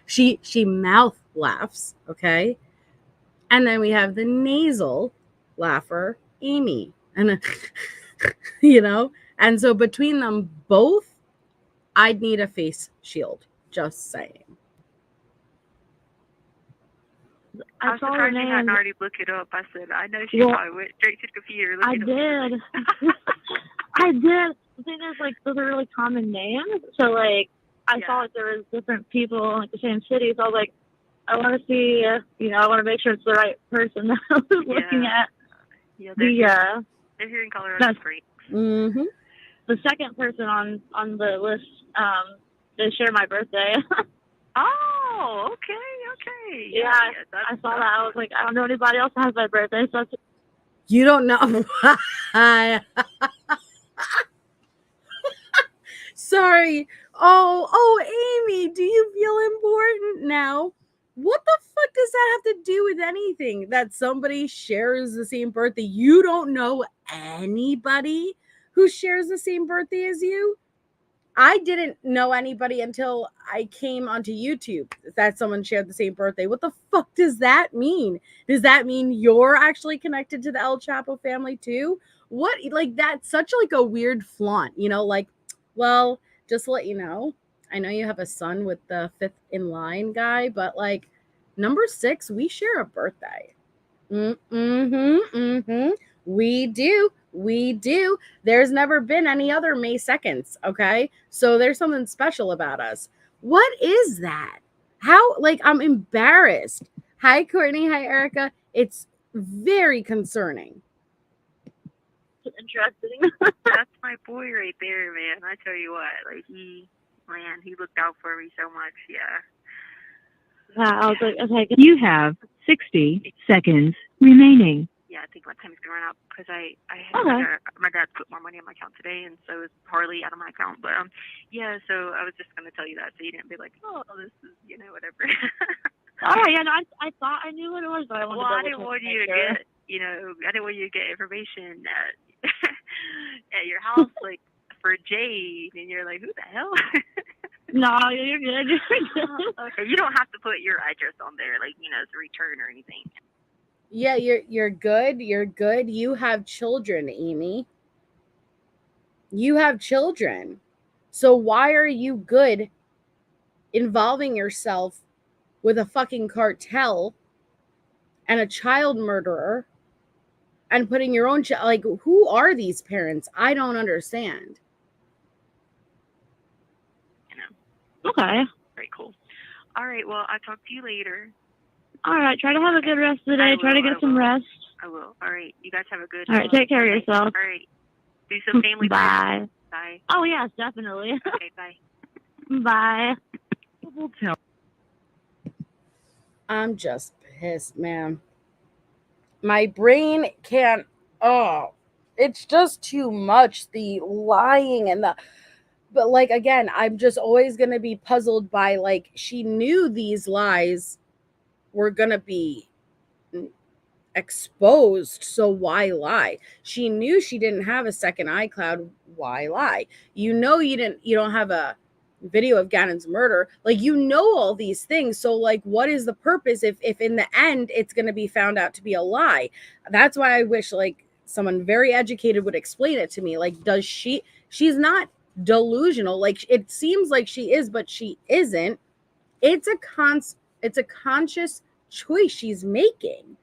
she mouth laughs, okay? And then we have the nasal laugher, Amy. And and so between them both, I'd need a face shield. Just saying. I was surprised you hadn't already looked it up. I said, I know she probably went straight to the computer. I did. I did. The thing is, those are really common names. So, I saw there was different people in the same city. So I was like, I want to see, I want to make sure it's the right person that I was looking at. Yeah, they're here in Colorado Springs. Mm-hmm. The second person on the list, they share my birthday. Oh, okay. Yeah, I saw that. I was like, I don't know anybody else that has my birthday. So you don't know. Sorry. Oh, Amy, do you feel important now? What the fuck does that have to do with anything? That somebody shares the same birthday? You don't know anybody who shares the same birthday as you? I didn't know anybody until I came onto YouTube that someone shared the same birthday. What the fuck does that mean? Does that mean you're actually connected to the El Chapo family too? What, that's such a weird flaunt, well, just to let you know, I know you have a son with the 5th in line guy, but number 6, we share a birthday. We do. We do. There's never been any other May 2nds, okay? So there's something special about us. What is that? How, like, I'm embarrassed. Hi, Courtney. Hi, Erica. It's very concerning. Interesting. That's my boy right there, man. I tell you what, like he looked out for me so much. Yeah. I was like, okay. You have 60 seconds remaining. Yeah, I think my time's gonna run out because I had Okay. my dad put more money on my account today, and so is Harley out of my account. But yeah. So I was just gonna tell you that, so you didn't be like, oh, this is whatever. All right, yeah, no, I thought I knew what it was, but I wanted Well, to I didn't want you to get, I didn't want you to get information at your house, like, for Jade, and you're like, who the hell? No, you're good. Okay, you don't have to put your address on there, like, as a return or anything. Yeah, you're good. You're good. You have children, Amy. You have children. So why are you good involving yourself with a fucking cartel and a child murderer and putting your own child? Like, who are these parents? I don't understand. Okay. Very cool. All right, well, I'll talk to you later. All right, try to have a good rest of the day. Try to get some rest. I will. All right, you guys have a good All right, take care of yourself. All right. Do some family Bye. Bye. Oh, yes, definitely. Okay, bye. Bye. We'll tell. I'm just pissed, man. My brain can't, it's just too much. The lying and but like, again, I'm just always going to be puzzled by, like, she knew these lies were going to be exposed, so why lie? She knew she didn't have a second iCloud, why lie? You don't have a video of Gannon's murder, like, all these things, so, like, what is the purpose if in the end it's going to be found out to be a lie? That's why I wish, like, someone very educated would explain it to me. Like, she's not delusional, like, it seems like she is, but she isn't. It's a conscious choice she's making.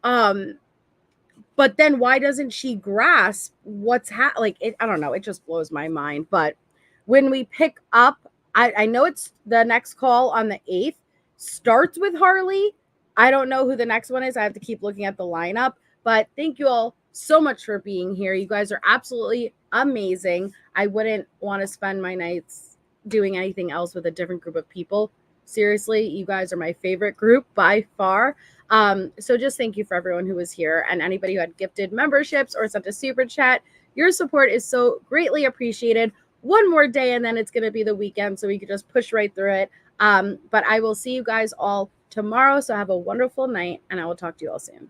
But then why doesn't she grasp what's I don't know, it just blows my mind. But when we pick up, I know it's the next call on the 8th starts with Harley. I don't know who the next one is. I have to keep looking at the lineup, but thank you all so much for being here. You guys are absolutely amazing. I wouldn't want to spend my nights doing anything else with a different group of people. Seriously, you guys are my favorite group by far. So just thank you for everyone who was here, and anybody who had gifted memberships or sent a super chat. Your support is so greatly appreciated. One more day and then it's going to be the weekend, so we could just push right through it. But I will see you guys all tomorrow. So have a wonderful night, and I will talk to you all soon.